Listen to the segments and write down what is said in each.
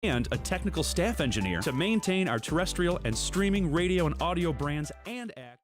and a technical staff engineer to maintain our terrestrial and streaming radio and audio brands and act.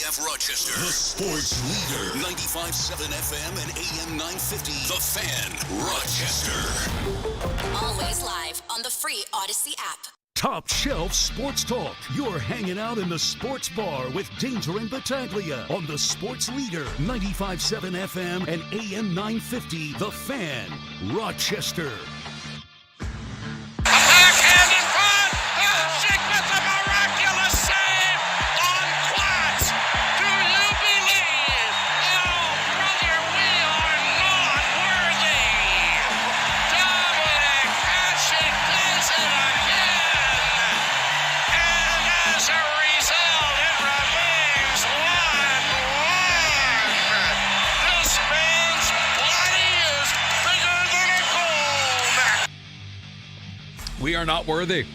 WPTF Rochester, the sports leader. 95.7 FM and AM 950. The Fan, Rochester. Always live on the free Odyssey app. Top Shelf Sports Talk. You're hanging out in the sports bar with Danger and Battaglia on the sports leader, 95.7 FM and AM 950. The Fan, Rochester. Backhand in front. Chick with a miraculous save on Quats. Do you believe? Oh, brother, we are not worthy. Dominic Hasek does it again. And as a result, it remains 1-1. This man's body is bigger than a gold. We are not worthy.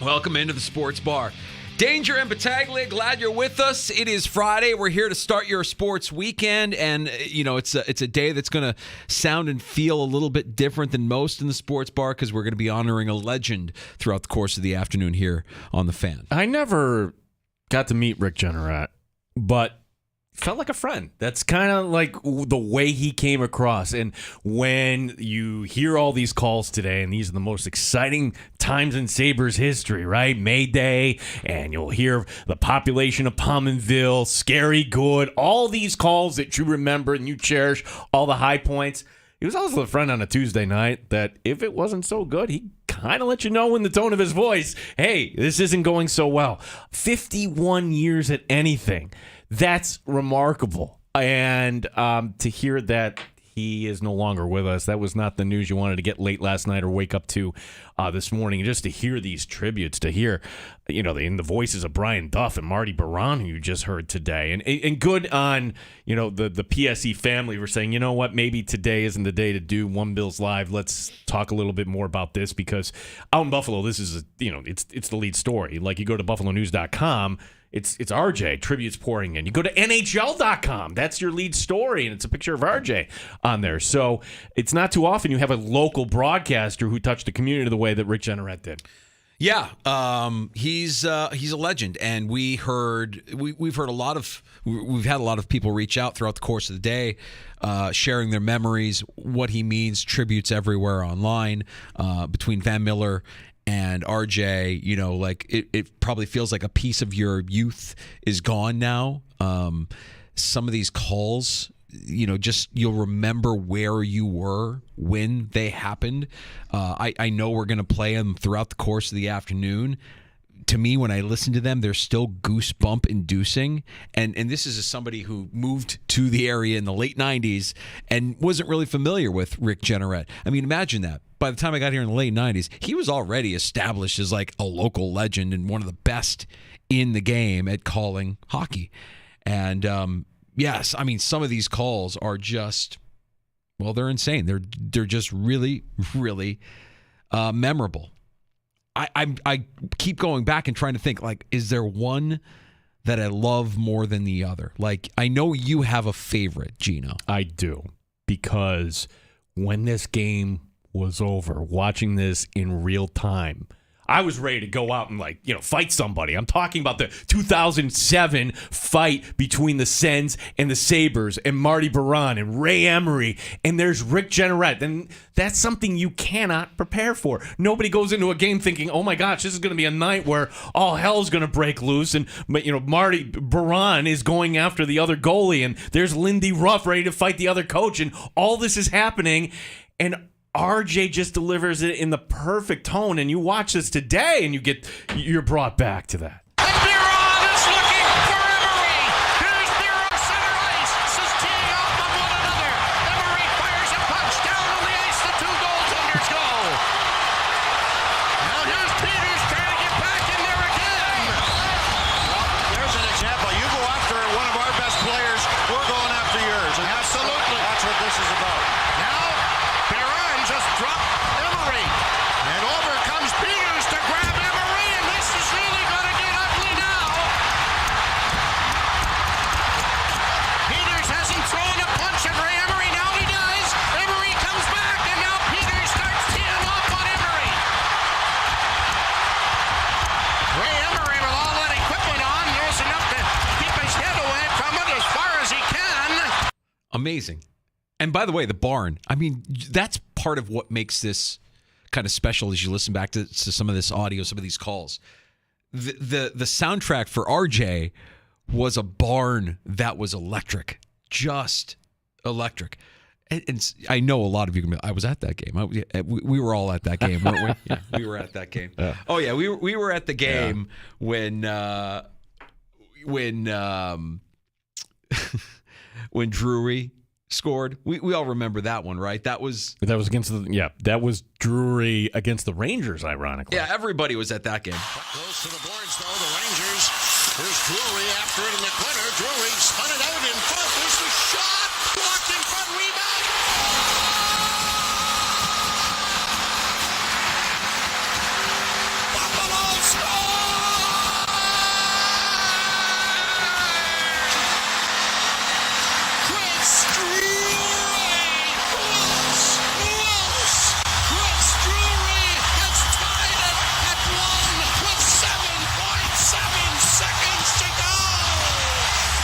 Welcome into the sports bar. Danger and Battaglia, glad you're with us. It is Friday. We're here to start your sports weekend, and it's a day that's going to sound and feel a little bit different than most in the sports bar because we're going to be honoring a legend throughout the course of the afternoon here on The Fan. I never got to meet Rick Jeanneret, but felt like a friend. That's kind of like the way he came across. And when you hear all these calls today, and these are the most exciting times in Sabres history, right? May Day, and you'll hear the population of Pominville, Scary Good, all these calls that you remember and you cherish, all the high points. He was also a friend on a Tuesday night that if it wasn't so good, he kind of let you know in the tone of his voice, hey, this isn't going so well. 51 years at anything. That's remarkable. And to hear that he is no longer with us, that was not the news you wanted to get late last night or wake up to this morning. Just to hear these tributes, to hear, in the voices of Brian Duff and Marty Baron, who you just heard today. And good on, the PSE family for saying, you know what, maybe today isn't the day to do One Bills Live. Let's talk a little bit more about this, because out in Buffalo, this is, it's the lead story. Like, you go to buffalonews.com, It's RJ, tributes pouring in. You go to NHL.com, that's your lead story, and it's a picture of RJ on there. So it's not too often you have a local broadcaster who touched the community the way that Rick Jeanneret did. Yeah, he's a legend, and we've had a lot of people reach out throughout the course of the day, sharing their memories, what he means, tributes everywhere online, between Van Miller and RJ, it probably feels like a piece of your youth is gone now. Some of these calls, you'll remember where you were when they happened. I know we're going to play them throughout the course of the afternoon. To me, when I listen to them, they're still goosebump inducing. And this is somebody who moved to the area in the late 90s and wasn't really familiar with Rick Jeanneret. I mean, imagine that. By the time I got here in the late 90s, he was already established as like a local legend and one of the best in the game at calling hockey. And yes, I mean, some of these calls are just, well, they're insane. They're just really, really memorable. I keep going back and trying to think, like, is there one that I love more than the other? Like, I know you have a favorite, Gino. I do, because when this game was over, watching this in real time, I was ready to go out and fight somebody. I'm talking about the 2007 fight between the Sens and the Sabres and Marty Baron and Ray Emery, and there's Rick Jeanneret. And that's something you cannot prepare for. Nobody goes into a game thinking, oh my gosh, this is going to be a night where all hell's going to break loose, and Marty Baron is going after the other goalie, and there's Lindy Ruff ready to fight the other coach, and all this is happening, and RJ just delivers it in the perfect tone, and you watch this today, and you're brought back to that. And Biron is looking for Emery. Here's Biron, center ice. This is teeing off on one another. Emery fires a punch down on the ice. The two goaltenders go. Now here's Peters trying to get back in there again. Well, there's an example. You go after one of our best players, we're going after yours. And Absolutely. That's what this is about. Now, Biron just dropped Emery. And over comes Peters to grab Emery, and this is really going to get Amazing. And by the way, the barn, I mean, that's part of what makes this kind of special as you listen back to some of this audio, some of these calls. The soundtrack for RJ was a barn that was electric, just electric. And I know a lot of you can be, I was at that game. We were all at that game, weren't we? Yeah, we were at that game. Oh yeah, we were at the game when when Drury scored. We all remember that one, right? That was against that was Drury against the Rangers, ironically. Yeah, everybody was at that game. Close to the boards, though, the Rangers. Here's Drury after it in the corner. Drury spun it out in front. There's the shot. Blocked in front. Rebound. Buffalo scores! Chris Drury! Close! Chris Drury has tied it at 1 with 7.7 seconds to go!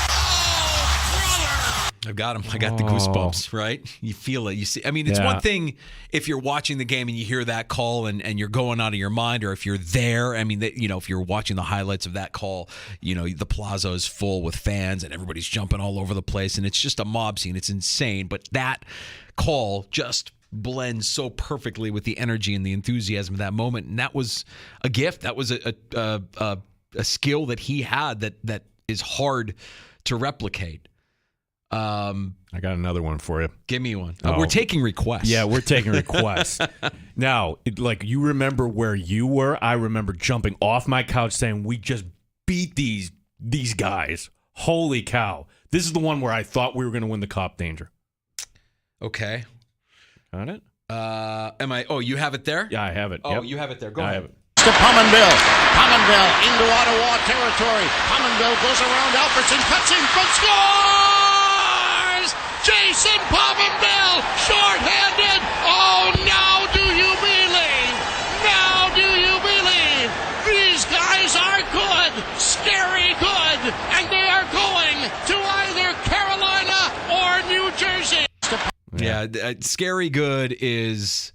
Oh, brother! I've got them. I got the goosebumps, right? You feel it. You see. I mean, it's one thing if you're watching the game and you hear that call and you're going out of your mind, or if you're there. I mean, if you're watching the highlights of that call, the plaza is full with fans and everybody's jumping all over the place, and it's just a mob scene. It's insane. But that call just blends so perfectly with the energy and the enthusiasm of that moment, and that was a gift. That was a skill that he had that is hard to replicate. I got another one for you. Give me one. We're taking requests. Yeah, we're taking requests. Now, you remember where you were? I remember jumping off my couch saying, we just beat these guys. Holy cow. This is the one where I thought we were going to win the Cup, Danger. Okay. Got it? You have it there? Yeah, I have it. Oh, you have it there. Go ahead. I have it. To Pominville. Pominville into Ottawa territory. Pominville goes around Alfredson, cuts in front, scores! Jason Pominville, short-handed. Oh, now do you believe? Now do you believe? These guys are good, scary good, and they are going to either Carolina or New Jersey. Yeah, scary good is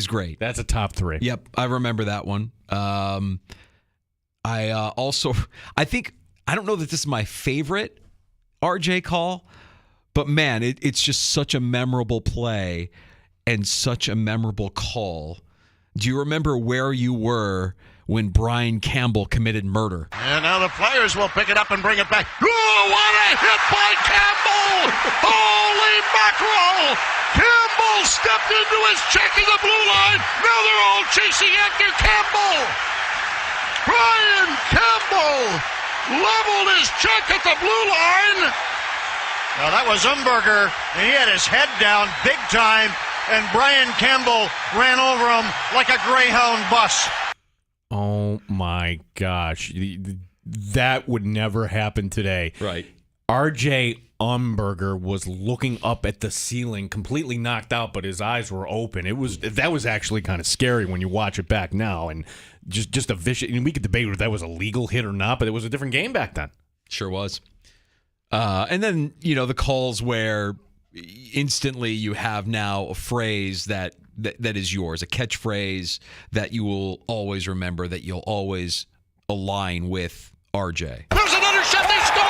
great. That's a top 3. Yep, I remember that one. I don't know that this is my favorite RJ call, but man, it's just such a memorable play and such a memorable call. Do you remember where you were when Brian Campbell committed murder? And now the Flyers will pick it up and bring it back. Oh, what a hit by Campbell! Holy mackerel! Campbell stepped into his check in the blue line. Now they're all chasing after Campbell. Brian Campbell leveled his check at the blue line. Now that was Umberger, and he had his head down big time, and Brian Campbell ran over him like a Greyhound bus. Oh my gosh. That would never happen today. Right. RJ Umberger was looking up at the ceiling, completely knocked out, but his eyes were open. That was actually kind of scary when you watch it back now, and just a vicious. And we could debate whether that was a legal hit or not, but it was a different game back then. Sure was. And then the calls where instantly you have now a phrase that is yours, a catchphrase that you will always remember, that you'll always align with RJ. There's another shot. They score!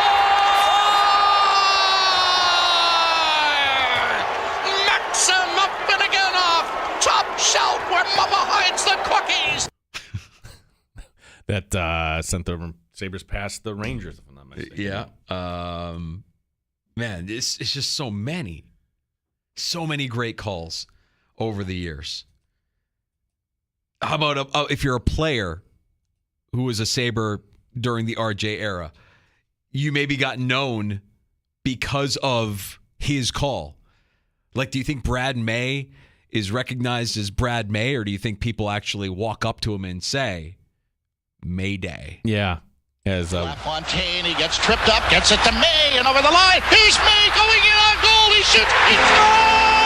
Maxim up and again off. Top shelf where Mama hides the cookies. That sent the Sabres past the Rangers, if I'm not mistaken. Yeah. Man, it's just so many great calls over the years. How about if you're a player who was a Sabre during the RJ era, you maybe got known because of his call. Like, do you think Brad May is recognized as Brad May, or do you think people actually walk up to him and say, Mayday? Yeah. As LaFontaine, he gets tripped up, gets it to May, and over the line. Here's May going in on goal. He shoots. He scores!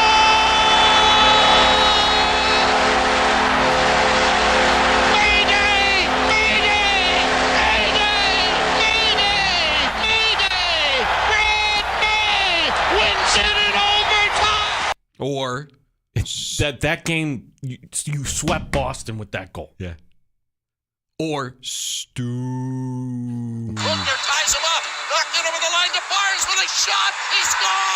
Mayday! Mayday! Mayday! Mayday! Mayday! Brad May wins it that game, you swept Boston with that goal. Yeah. Or Stu. Hooker ties him up. Knocked it over the line to Barnes with a shot. He scores!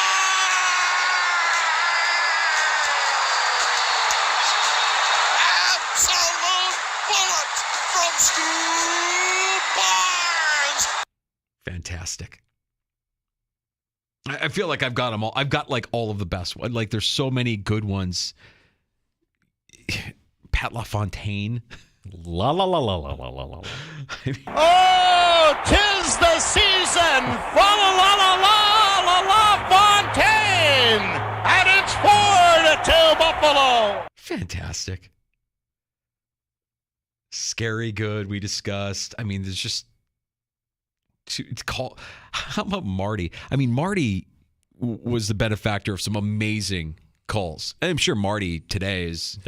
Absolute bullet from Stu Barnes. Fantastic. I feel like I've got them all. I've got like all of the best ones. Like there's so many good ones. Pat LaFontaine. La la la la la la la la. Oh, 'tis the season for La Fontaine, and it's 4-2 Buffalo. Fantastic. Scary good. We discussed. I mean, there's just how about Marty? I mean, Marty was the benefactor of some amazing calls. I'm sure Marty today is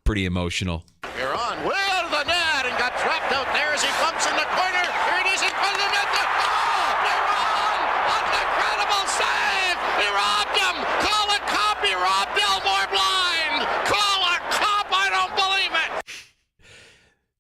pretty emotional. You're on way out of the net and got trapped out there as he bumps in the corner. Here it is in front of the net. Oh, they won! An incredible save! He robbed him! Call a cop! He robbed Elmore blind! Call a cop! I don't believe it!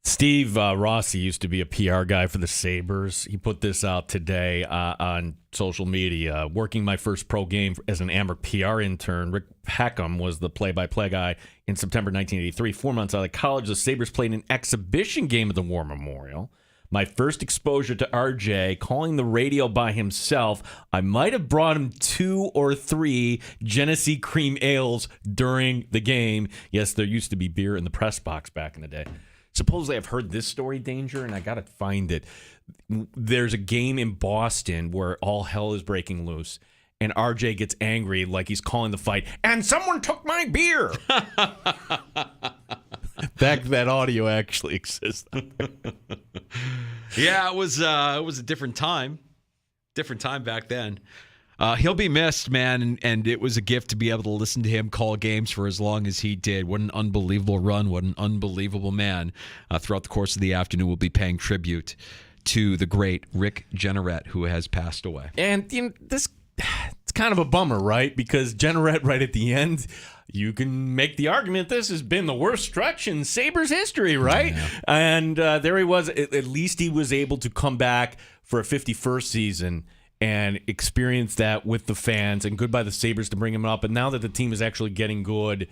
Steve Rossi used to be a PR guy for the Sabres. He put this out today on social media. Working my first pro game as an Amber PR intern, Rick Peckham was the play-by-play guy in September 1983. 4 months out of college, the Sabres played an exhibition game at the War Memorial. My first exposure to RJ, calling the radio by himself. I might have brought him 2 or 3 Genesee cream ales during the game. Yes, there used to be beer in the press box back in the day. Supposedly, I've heard this story, Danger, and I got to find it. There's a game in Boston where all hell is breaking loose, and RJ gets angry like he's calling the fight, and someone took my beer. That audio actually exists. Yeah, it was a different time. Different time back then. He'll be missed, man, and it was a gift to be able to listen to him call games for as long as he did. What an unbelievable run. What an unbelievable man. Throughout the course of the afternoon, we'll be paying tribute to the great Rick Jeanneret, who has passed away. And it's kind of a bummer, right? Because Jeanneret, right at the end, you can make the argument this has been the worst stretch in Sabres history, right? Yeah. And there he was. At least he was able to come back for a 51st season and experience that with the fans, and good by the Sabres to bring him up. And now that the team is actually getting good,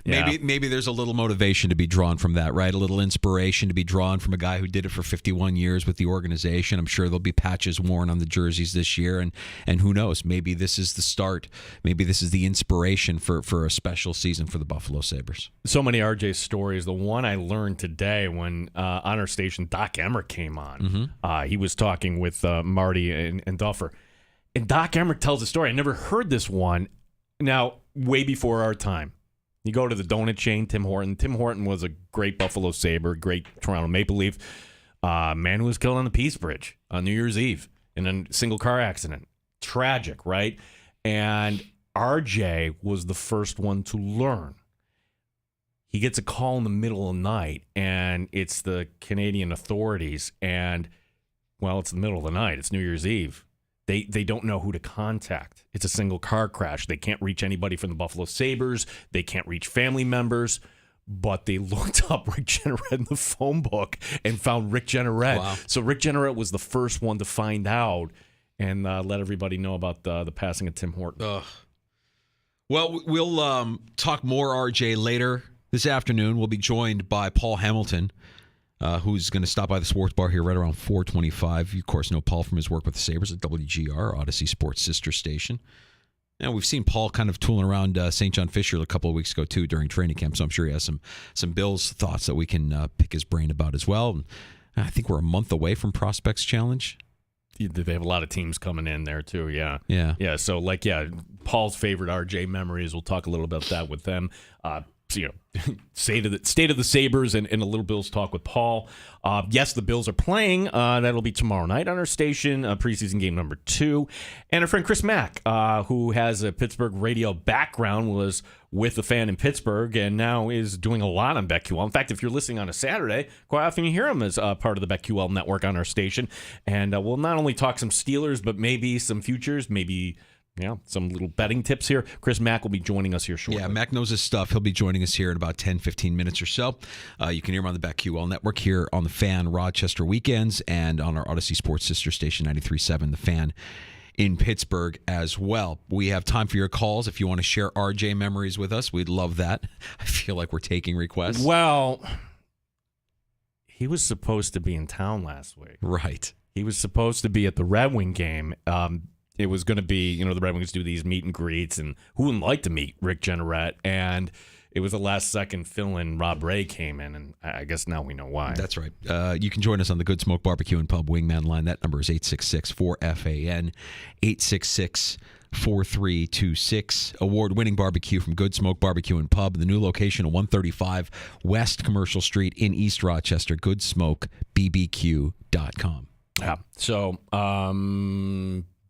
maybe there's a little motivation to be drawn from that, right? A little inspiration to be drawn from a guy who did it for 51 years with the organization. I'm sure there'll be patches worn on the jerseys this year, and who knows? Maybe this is the start. Maybe this is the inspiration for a special season for the Buffalo Sabres. So many RJ stories. The one I learned today when on our station, Doc Emmerich came on. Mm-hmm. He was talking with Marty and Duffer. And Doc Emmerich tells a story. I never heard this one. Now, way before our time. You go to the donut chain, Tim Horton. Tim Horton was a great Buffalo Sabre, great Toronto Maple Leaf. Man who was killed on the Peace Bridge on New Year's Eve in a single car accident. Tragic, right? And RJ was the first one to learn. He gets a call in the middle of the night, and it's the Canadian authorities. And, well, it's the middle of the night. It's New Year's Eve. They don't know who to contact. It's a single car crash. They can't reach anybody from the Buffalo Sabres. They can't reach family members. But they looked up Rick Jeanneret in the phone book and found Rick Jeanneret. Wow. So Rick Jeanneret was the first one to find out and let everybody know about the passing of Tim Horton. Well, we'll talk more RJ later this afternoon. We'll be joined by Paul Hamilton, who's going to stop by the sports bar here right around 4:25. You, of course, know Paul from his work with the Sabres at WGR, Odyssey Sports sister station. Now, we've seen Paul kind of tooling around St. John Fisher a couple of weeks ago, too, during training camp, so I'm sure he has some Bills thoughts that we can pick his brain about as well. And I think we're a month away from Prospects Challenge. They have a lot of teams coming in there, too, yeah. Yeah. So, Paul's favorite RJ memories, we'll talk a little about that with them. State of the Sabres and a little Bills talk with Paul. Yes, the Bills are playing. That'll be tomorrow night on our station, preseason game number 2. And our friend Chris Mack, who has a Pittsburgh radio background, was with the Fan in Pittsburgh and now is doing a lot on BetQL. In fact, if you're listening on a Saturday, quite often you hear him as part of the BetQL network on our station. And we'll not only talk some Steelers, but maybe some futures, maybe some little betting tips here. Chris Mack will be joining us here shortly. Yeah, Mac knows his stuff. He'll be joining us here in about 10, 15 minutes or so. You can hear him on the BetQL Network here on the Fan Rochester weekends and on our Odyssey Sports sister station 93.7, the Fan in Pittsburgh as well. We have time for your calls. If you want to share RJ memories with us, we'd love that. I feel like we're taking requests. Well, he was supposed to be in town last week. Right. He was supposed to be at the Red Wing game. It was going to be, the Red Wings do these meet and greets, and who wouldn't like to meet Rick Jeanneret? And it was a last-second fill-in. Rob Ray came in, and I guess now we know why. That's right. You can join us on the Good Smoke Barbecue and Pub Wingman line. That number is 866-4FAN, 866-4326. Award-winning barbecue from Good Smoke Barbecue and Pub. The new location at 135 West Commercial Street in East Rochester, goodsmokebbq.com. Yeah. So,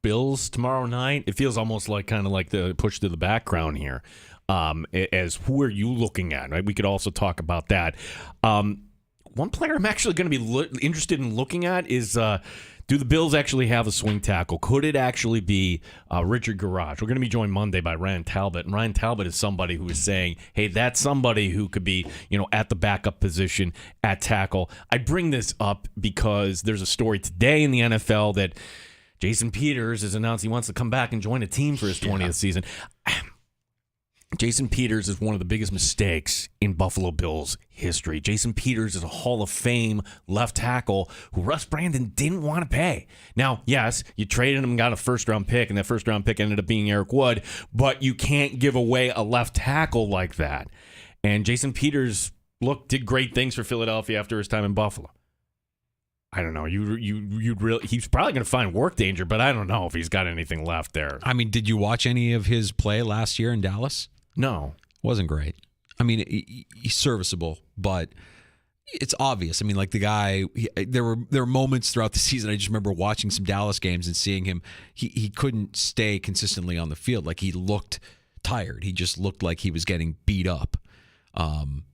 Bills tomorrow night. It feels almost like kind of like the push to the background here. As who are you looking at? Right. We could also talk about that. One player I'm actually going to be interested in looking at is do the Bills actually have a swing tackle? Could it actually be Richard Garage? We're going to be joined Monday by Ryan Talbot, and Ryan Talbot is somebody who is saying, "Hey, that's somebody who could be, at the backup position at tackle." I bring this up because there's a story today in the NFL that Jason Peters has announced he wants to come back and join a team for his 20th season. Jason Peters is one of the biggest mistakes in Buffalo Bills history. Jason Peters is a Hall of Fame left tackle who Russ Brandon didn't want to pay. Now, yes, you traded him and got a first-round pick, and that first-round pick ended up being Eric Wood, but you can't give away a left tackle like that. And Jason Peters, did great things for Philadelphia after his time in Buffalo. I don't know. You'd really. He's probably going to find work danger, but I don't know if he's got anything left there. I mean, did you watch any of his play last year in Dallas? No. Wasn't great. I mean, he's serviceable, but it's obvious. I mean, like the guy, there were moments throughout the season. I just remember watching some Dallas games and seeing him. He couldn't stay consistently on the field. Like he looked tired. He just looked like he was getting beat up.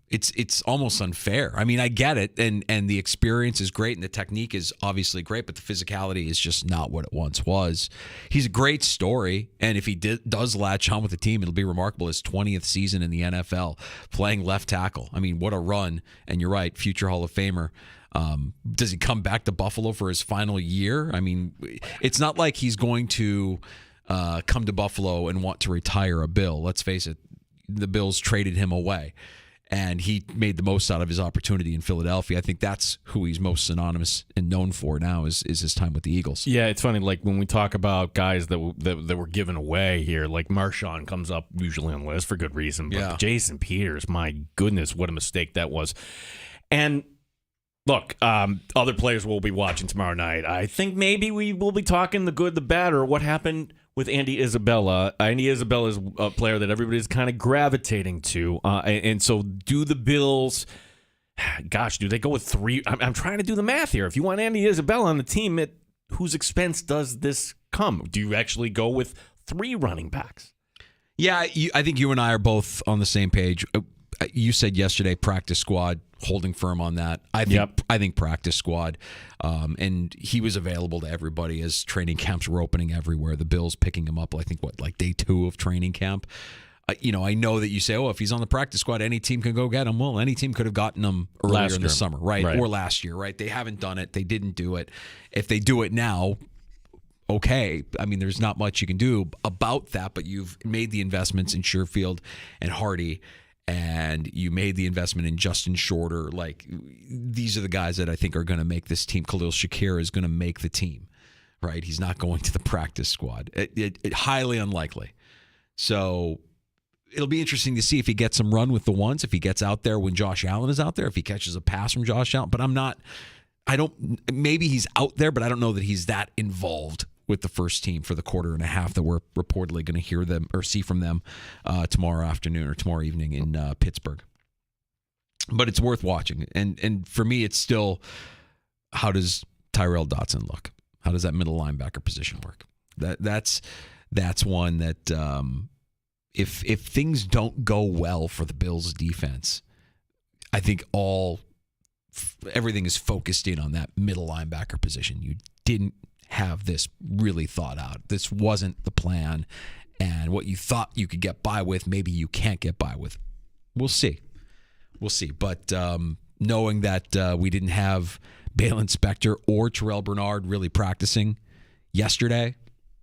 It's almost unfair. I mean, I get it, and the experience is great, and the technique is obviously great, but the physicality is just not what it once was. He's a great story, and if he does latch on with the team, it'll be remarkable. His 20th season in the NFL, playing left tackle. I mean, what a run! And you're right, future Hall of Famer. Does he come back to Buffalo for his final year? I mean, it's not like he's going to come to Buffalo and want to retire a Bill. Let's face it, the Bills traded him away. And he made the most out of his opportunity in Philadelphia. I think that's who he's most synonymous and known for now is his time with the Eagles. Yeah, it's funny. Like when we talk about guys that were given away here, like Marshawn comes up usually on the list for good reason. But Jason Peters, my goodness, what a mistake that was. And look, other players we'll be watching tomorrow night. I think maybe we will be talking the good, the bad, or what happened with Andy Isabella. Andy Isabella is a player that everybody's kind of gravitating to. And so do the Bills, do they go with three? I'm trying to do the math here. If you want Andy Isabella on the team, at whose expense does this come? Do you actually go with three running backs? Yeah, I think you and I are both on the same page. You said yesterday practice squad, holding firm on that. I think practice squad. And he was available to everybody as training camps were opening everywhere. The Bills picking him up, I think, like day 2 of training camp. I know that you say, if he's on the practice squad, any team can go get him. Well, any team could have gotten him earlier in the summer, right? Or last year, right? They haven't done it. They didn't do it. If they do it now, okay. I mean, there's not much you can do about that, but you've made the investments in Sherfield and Hardy, and you made the investment in Justin Shorter. Like, these are the guys that I think are going to make this team. Khalil Shakir is going to make the team, right? He's not going to the practice squad. It highly unlikely. So it'll be interesting to see if he gets some run with the ones, if he gets out there when Josh Allen is out there, if he catches a pass from Josh Allen. But maybe he's out there, but I don't know that he's that involved with the first team for the quarter and a half that we're reportedly going to hear them or see from them tomorrow afternoon or tomorrow evening in Pittsburgh. But it's worth watching. And for me, it's still, how does Tyrell Dotson look? How does that middle linebacker position work? That's one that if things don't go well for the Bills defense, I think everything is focused in on that middle linebacker position. You didn't have this really thought out. This wasn't the plan, and what you thought you could get by with, maybe you can't get by with. We'll see. But knowing that we didn't have Balin Spector or Terrell Bernard really practicing yesterday,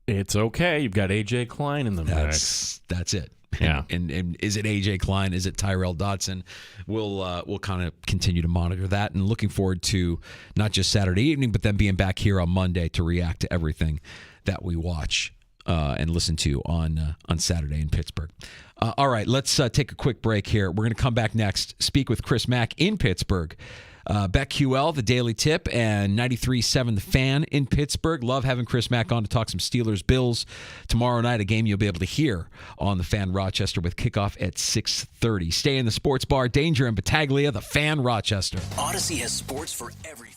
It's okay. You've got A.J. Klein in the mix. that's it. Yeah. And is it A.J. Klein? Is it Tyrell Dodson? We'll kind of continue to monitor that, and looking forward to not just Saturday evening, but then being back here on Monday to react to everything that we watch and listen to on Saturday in Pittsburgh. All right, let's take a quick break here. We're going to come back next, speak with Chris Mack in Pittsburgh. BetQL, the Daily Tip, and 93.7 The Fan in Pittsburgh. Love having Chris Mack on to talk some Steelers-Bills tomorrow night, a game you'll be able to hear on The Fan Rochester with kickoff at 6:30. Stay in the sports bar. Danger and Battaglia, The Fan Rochester. Odyssey has sports for every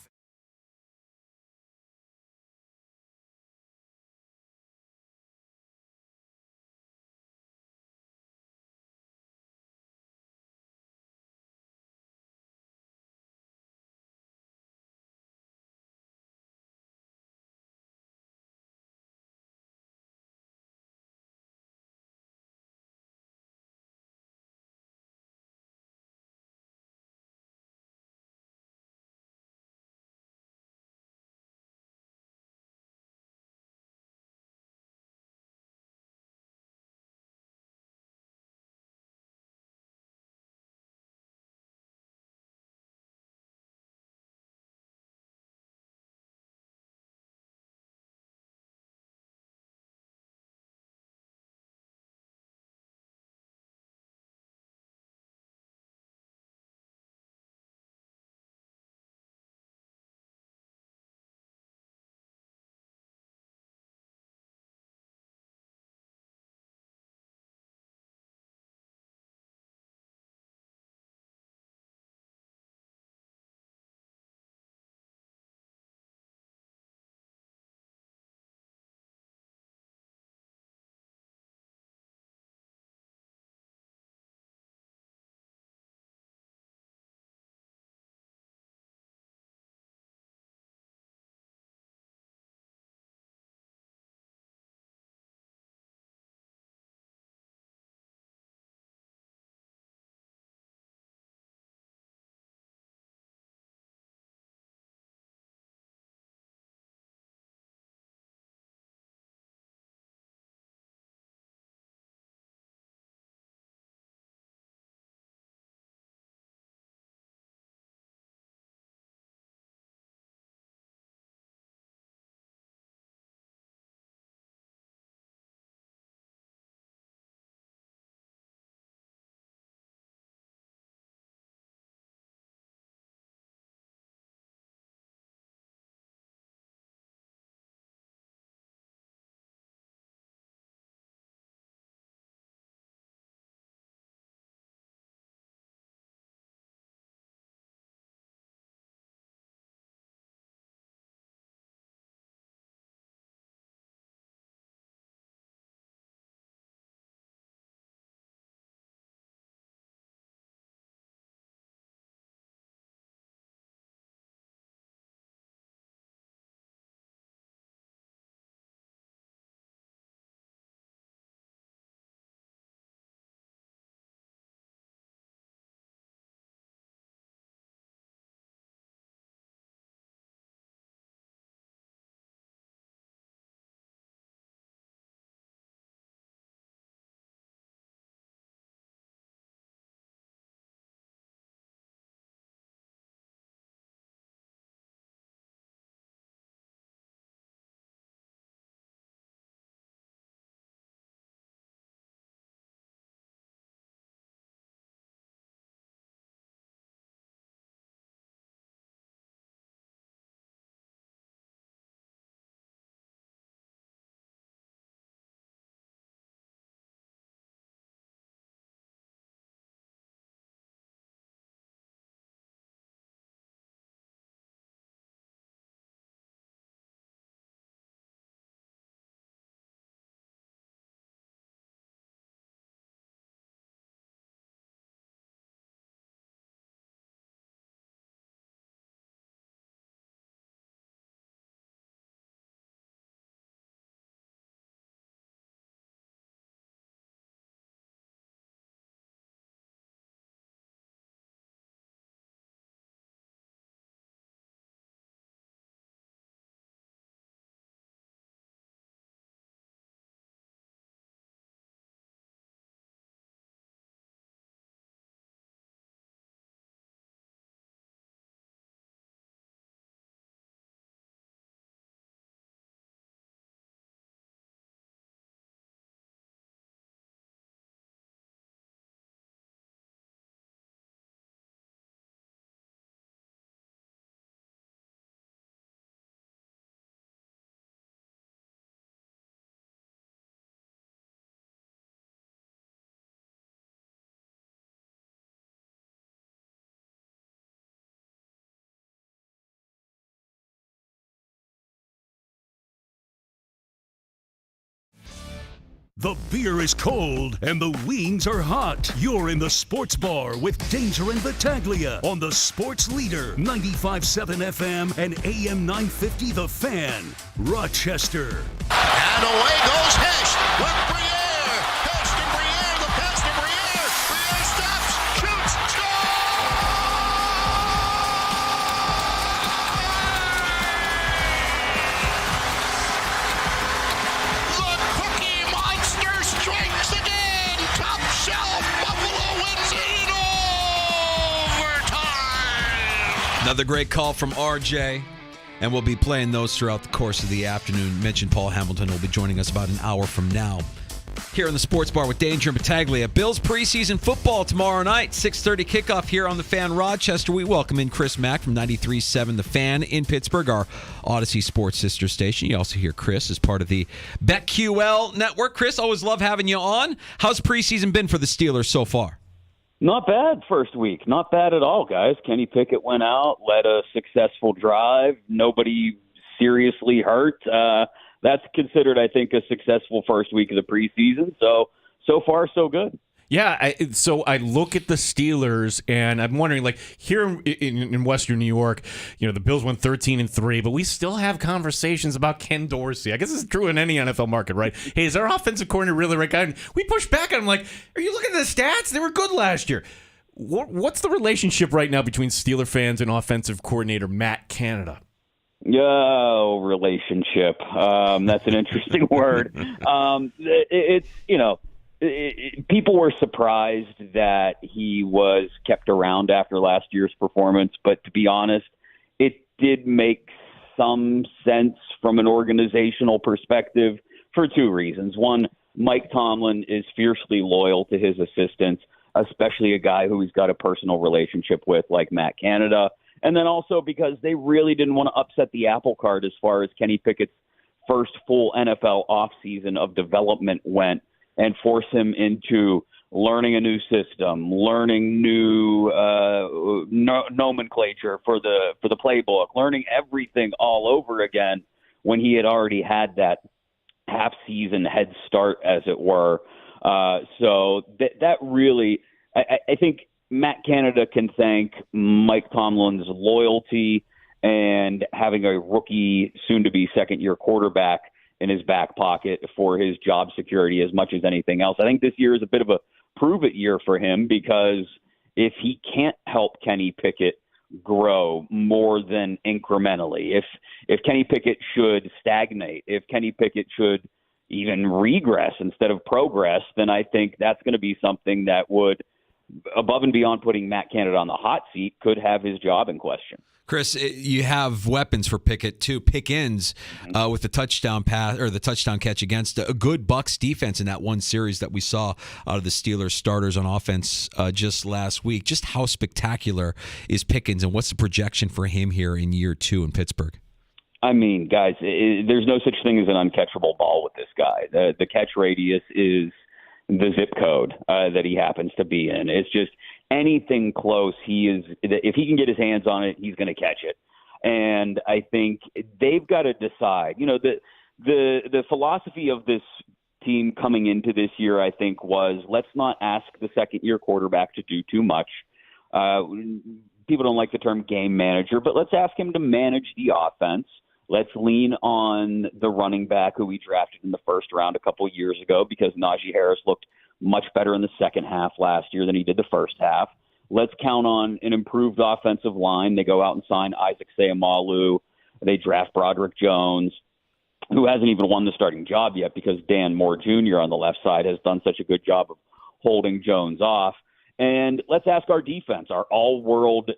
The beer is cold and the wings are hot. You're in the Sports Bar with Danger and Battaglia on the Sports Leader, 95.7 FM and AM 950 The Fan, Rochester. And away goes Hesh with Briere. Hesh to Briere. The pass to Briere. Briere stops, shoots, scores! The Cookie Monster strikes again. Top shelf. Buffalo wins it in overtime. Another great call from RJ. And we'll be playing those throughout the course of the afternoon. Mentioned Paul Hamilton will be joining us about an hour from now. Here in the Sports Bar with Danger and Battaglia. Bills preseason football tomorrow night, 6:30 kickoff here on the Fan Rochester. We welcome in Chris Mack from 93.7 The Fan in Pittsburgh, our Odyssey Sports sister station. You also hear Chris as part of the BetQL network. Chris, always love having you on. How's preseason been for the Steelers so far? Not bad first week. Not bad at all, guys. Kenny Pickett went out, led a successful drive. Nobody seriously hurt. That's considered, I think, a successful first week of the preseason. So far, so good. Yeah, so I look at the Steelers, and I'm wondering, like, here in Western New York, the Bills went 13-3, but we still have conversations about Ken Dorsey. I guess it's true in any NFL market, right? Hey, is our offensive coordinator really the right guy? And we push back on him, like, are you looking at the stats? They were good last year. What's the relationship right now between Steeler fans and offensive coordinator Matt Canada? Oh, relationship. That's an interesting word. People were surprised that he was kept around after last year's performance, but to be honest, it did make some sense from an organizational perspective for two reasons. One, Mike Tomlin is fiercely loyal to his assistants, especially a guy who he's got a personal relationship with like Matt Canada. And then also because they really didn't want to upset the apple cart as far as Kenny Pickett's first full NFL offseason of development went, and force him into learning a new system, learning new nomenclature for the playbook, learning everything all over again when he had already had that half-season head start, as it were. So that really, I think Matt Canada can thank Mike Tomlin's loyalty and having a rookie, soon-to-be second-year quarterback in his back pocket for his job security as much as anything else. I think this year is a bit of a prove-it year for him, because if he can't help Kenny Pickett grow more than incrementally, if Kenny Pickett should stagnate, if Kenny Pickett should even regress instead of progress, then I think that's going to be something that would, above and beyond putting Matt Canada on the hot seat, could have his job in question. Chris, you have weapons for Pickett too. Pickens with the touchdown pass or the touchdown catch against a good Bucs defense in that one series that we saw out of the Steelers starters on offense just last week. Just how spectacular is Pickens, and what's the projection for him here in year two in Pittsburgh? I mean, guys, there's no such thing as an uncatchable ball with this guy. The catch radius is the zip code that he happens to be in. It's just anything close, if he can get his hands on it, he's going to catch it. And I think they've got to decide. The philosophy of this team coming into this year, I think, was let's not ask the second-year quarterback to do too much. People don't like the term game manager, but let's ask him to manage the offense. Let's lean on the running back who we drafted in the first round a couple of years ago, because Najee Harris looked much better in the second half last year than he did the first half. Let's count on an improved offensive line. They go out and sign Isaac Seumalo. They draft Broderick Jones, who hasn't even won the starting job yet because Dan Moore Jr. on the left side has done such a good job of holding Jones off. And let's ask our defense, our all-world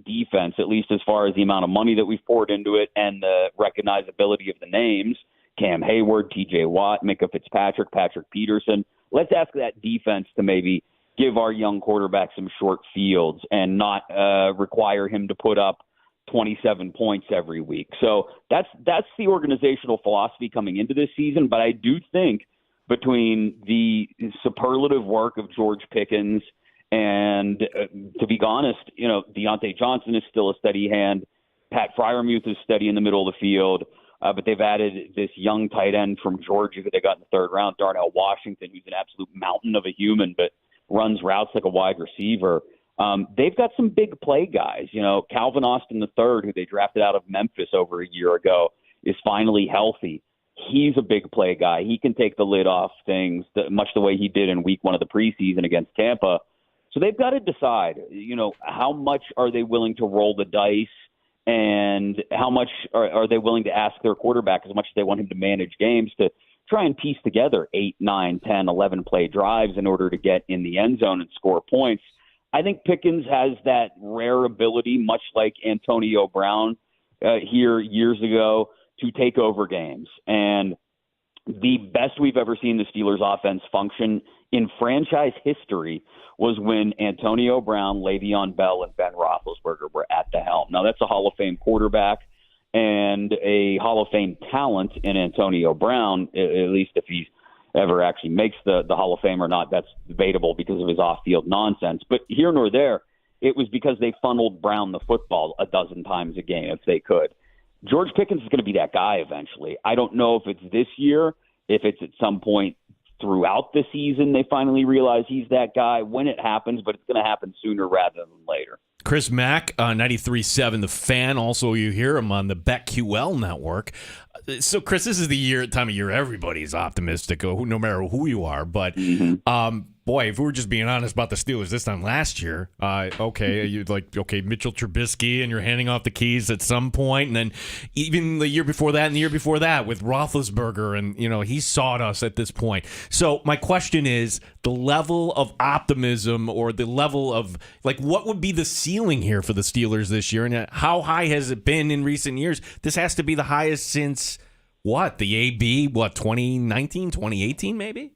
defense, at least as far as the amount of money that we've poured into it and the recognizability of the names, Cam Hayward, T.J. Watt, Minka Fitzpatrick, Patrick Peterson. Let's ask that defense to maybe give our young quarterback some short fields and not require him to put up 27 points every week. So that's the organizational philosophy coming into this season. But I do think between the superlative work of George Pickens and, to be honest, Deontay Johnson is still a steady hand. Pat Freiermuth is steady in the middle of the field. But they've added this young tight end from Georgia who they got in the third round, Darnell Washington, who's an absolute mountain of a human, but runs routes like a wide receiver. They've got some big play guys. Calvin Austin III, who they drafted out of Memphis over a year ago, is finally healthy. He's a big play guy. He can take the lid off things, much the way he did in week 1 of the preseason against Tampa. So they've got to decide, how much are they willing to roll the dice, and how much are they willing to ask their quarterback, as much as they want him to manage games, to try and piece together 8, 9, 10, 11 play drives in order to get in the end zone and score points. I think Pickens has that rare ability, much like Antonio Brown here years ago, to take over games. And the best we've ever seen the Steelers offense function in franchise history was when Antonio Brown, Le'Veon Bell, and Ben Roethlisberger were at the helm. Now, that's a Hall of Fame quarterback and a Hall of Fame talent in Antonio Brown, at least if he ever actually makes the Hall of Fame or not. That's debatable because of his off-field nonsense. But here nor there, it was because they funneled Brown the football a dozen times a game if they could. George Pickens is going to be that guy eventually. I don't know if it's this year, if it's at some point throughout the season they finally realize he's that guy, when it happens, but it's going to happen sooner rather than later. Chris Mack, 93.7 The Fan. Also, you hear him on the BetQL network. So, Chris, this is the time of year everybody's optimistic, no matter who you are. But, boy, if we were just being honest about the Steelers this time last year, Mitchell Trubisky, and you're handing off the keys at some point, and then even the year before that and the year before that with Roethlisberger, and, he's sawdust at this point. So my question is the level of optimism, or the level of, what would be the ceiling here for the Steelers this year, and how high has it been in recent years? This has to be the highest since, the AB, 2019, 2018 maybe?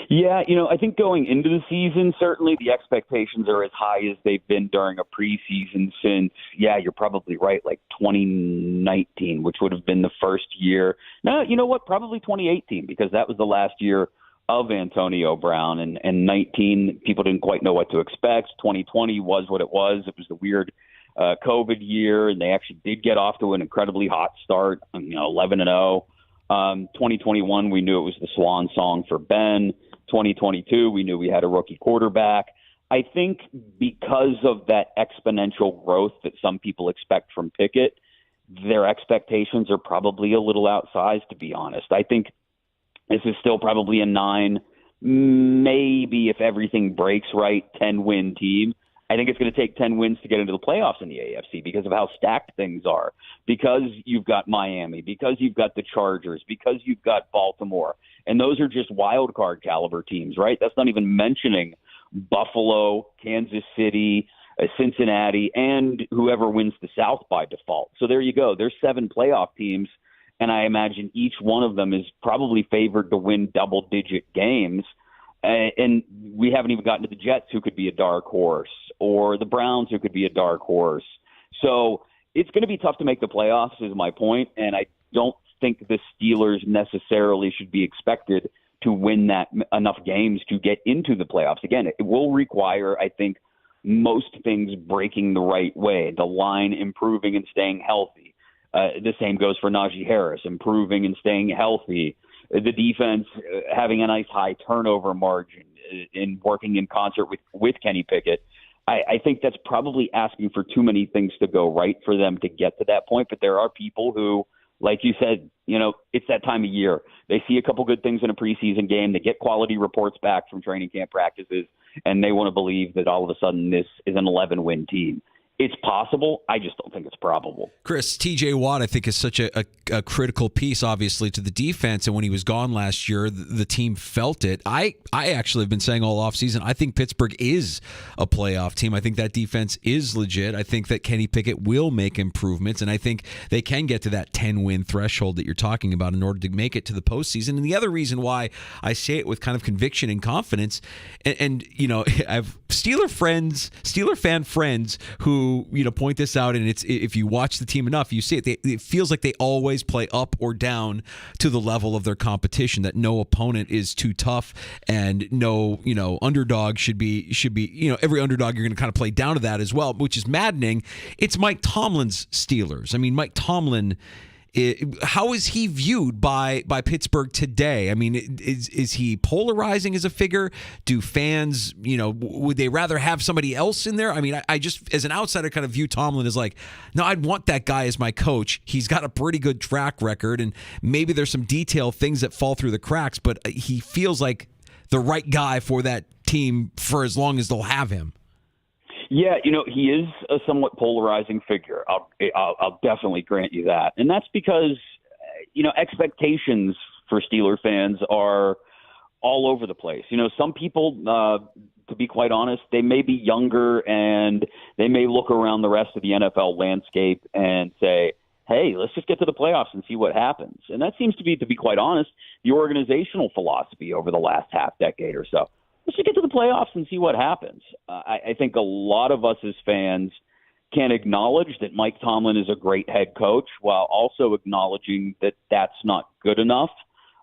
Yeah, I think going into the season, certainly the expectations are as high as they've been during a preseason since, you're probably right, 2019, which would have been the first year. No, you know what? Probably 2018, because that was the last year of Antonio Brown. And 19, people didn't quite know what to expect. 2020 was what it was. It was the weird COVID year, and they actually did get off to an incredibly hot start, 11-0. 2021, we knew it was the swan song for Ben. 2022, we knew we had a rookie quarterback. I think because of that exponential growth that some people expect from Pickett, their expectations are probably a little outsized, to be honest. I think this is still probably a 9, maybe if everything breaks right, 10-win team. I think it's going to take 10 wins to get into the playoffs in the AFC because of how stacked things are, because you've got Miami, because you've got the Chargers, because you've got Baltimore. And those are just wild card caliber teams, right? That's not even mentioning Buffalo, Kansas City, Cincinnati, and whoever wins the South by default. So there you go. There's 7 playoff teams, and I imagine each one of them is probably favored to win double-digit games. And we haven't even gotten to the Jets, who could be a dark horse, or the Browns, who could be a dark horse. So it's going to be tough to make the playoffs, is my point, and I don't think the Steelers necessarily should be expected to win enough games to get into the playoffs. Again, it will require, I think, most things breaking the right way, the line improving and staying healthy. The same goes for Najee Harris, improving and staying healthy. The defense having a nice high turnover margin in working in concert with Kenny Pickett. I think that's probably asking for too many things to go right for them to get to that point. But there are people who, like you said, it's that time of year. They see a couple good things in a preseason game. They get quality reports back from training camp practices, and they want to believe that all of a sudden this is an 11-win team. It's possible. I just don't think it's probable. Chris, TJ Watt, I think, is such a critical piece, obviously, to the defense. And when he was gone last year, the team felt it. I actually have been saying all offseason, I think Pittsburgh is a playoff team. I think that defense is legit. I think that Kenny Pickett will make improvements. And I think they can get to that 10-win threshold that you're talking about in order to make it to the postseason. And the other reason why I say it with kind of conviction and confidence, and I have Steeler fan friends who point this out, and it's, if you watch the team enough, you see it. It feels like they always play up or down to the level of their competition. That no opponent is too tough, and no underdog should be every underdog you're going to kind of play down to that as well, which is maddening. It's Mike Tomlin's Steelers. I mean, Mike Tomlin How is he viewed by Pittsburgh today? I mean, is he polarizing as a figure? Do fans, would they rather have somebody else in there? I mean, I just, as an outsider, kind of view Tomlin as like, no, I'd want that guy as my coach. He's got a pretty good track record, and maybe there's some detail things that fall through the cracks, but he feels like the right guy for that team for as long as they'll have him. Yeah, he is a somewhat polarizing figure. I'll definitely grant you that. And that's because, expectations for Steeler fans are all over the place. Some people, to be quite honest, they may be younger and they may look around the rest of the NFL landscape and say, hey, let's just get to the playoffs and see what happens. And that seems to be quite honest, the organizational philosophy over the last half decade or so. Let's just get to the playoffs and see what happens. I think a lot of us as fans can acknowledge that Mike Tomlin is a great head coach while also acknowledging that that's not good enough,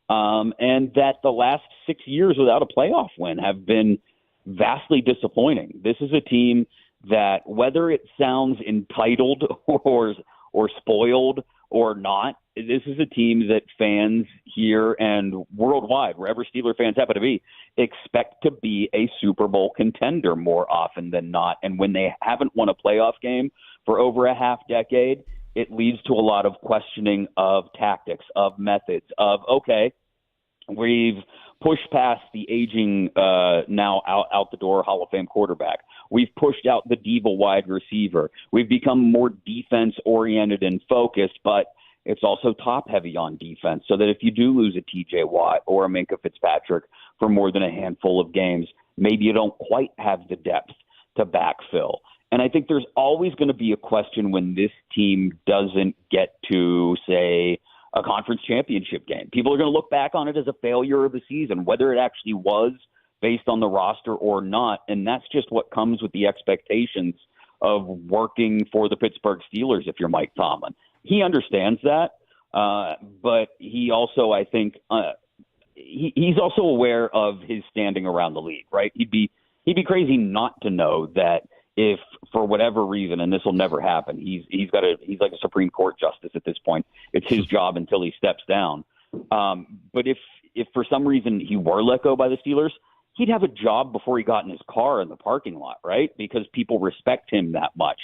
and that the last 6 years without a playoff win have been vastly disappointing. This is a team that, whether it sounds entitled or spoiled or not, this is a team that fans here and worldwide, wherever Steeler fans happen to be, expect to be a Super Bowl contender more often than not. And when they haven't won a playoff game for over a half decade, it leads to a lot of questioning of tactics, of methods, of, okay, we've pushed past the aging, now out the door Hall of Fame quarterback. We've pushed out the diva wide receiver. We've become more defense-oriented and focused, but it's also top-heavy on defense, so that if you do lose a T.J. Watt or a Minkah Fitzpatrick for more than a handful of games, maybe you don't quite have the depth to backfill. And I think there's always going to be a question when this team doesn't get to, say, a conference championship game. People are going to look back on it as a failure of the season, whether it actually was based on the roster or not. And that's just what comes with the expectations of working for the Pittsburgh Steelers if you're Mike Tomlin. He understands that, but he also, I think, he's also aware of his standing around the league, right? He'd be crazy not to know that if, for whatever reason, and this will never happen, he's like a Supreme Court justice at this point. It's his job until he steps down. But if for some reason he were let go by the Steelers, he'd have a job before he got in his car in the parking lot, right? Because people respect him that much.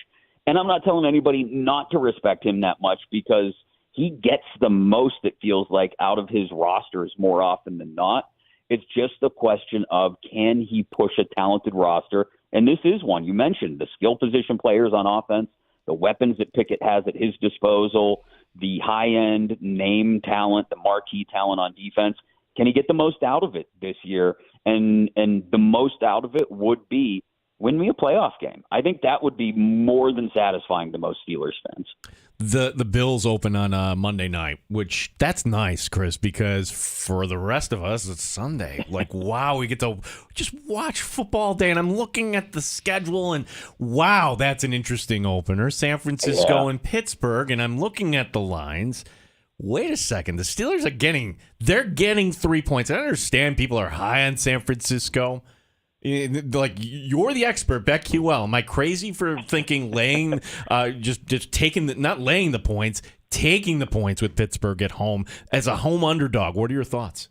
And I'm not telling anybody not to respect him that much, because he gets the most, it feels like, out of his rosters more often than not. It's just a question of, can he push a talented roster? And this is one. You mentioned the skill position players on offense, the weapons that Pickett has at his disposal, the high-end name talent, the marquee talent on defense. Can he get the most out of it this year? And the most out of it would be win me a playoff game. I think that would be more than satisfying to most Steelers fans. The Bills open on Monday night, which that's nice, Chris, because for the rest of us, it's Sunday. Like, wow, we get to just watch football all day. And I'm looking at the schedule, and wow, that's an interesting opener. San Francisco and Pittsburgh, and I'm looking at the lines. Wait a second, the Steelers they're getting 3 points. I understand people are high on San Francisco. Like, you're the expert, BetQL. Am I crazy for thinking just taking not laying the points, taking the points with Pittsburgh at home as a home underdog? What are your thoughts?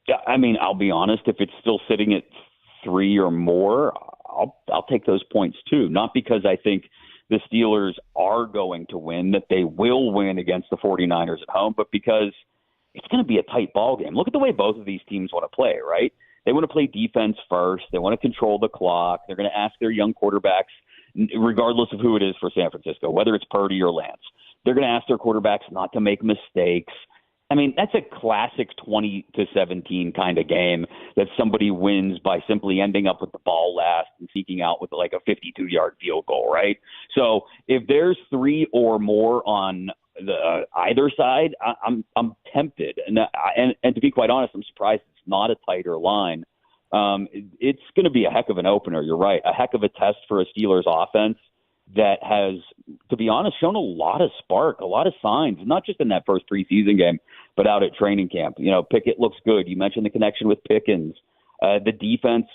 Yeah, I mean, I'll be honest. If it's still sitting at 3 or more, I'll take those points too. Not because I think the Steelers are going to win, that they will win against the 49ers at home, but because it's going to be a tight ball game. Look at the way both of these teams want to play, right? They want to play defense first. They want to control the clock. They're going to ask their young quarterbacks, regardless of who it is for San Francisco, whether it's Purdy or Lance, they're going to ask their quarterbacks not to make mistakes. I mean, that's a classic 20-17 kind of game that somebody wins by simply ending up with the ball last and seeking out with like a 52-yard field goal, right? So if there's 3 or more on the either side, I'm tempted. And to be quite honest, I'm surprised it's not a tighter line. It's going to be a heck of an opener. You're right. A heck of a test for a Steelers offense that has, to be honest, shown a lot of spark, a lot of signs, not just in that first preseason game, but out at training camp. You know, Pickett looks good. You mentioned the connection with Pickens. The defense,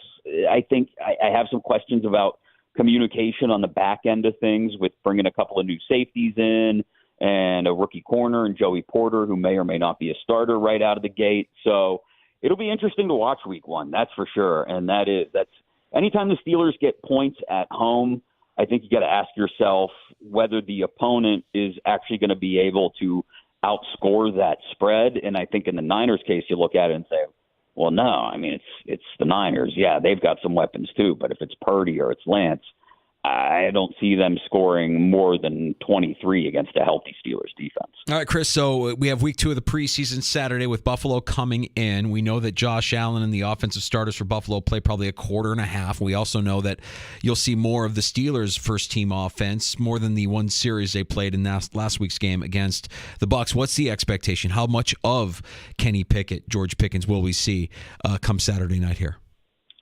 I think I have some questions about communication on the back end of things with bringing a couple of new safeties in. and a rookie corner and Joey Porter, who may or may not be a starter right out of the gate. So it'll be interesting to watch week one, that's for sure. And that's anytime the Steelers get points at home, I think you got to ask yourself whether the opponent is actually going to be able to outscore that spread. And I think in the Niners case, you look at it and say, well, no, I mean, it's the Niners. Yeah, they've got some weapons too, but if it's Purdy or it's Lance, I don't see them scoring more than 23 against a healthy Steelers defense. All right, Chris, so we have week 2 of the preseason Saturday with Buffalo coming in. We know that Josh Allen and the offensive starters for Buffalo play probably a quarter and a half. We also know that you'll see more of the Steelers' first-team offense, more than the one series they played in last week's game against the Bucs. What's the expectation? How much of Kenny Pickett, George Pickens will we see come Saturday night here?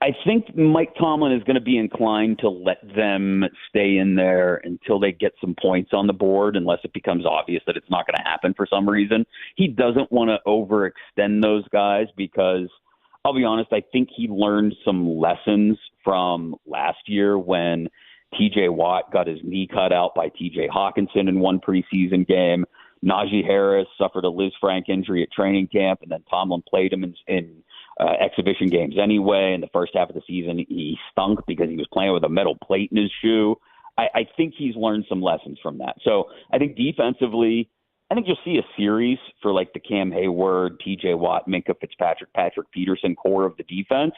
I think Mike Tomlin is going to be inclined to let them stay in there until they get some points on the board, unless it becomes obvious that it's not going to happen for some reason. He doesn't want to overextend those guys because, I'll be honest, I think he learned some lessons from last year when T.J. Watt got his knee cut out by T.J. Hawkinson in one preseason game. Najee Harris suffered a Liz Frank injury at training camp, and then Tomlin played him in exhibition games anyway. In the first half of the season, he stunk because he was playing with a metal plate in his shoe. I think he's learned some lessons from that. So I think defensively, I think you'll see a series for like the Cam Hayward, T.J. Watt, Minka Fitzpatrick, Patrick Peterson core of the defense,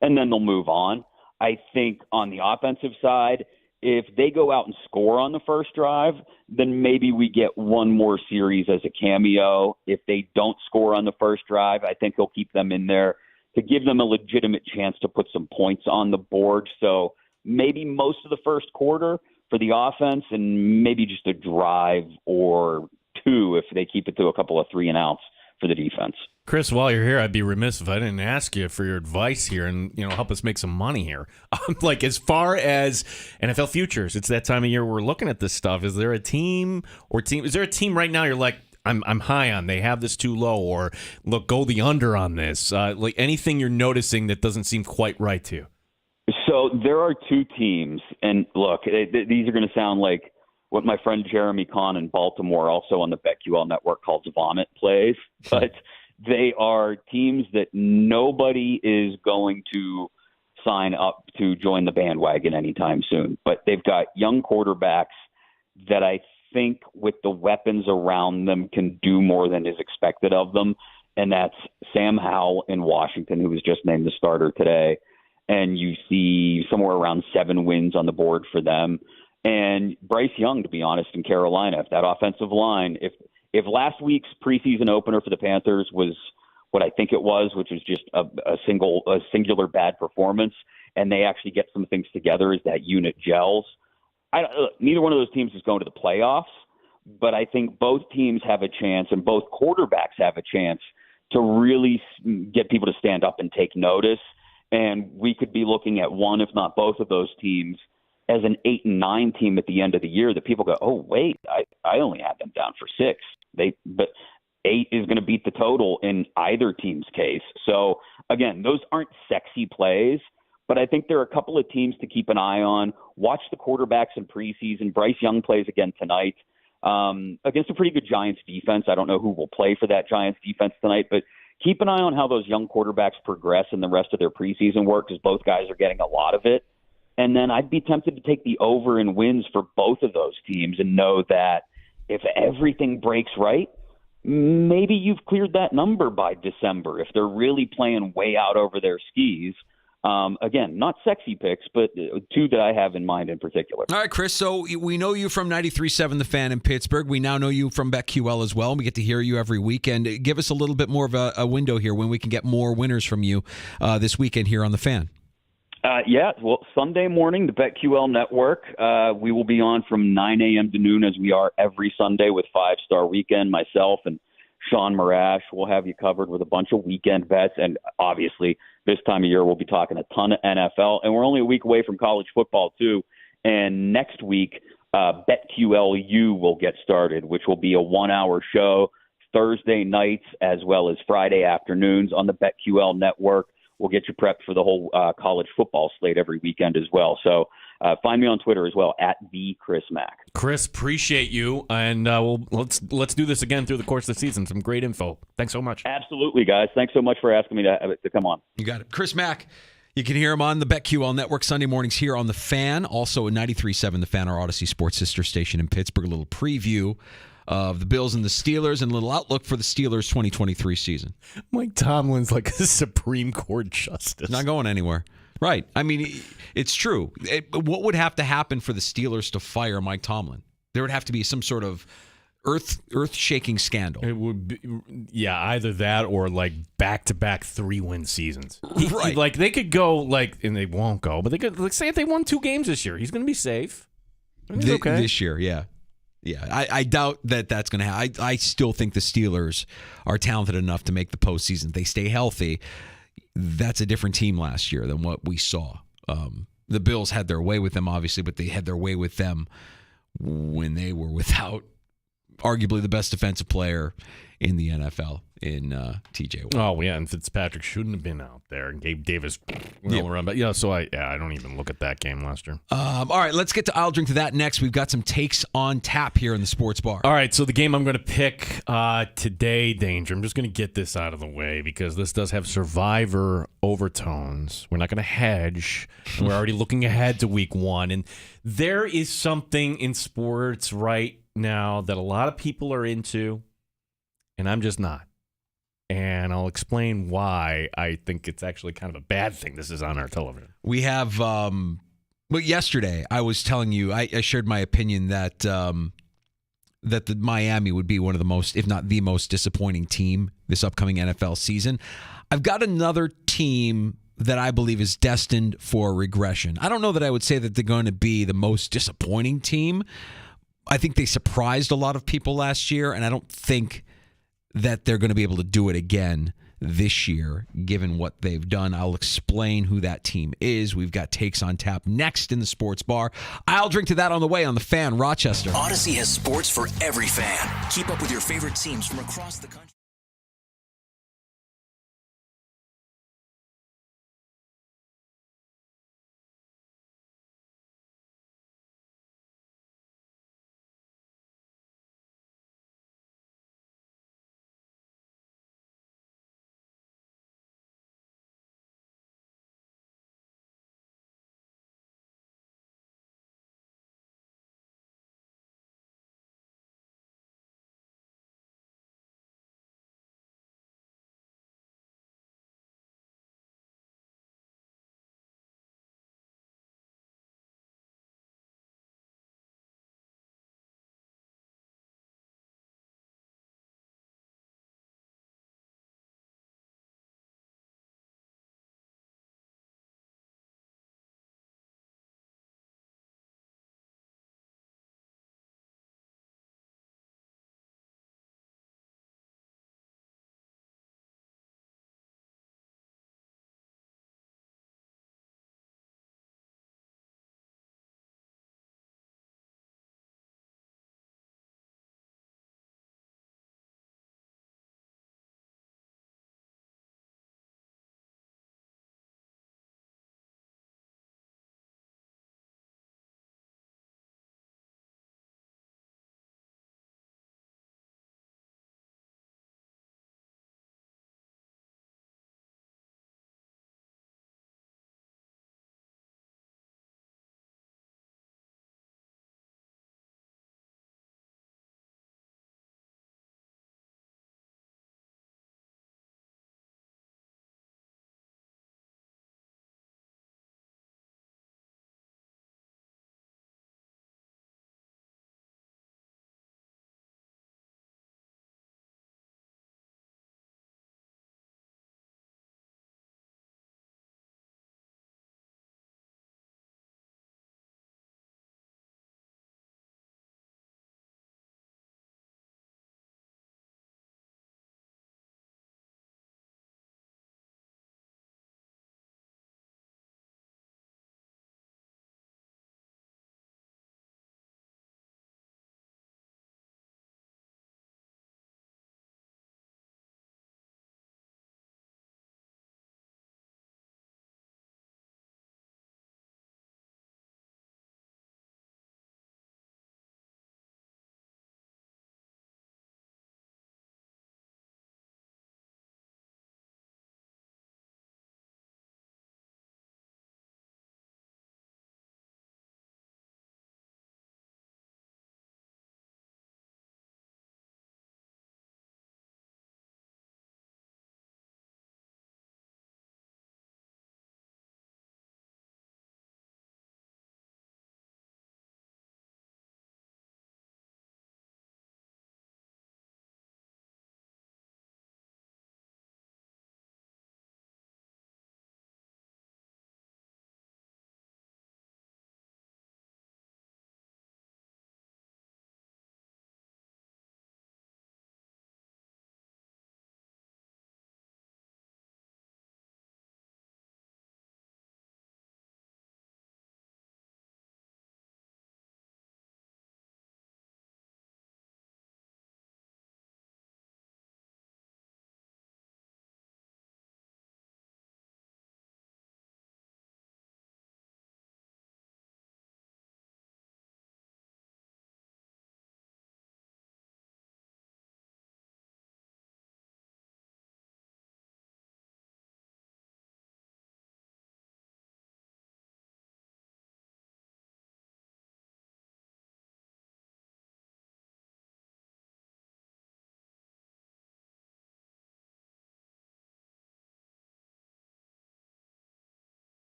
and then they'll move on. I think on the offensive side, if they go out and score on the first drive, then maybe we get one more series as a cameo. If they don't score on the first drive, I think he'll keep them in there to give them a legitimate chance to put some points on the board. So maybe most of the first quarter for the offense and maybe just a drive or two if they keep it to a couple of 3-and-outs for the defense. Chris, while you're here, I'd be remiss if I didn't ask you for your advice here and help us make some money here. Like as far as NFL futures, it's that time of year we're looking at this stuff. Is there a team? Is there a team right now you're like, I'm high on? They have this too low, or look, go the under on this. Like anything you're noticing that doesn't seem quite right to you. So there are two teams, and look, these are going to sound like what my friend Jeremy Kahn in Baltimore, also on the BetQL network, calls vomit plays, but they are teams that nobody is going to sign up to join the bandwagon anytime soon. But they've got young quarterbacks that I think with the weapons around them can do more than is expected of them. And that's Sam Howell in Washington, who was just named the starter today. And you see somewhere around 7 wins on the board for them. And Bryce Young, to be honest, in Carolina. If that offensive line, if last week's preseason opener for the Panthers was what I think it was, which was just a singular bad performance, and they actually get some things together as that unit gels, neither one of those teams is going to the playoffs, but I think both teams have a chance and both quarterbacks have a chance to really get people to stand up and take notice. And we could be looking at one, if not both of those teams, as an 8-9 team at the end of the year that people go, oh, wait, I only had them down for 6. But 8 is going to beat the total in either team's case. So, again, those aren't sexy plays, but I think there are a couple of teams to keep an eye on. Watch the quarterbacks in preseason. Bryce Young plays again tonight against a pretty good Giants defense. I don't know who will play for that Giants defense tonight, but keep an eye on how those young quarterbacks progress in the rest of their preseason work because both guys are getting a lot of it. And then I'd be tempted to take the over in wins for both of those teams and know that if everything breaks right, maybe you've cleared that number by December if they're really playing way out over their skis. Again, not sexy picks, but two that I have in mind in particular. All right, Chris, so we know you from 93.7 The Fan in Pittsburgh. We now know you from BetQL as well. We get to hear you every weekend. Give us a little bit more of a window here when we can get more winners from you this weekend here on The Fan. Sunday morning, the BetQL network, we will be on from 9 a.m. to noon as we are every Sunday with 5 Star Weekend. Myself and Sean Marash will have you covered with a bunch of weekend bets. And obviously, this time of year, we'll be talking a ton of NFL. And we're only a week away from college football, too. And next week, BetQL U will get started, which will be a 1-hour show Thursday nights as well as Friday afternoons on the BetQL network. We'll get you prepped for the whole college football slate every weekend as well. So Find me on Twitter as well, at the Chris Mack. Chris, appreciate you, and let's do this again through the course of the season. Some great info. Thanks so much. Absolutely, guys. Thanks so much for asking me to come on. You got it. Chris Mack. You can hear him on the BetQL Network Sunday mornings here on The Fan. Also at 93.7 The Fan, our Odyssey Sports sister station in Pittsburgh. A little preview of the Bills and the Steelers and a little outlook for the Steelers' 2023 season. Mike Tomlin's like a Supreme Court justice. Not going anywhere. Right. I mean, it's true. What would have to happen for the Steelers to fire Mike Tomlin? There would have to be some sort of earth-shaking scandal. It would be, yeah, either that or like back-to-back 3-win seasons. Right. Like they could go and they won't go, but they could say if they won 2 games this year, he's going to be safe. Okay. This year, yeah. Yeah, I doubt that that's going to happen. I still think the Steelers are talented enough to make the postseason. If they stay healthy, that's a different team last year than what we saw. The Bills had their way with them, obviously, but they had their way with them when they were without arguably the best defensive player in the NFL in TJ Watt. Oh, yeah, and Fitzpatrick shouldn't have been out there, and Gabe Davis went all around. But, so I don't even look at that game last year. All right, let's get to I'll Drink to That next. We've got some takes on tap here in the sports bar. All right, so the game I'm going to pick today, Danger, I'm just going to get this out of the way because this does have Survivor overtones. We're not going to hedge. And we're already looking ahead to week 1. And there is something in sports right now that a lot of people are into, and I'm just not. And I'll explain why I think it's actually kind of a bad thing this is on our television. We have, yesterday I was telling you, I shared my opinion that that the Miami would be one of the most, if not the most disappointing team this upcoming NFL season. I've got another team that I believe is destined for regression. I don't know that I would say that they're going to be the most disappointing team. I think they surprised a lot of people last year, and I don't think that they're going to be able to do it again this year, given what they've done. I'll explain who that team is. We've got takes on tap next in the sports bar. I'll drink to that on the way on The Fan, Rochester. Odyssey has sports for every fan. Keep up with your favorite teams from across the country.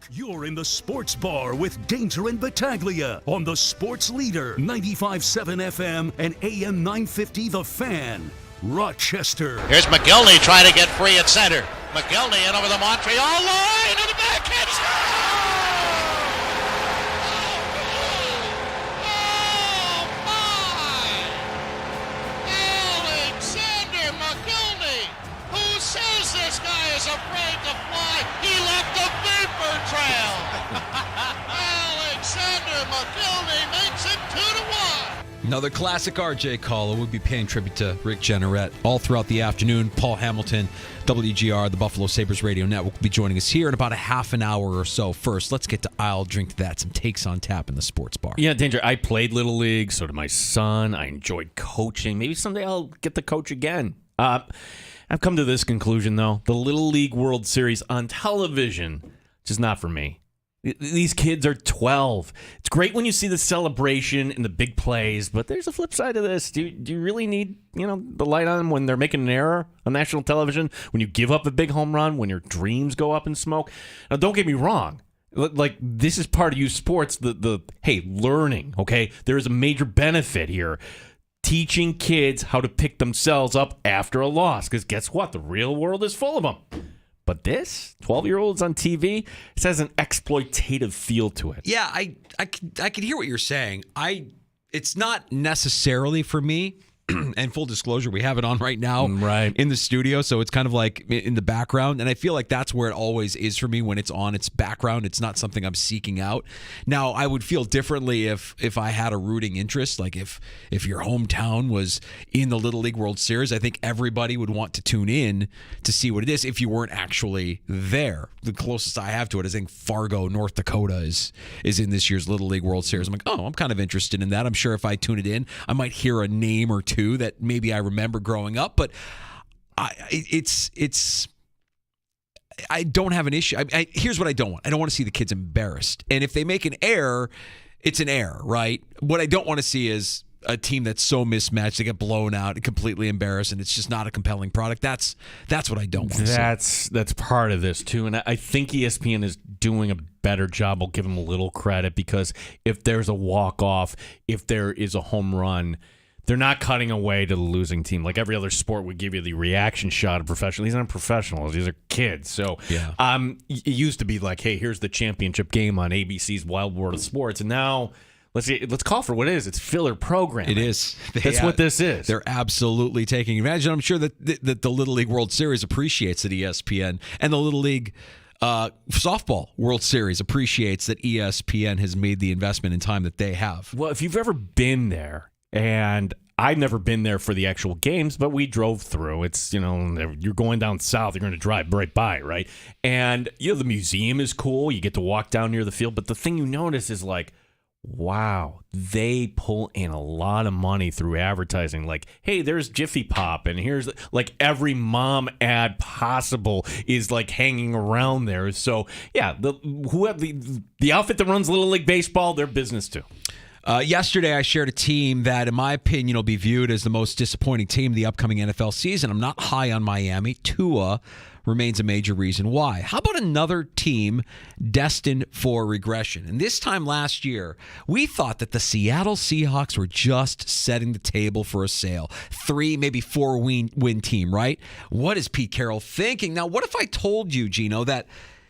You're in the Sports Bar with Danger and Battaglia on the Sports Leader, 95.7 FM and AM 950 The Fan, Rochester. Here's McGillney trying to get free at center. McGillney in over the Montreal line to the backhand. Oh, my! Alexander McGillney, who says this guy is afraid to fly? He left a vapor trail. Alexander McGillney makes it 2-1. Another classic RJ caller. We'll be paying tribute to Rick Jenneret all throughout the afternoon. Paul Hamilton, WGR, the Buffalo Sabres Radio Network, will be joining us here in about a half an hour or so. First, let's get to I'll Drink to That, some takes on tap in the sports bar. Yeah, Danger, I played Little League, so did my son. I enjoyed coaching. Maybe someday I'll get to coach again. I've come to this conclusion, though. The Little League World Series on television, just not for me. These kids are 12. It's great when you see the celebration and the big plays, but there's a flip side to this. Do you really need, the light on when they're making an error on national television? When you give up a big home run? When your dreams go up in smoke? Now, don't get me wrong. Like, this is part of youth sports, hey, learning, okay? There is a major benefit here. Teaching kids how to pick themselves up after a loss, because guess what? The real world is full of them. But this, 12-year-olds on TV, it has an exploitative feel to it. Yeah, I can hear what you're saying. It's not necessarily for me. And full disclosure, we have it on right now in the studio, so it's kind of like in the background. And I feel like that's where it always is for me when it's on. It's background. It's not something I'm seeking out. Now, I would feel differently if I had a rooting interest. Like if your hometown was in the Little League World Series, I think everybody would want to tune in to see what it is if you weren't actually there. The closest I have to it is I think Fargo, North Dakota is in this year's Little League World Series. I'm like, I'm kind of interested in that. I'm sure if I tune it in, I might hear a name or two that maybe I remember growing up, but I don't have an issue. Here's what I don't want. I don't want to see the kids embarrassed. And if they make an error, it's an error, right? What I don't want to see is a team that's so mismatched, they get blown out and completely embarrassed, and it's just not a compelling product. That's what I don't want to see. That's part of this, too. And I think ESPN is doing a better job. I'll give them a little credit, because if there's a walk-off, if there is a home run, they're not cutting away to the losing team. Like every other sport would give you the reaction shot of professional. These aren't professionals. These are kids. So it used to be like, hey, here's the championship game on ABC's Wild World of Sports. And now let's call for what it is. It's filler programming. It is. That's what this is. They're absolutely taking advantage. And I'm sure that the Little League World Series appreciates that ESPN and the Little League softball World Series appreciates that ESPN has made the investment in time that they have. Well, if you've ever been there, and I've never been there for the actual games, but we drove through. It's, you're going down south, you're going to drive right by, right? And, the museum is cool. You get to walk down near the field. But the thing you notice is like, wow, they pull in a lot of money through advertising. Like, hey, there's Jiffy Pop, and here's like every mom ad possible is like hanging around there. So, yeah, the outfit that runs Little League Baseball, their business too. Yesterday, I shared a team that, in my opinion, will be viewed as the most disappointing team of the upcoming NFL season. I'm not high on Miami. Tua remains a major reason why. How about another team destined for regression? And this time last year, we thought that the Seattle Seahawks were just setting the table for a sale. 3, maybe 4 win team, right? What is Pete Carroll thinking? Now, what if I told you, Gino, that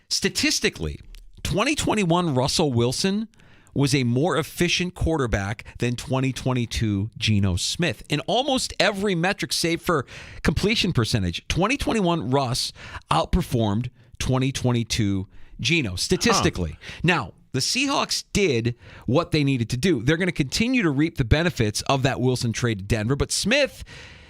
statistically, 2021 Russell Wilson was a more efficient quarterback than 2022 Geno Smith. In almost every metric save for completion percentage, 2021 Russ outperformed 2022 Geno statistically. Now, the Seahawks did what they needed to do. They're going to continue to reap the benefits of that Wilson trade to Denver, but Smith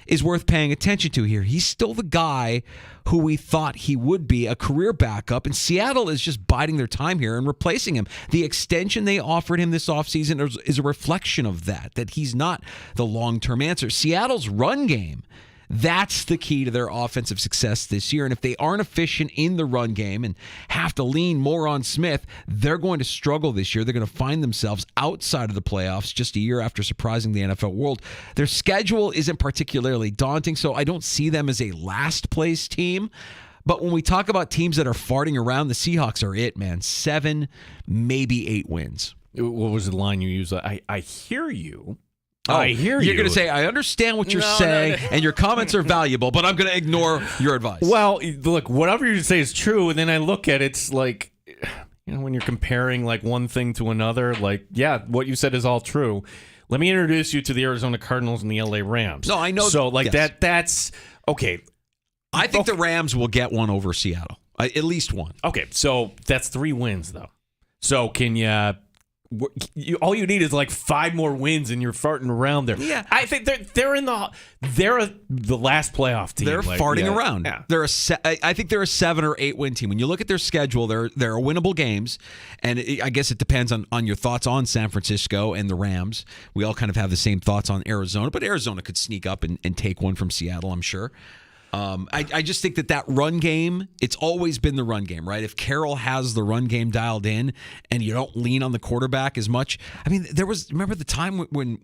is worth paying attention to here. He's still the guy who we thought he would be, a career backup, and Seattle is just biding their time here and replacing him. The extension they offered him this offseason is a reflection of that he's not the long-term answer. Seattle's run game, that's the key to their offensive success this year. And if they aren't efficient in the run game and have to lean more on Smith, they're going to struggle this year. They're going to find themselves outside of the playoffs just a year after surprising the NFL world. Their schedule isn't particularly daunting, so I don't see them as a last-place team. But when we talk about teams that are farting around, the Seahawks are it, man. 7, maybe 8 wins. What was the line you used? I hear you. Oh, I hear you. You're going to say, I understand what you're saying, and your comments are valuable, but I'm going to ignore your advice. Well, look, whatever you say is true, and then I look at it, it's like, when you're comparing like one thing to another, like, yeah, what you said is all true. Let me introduce you to the Arizona Cardinals and the LA Rams. No, I know. So, like, yes. that's okay. I think the Rams will get one over Seattle. At least one. Okay, so that's 3 wins, though. So can you all you need is like 5 more wins and you're farting around there. Yeah. I think they're the last playoff team. They're farting yeah, around. Yeah. I think they're a 7 or 8 win team. When you look at their schedule, they're winnable games, and I guess it depends on your thoughts on San Francisco and the Rams. We all kind of have the same thoughts on Arizona, but Arizona could sneak up and take one from Seattle, I'm sure. I just think that run game, it's always been the run game, right? If Carroll has the run game dialed in and you don't lean on the quarterback as much. I mean, remember the time when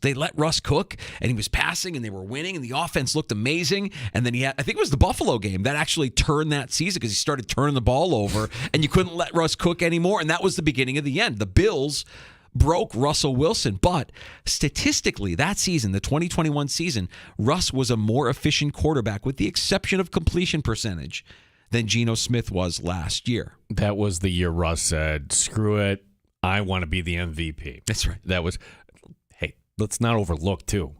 they let Russ cook and he was passing and they were winning and the offense looked amazing. And then I think it was the Buffalo game that actually turned that season because he started turning the ball over and you couldn't let Russ cook anymore. And that was the beginning of the end. The Bills broke Russell Wilson, but statistically that season, the 2021 season, Russ was a more efficient quarterback with the exception of completion percentage than Geno Smith was last year. That was the year Russ said, screw it, I want to be the MVP. That's right. That was, hey, let's not overlook, too,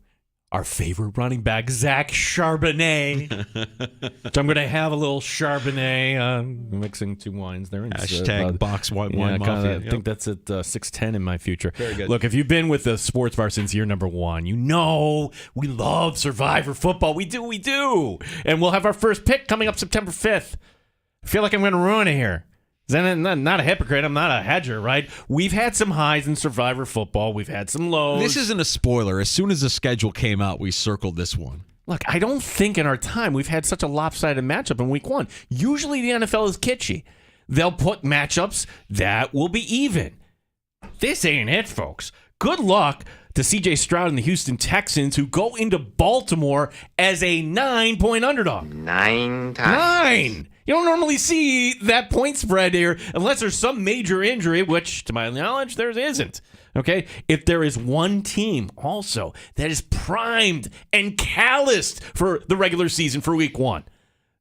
our favorite running back, Zach Charbonnet. So I'm going to have a little Charbonnet, mixing 2 wines there. Hashtag box wine mafia. I think that's at 610 in my future. Very good. Look, if you've been with the sports bar since year number 1, you know we love Survivor football. We do. And we'll have our first pick coming up September 5th. I feel like I'm going to ruin it here. I'm not a hypocrite. I'm not a hedger, right? We've had some highs in Survivor football. We've had some lows. This isn't a spoiler. As soon as the schedule came out, we circled this one. Look, I don't think in our time we've had such a lopsided matchup in week 1. Usually the NFL is kitschy. They'll put matchups that will be even. This ain't it, folks. Good luck to C.J. Stroud and the Houston Texans, who go into Baltimore as a 9-point underdog. 9 times. 9! You don't normally see that point spread here unless there's some major injury, which, to my knowledge, there isn't. Okay? If there is one team also that is primed and calloused for the regular season for week 1,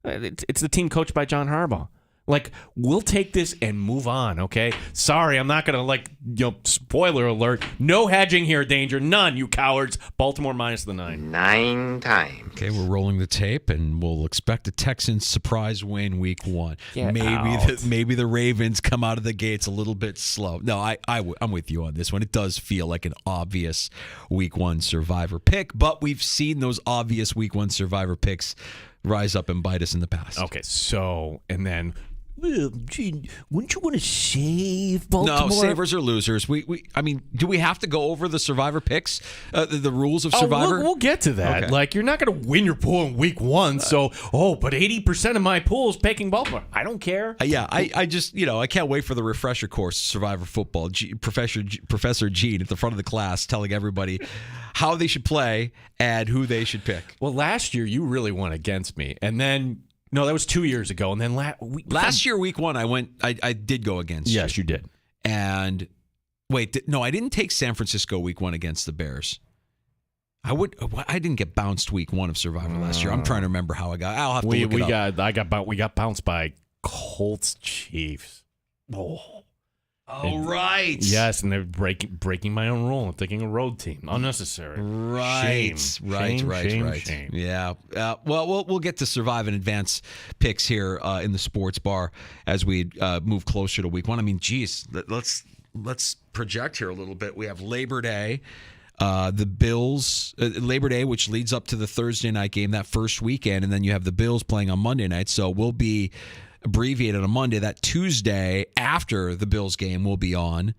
it's the team coached by John Harbaugh. Like, we'll take this and move on, okay? Sorry, I'm not going to, spoiler alert. No hedging here, Danger. None, you cowards. Baltimore minus the 9. 9 times. Okay, we're rolling the tape, and we'll expect a Texans surprise win week 1. Get Maybe the Ravens come out of the gates a little bit slow. No, I'm with you on this one. It does feel like an obvious week 1 Survivor pick, but we've seen those obvious week 1 Survivor picks rise up and bite us in the past. Okay, so, and then... Well, gee, wouldn't you want to save Baltimore? No, savers or losers. I mean, do we have to go over the Survivor picks, the rules of Survivor? We'll get to that. Okay. Like, you're not going to win your pool in week 1, so, but 80% of my pool is picking Baltimore. I don't care. Yeah, I just, I can't wait for the refresher course, Survivor Football. Professor Gene at the front of the class telling everybody how they should play and who they should pick. Well, last year, you really went against me, and then... No, that was 2 years ago, and then last year, week 1, I did go against you. Yes, you did. And wait, no, I didn't take San Francisco week 1 against the Bears. I didn't get bounced week 1 of Survivor last year. I'm trying to remember how I got. I'll have to look it up. We got bounced by Colts Chiefs. Oh, right. Yes, and they're breaking my own rule and taking a road team. Unnecessary. Right. Shame. Yeah. Well, we'll get to Survive and Advance picks here in the sports bar as we move closer to week 1. I mean, geez, let's project here a little bit. We have Labor Day. The Bills, Labor Day, which leads up to the Thursday night game that first weekend, and then you have the Bills playing on Monday night. So we'll be abbreviated on Monday. That Tuesday after the Bills game will be on.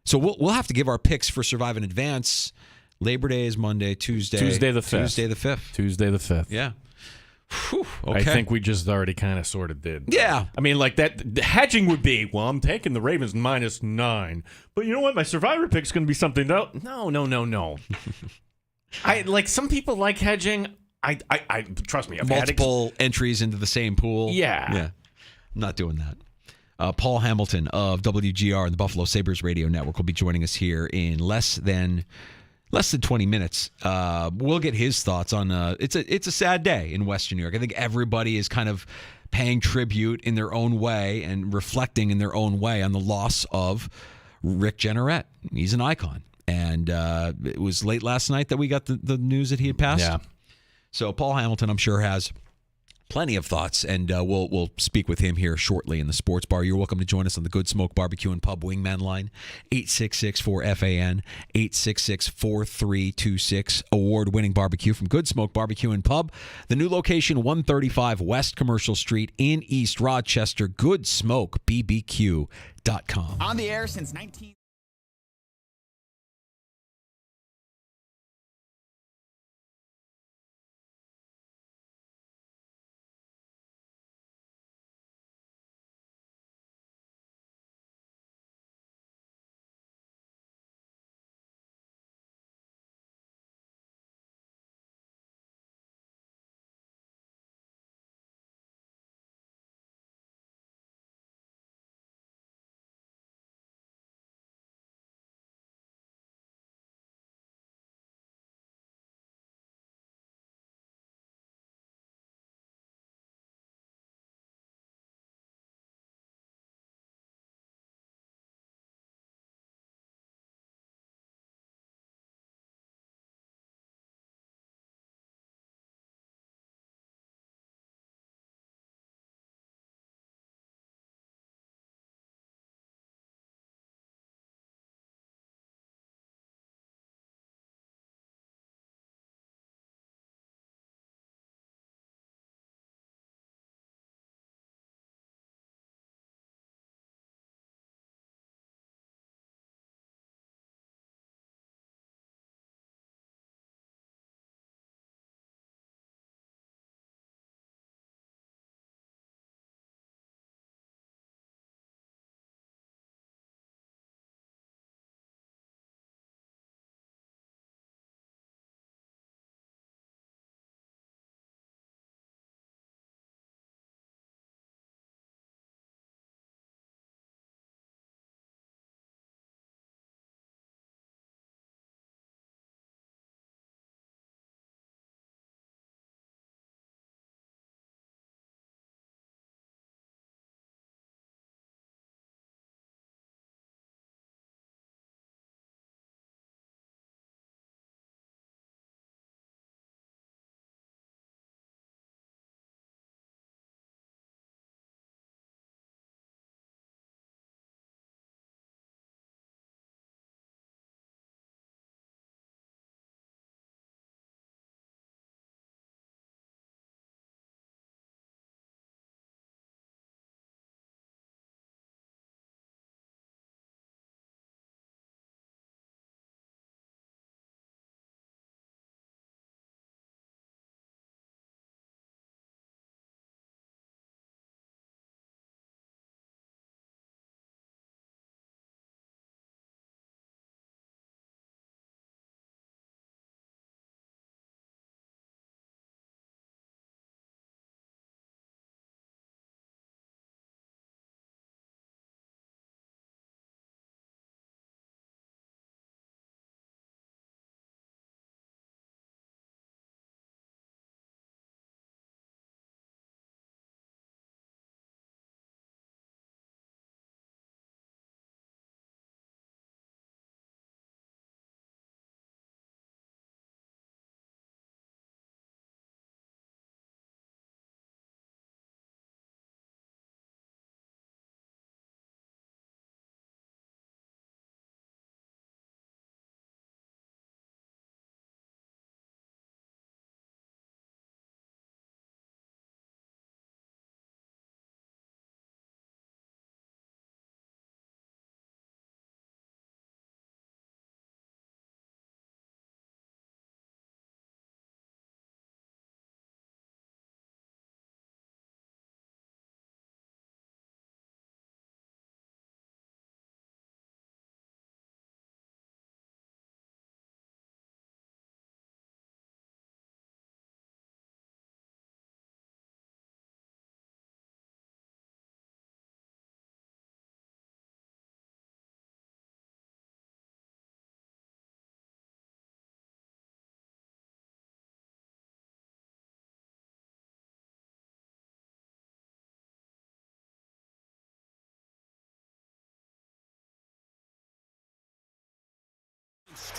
So we'll have to give our picks for Survive in Advance. Labor Day is Monday, Tuesday the 5th. Yeah. Whew, okay. I think we just already kind of sort of did. Yeah. I mean, like that, the hedging would be, well, I'm taking the Ravens minus 9. But you know what? My Survivor pick's going to be something else. No. I like some people like hedging. I trust me. I've had multiple entries into the same pool. Yeah. I'm not doing that. Paul Hamilton of WGR and the Buffalo Sabres Radio Network will be joining us here in less than 20 minutes. We'll get his thoughts on it's a sad day in Western New York. I think everybody is kind of paying tribute in their own way and reflecting in their own way on the loss of Rick Jeanneret. He's an icon. And it was late last night that we got the news that he had passed. Yeah. So Paul Hamilton, I'm sure, has plenty of thoughts, and we'll speak with him here shortly in the Sports Bar. You're welcome to join us on the Good Smoke Barbecue and Pub Wingman line, 866-4FAN, 866-4326. Award-winning barbecue from Good Smoke Barbecue and Pub. The new location, 135 West Commercial Street in East Rochester, goodsmokebbq.com. On the air since 19...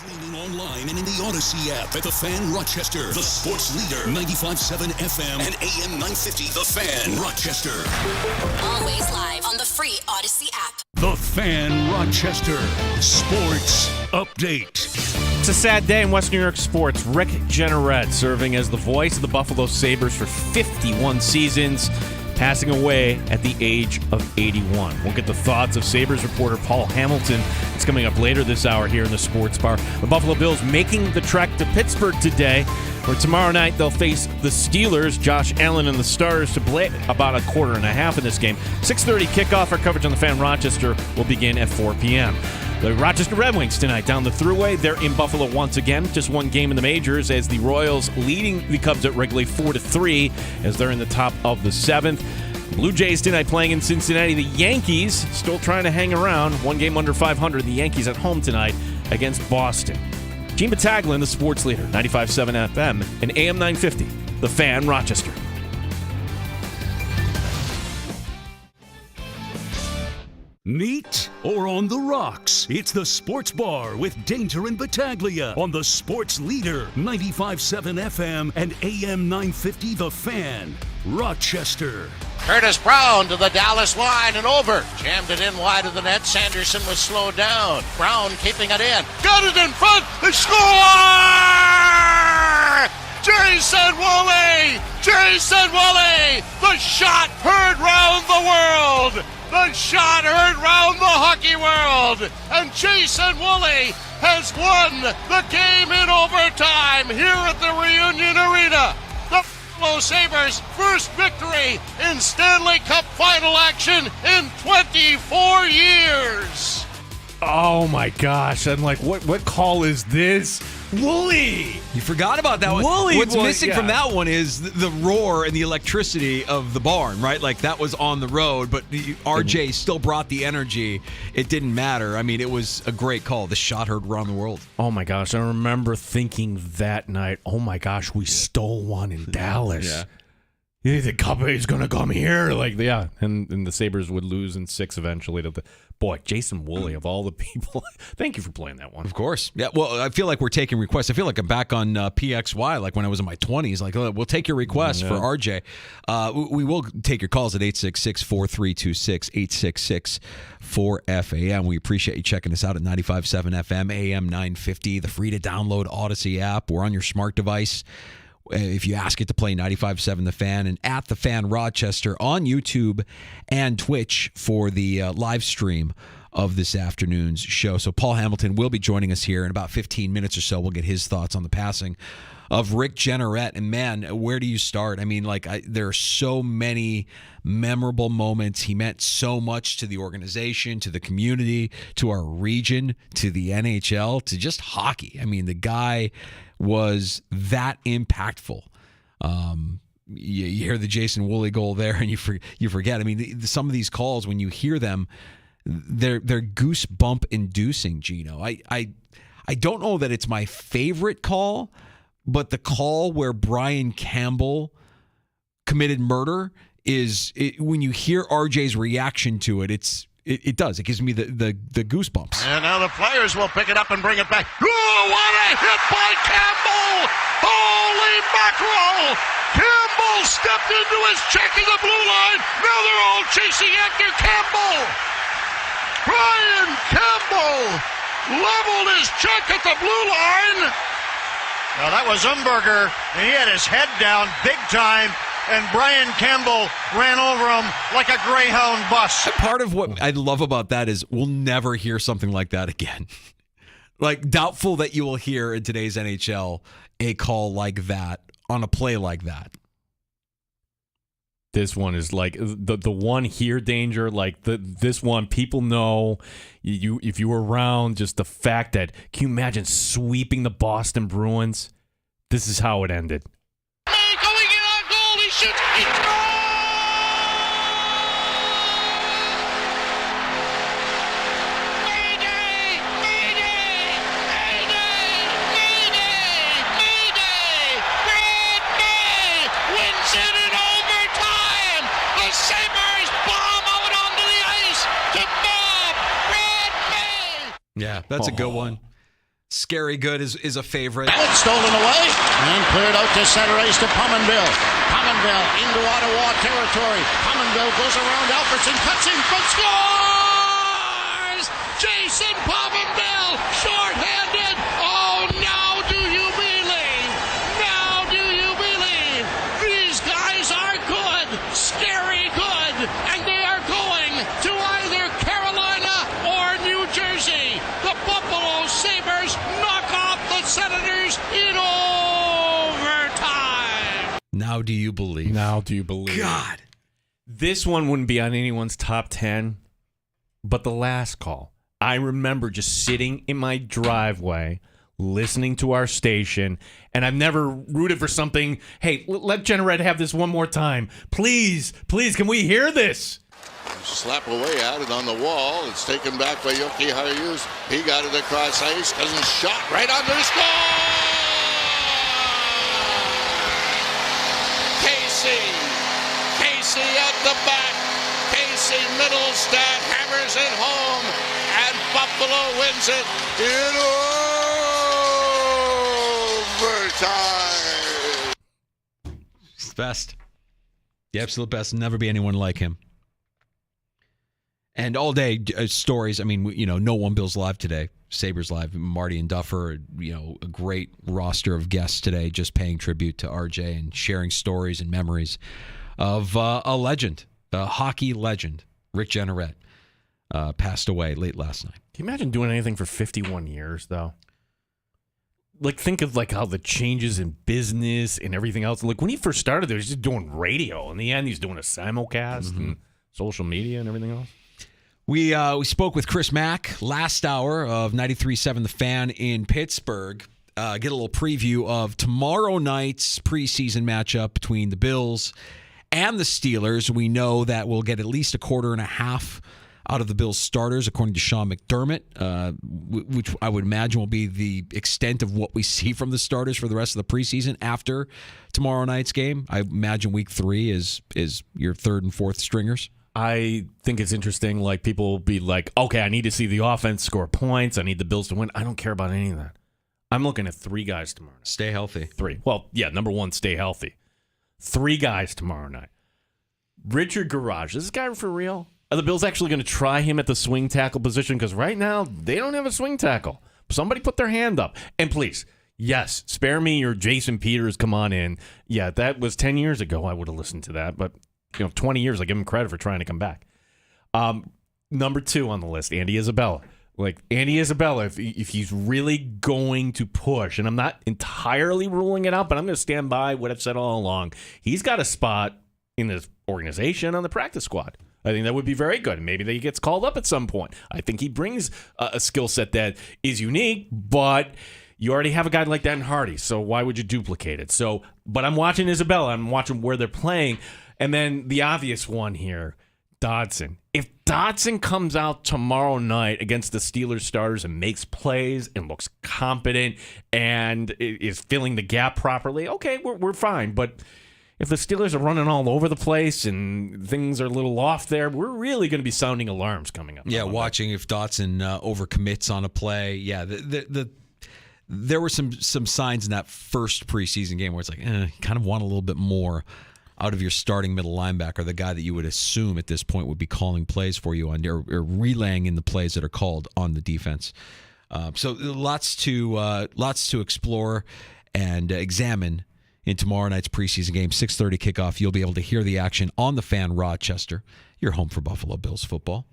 Streaming online and in the Odyssey app at The Fan Rochester. The sports leader, 95.7 FM and AM 950. The Fan Rochester. Always live on the free Odyssey app. The Fan Rochester Sports Update. It's a sad day in West New York sports. Rick Jeanneret, serving as the voice of the Buffalo Sabres for 51 seasons, passing away at the age of 81. We'll get the thoughts of Sabres reporter Paul Hamilton. It's coming up later this hour here in the Sports Bar. The Buffalo Bills making the trek to Pittsburgh today, where tomorrow night they'll face the Steelers. Josh Allen and the Stars to play about a quarter and a half in this game. 6:30 kickoff. Our coverage on the Fan Rochester will begin at 4 p.m. The Rochester Red Wings tonight down the Thruway. They're in Buffalo once again. Just one game in the majors as the Royals leading the Cubs at Wrigley 4-3 as they're in the top of the 7th. Blue Jays tonight playing in Cincinnati. The Yankees still trying to hang around. One game under 500. The Yankees at home tonight against Boston. Gene Battaglin, the sports leader, 95.7 FM and AM 950. The Fan Rochester. Neat or on the rocks? It's the Sports Bar with Danger and Battaglia on the Sports Leader, 95.7 FM and AM 950 The Fan, Rochester. Curtis Brown to the Dallas line and over. Jammed it in wide of the net. Sanderson was slowed down. Brown keeping it in. Got it in front. They score! Jason Woolley! Jason Woolley! The shot heard round the world! The shot heard round the hockey world! And Jason Woolley has won the game in overtime here at the Reunion Arena. The Buffalo Sabres' first victory in Stanley Cup final action in 24 years. Oh my gosh! I'm like, what call is this? Woolley! You forgot about that one. Woolley What's was- missing yeah. from that one is the roar and the electricity of the barn, right? Like, that was on the road, but RJ still brought the energy. It didn't matter. I mean, it was a great call. The shot heard around the world. Oh my gosh! I remember thinking that night, oh my gosh, we stole one in Dallas. Yeah, the Cup is gonna come here, like and the Sabres would lose in 6 eventually. Boy, Jason Woolley of all the people. Thank you for playing that one. Of course. Yeah, well, I feel like we're taking requests. I feel like I'm back on PXY, like when I was in my 20s. Like, we'll take your requests for RJ. We will take your calls at 866-4326, 866-4FAM. We appreciate you checking us out at 95.7 FM, AM 950, the free-to-download Odyssey app. We're on your smart device. If you ask it to play 95.7 The Fan and at The Fan Rochester on YouTube and Twitch for the live stream of this afternoon's show. So Paul Hamilton will be joining us here in about 15 minutes or so. We'll get his thoughts on the passing of Rick Jeanneret. And man, where do you start? I mean, there are so many memorable moments. He meant so much to the organization, to the community, to our region, to the NHL, to just hockey. I mean, the guy was that impactful. You hear the Jason Woolley goal there, and you forget. I mean, some of these calls, when you hear them, they're goosebump inducing. Gino, I don't know that it's my favorite call, but the call where Brian Campbell committed murder when you hear RJ's reaction to it, it does. It gives me the goosebumps. And now the Flyers will pick it up and bring it back. Oh, what a hit by Campbell! Holy mackerel! Campbell stepped into his check in the blue line. Now they're all chasing after Campbell. Brian Campbell leveled his check at the blue line. Now that was Umberger, and he had his head down big time. And Brian Campbell ran over him like a Greyhound bus. Part of what I love about that is we'll never hear something like that again. Like, doubtful that you will hear in today's NHL a call like that on a play like that. This one is like the one here, Danger. Like this one, people know you if you were around. Just the fact that, can you imagine sweeping the Boston Bruins? This is how it ended. Yeah, that's a good one. Scary Good is a favorite. It's stolen away and cleared out to center ice to Pominville. Pominville into Ottawa territory. Pominville goes around Alfredson, cuts in front, scores! Jason Pominville, shorthanded. Oh, now do you believe? Now do you believe? These guys are good, scary good, and they are going to either Carolina or New Jersey. The Buffalo Sabres knock off the Senators in overtime. Now do you believe? Now do you believe? God. This one wouldn't be on anyone's top 10, but the last call. I remember just sitting in my driveway, listening to our station, and I've never rooted for something. Hey, let Generette have this one more time. Please, can we hear this? Slap away at it on the wall. It's taken back by Yoki Harius. He got it across ice. Cousin shot right under the score! Casey at the back. Casey Middlestat hammers it home, and Buffalo wins it in overtime. He's the best. The absolute best. Never be anyone like him. And all day stories. I mean, No One Bills Live today. Sabres Live. Marty and Duffer. A great roster of guests today, just paying tribute to RJ and sharing stories and memories of a legend, a hockey legend, Rick Generette, passed away late last night. Can you imagine doing anything for 51 years, though? Like, think of how the changes in business and everything else. Like, when he first started, he was just doing radio. In the end, he's doing a simulcast and social media and everything else. We spoke with Chris Mack last hour of 93.7 The Fan in Pittsburgh. Get a little preview of tomorrow night's preseason matchup between the Bills and the Steelers. We know that we'll get at least a quarter and a half out of the Bills starters, according to Sean McDermott, which I would imagine will be the extent of what we see from the starters for the rest of the preseason after tomorrow night's game. I imagine week 3 is your third and fourth stringers. I think it's interesting. Like, people will be like, okay, I need to see the offense score points. I need the Bills to win. I don't care about any of that. I'm looking at 3 guys tomorrow night. Stay healthy. 3. Well, yeah, number 1, stay healthy. 3 guys tomorrow night. Richard Garage. Is this guy for real? Are the Bills actually going to try him at the swing tackle position? Because right now, they don't have a swing tackle. Somebody put their hand up. And please, yes, spare me your Jason Peters, come on in. Yeah, that was 10 years ago. I would have listened to that. But 20 years, I give him credit for trying to come back. Number 2 on the list, Andy Isabella. Like, Andy Isabella, if he's really going to push, and I'm not entirely ruling it out, but I'm going to stand by what I've said all along. He's got a spot in this organization on the practice squad. I think that would be very good. Maybe that he gets called up at some point. I think he brings a skill set that is unique, but you already have a guy like that in Hardy, so why would you duplicate it? But I'm watching Isabella. I'm watching where they're playing. And then the obvious one here, Dodson. If Dodson comes out tomorrow night against the Steelers starters and makes plays and looks competent and is filling the gap properly, okay, we're fine. But if the Steelers are running all over the place and things are a little off there, we're really going to be sounding alarms coming up. Yeah, watching if Dotson overcommits on a play. Yeah, there were some signs in that first preseason game where it's like, you kind of want a little bit more out of your starting middle linebacker, the guy that you would assume at this point would be calling plays for you on or relaying in the plays that are called on the defense. So lots to explore and examine in tomorrow night's preseason game, 6:30 kickoff. You'll be able to hear the action on the Fan Rochester, your home for Buffalo Bills football.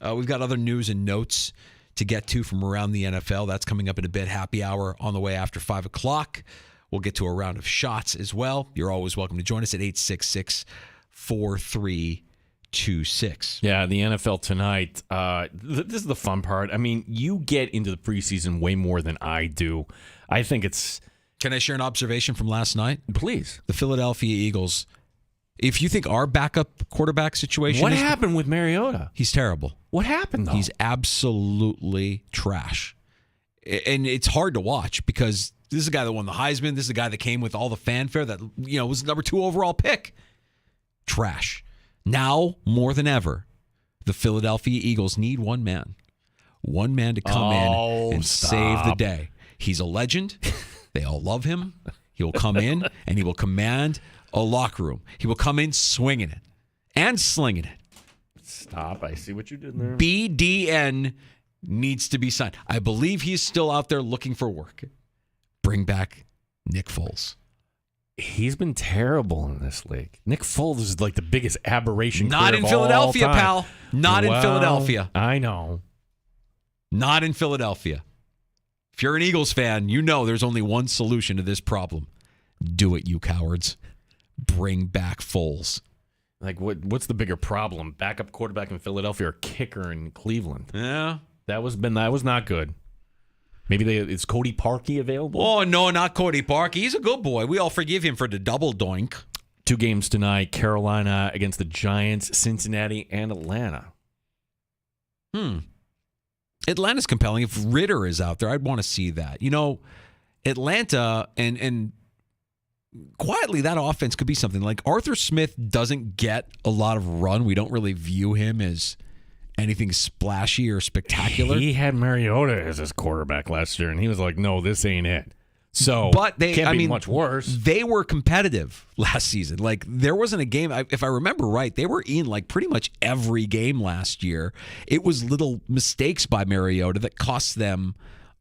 We've got other news and notes to get to from around the NFL. That's coming up in a bit. Happy hour on the way after 5 o'clock. We'll get to a round of shots as well. You're always welcome to join us at 866-4326. Yeah, the NFL tonight. This is the fun part. I mean, you get into the preseason way more than I do. I think it's... Can I share an observation from last night? Please. The Philadelphia Eagles. If you think our backup quarterback situation... What happened with Mariota? He's terrible. What happened, though? He's absolutely trash. And it's hard to watch because this is a guy that won the Heisman. This is a guy that came with all the fanfare that, was the number 2 overall pick. Trash. Now, more than ever, the Philadelphia Eagles need one man. One man to come in and save the day. He's a legend. They all love him. He will come in and he will command a locker room. He will come in swinging it and slinging it. Stop. I see what you did there. BDN needs to be signed. I believe he's still out there looking for work. Bring back Nick Foles. He's been terrible in this league. Nick Foles is like the biggest aberration. Not in Philadelphia, pal. Not in Philadelphia. I know. Not in Philadelphia. If you're an Eagles fan, you know there's only one solution to this problem. Do it, you cowards. Bring back Foles. Like, what's the bigger problem? Backup quarterback in Philadelphia or kicker in Cleveland? Yeah. That was not good. Maybe is Cody Parkey available? Oh, no, not Cody Parkey. He's a good boy. We all forgive him for the double doink. 2 games tonight, Carolina against the Giants, Cincinnati, and Atlanta. Atlanta's compelling. If Ritter is out there, I'd want to see that. You know, Atlanta and quietly that offense could be something. Like Arthur Smith doesn't get a lot of run. We don't really view him as anything splashy or spectacular. He had Mariota as his quarterback last year, and he was like, "No, this ain't it." So, but can't be much worse. They were competitive last season. Like there wasn't a game. If I remember right, they were in like pretty much every game last year. It was little mistakes by Mariota that cost them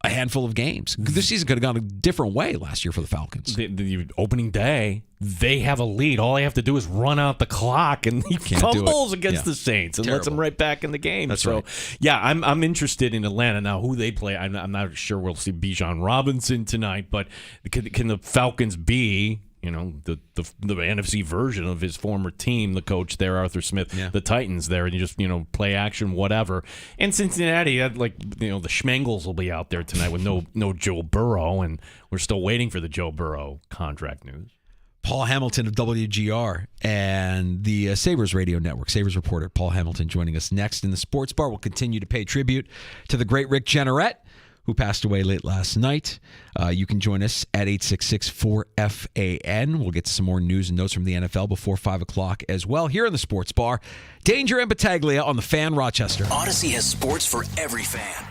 a handful of games. This season could have gone a different way last year for the Falcons. The opening day, they have a lead. All they have to do is run out the clock, and he fumbles against the Saints and lets them right back in the game. That's so, right. Yeah, I'm interested in Atlanta now. Who they play, I'm not sure we'll see Bijan Robinson tonight, but can the Falcons be? You know, the NFC version of his former team, the coach there, Arthur Smith, the Titans there, and you just, play action, whatever. And Cincinnati, the Schmengels will be out there tonight with no Joe Burrow, and we're still waiting for the Joe Burrow contract news. Paul Hamilton of WGR and the Sabres Radio Network, Sabres reporter Paul Hamilton joining us next in the Sports Bar. We'll continue to pay tribute to the great Rick Jeanneret, who passed away late last night. You can join us at 866-4FAN. We'll get to some more news and notes from the NFL before 5 o'clock as well. Here in the Sports Bar, Danger and Battaglia on the Fan Rochester. Odyssey has sports for every fan.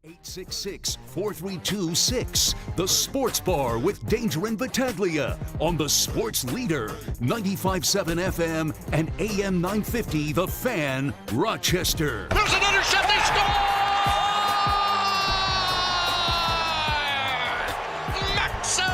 866-432-6. The Sports Bar with Danger and Battaglia on the Sports Leader, 95.7 FM and AM 950, The Fan, Rochester. There's another shot. They score! Maxim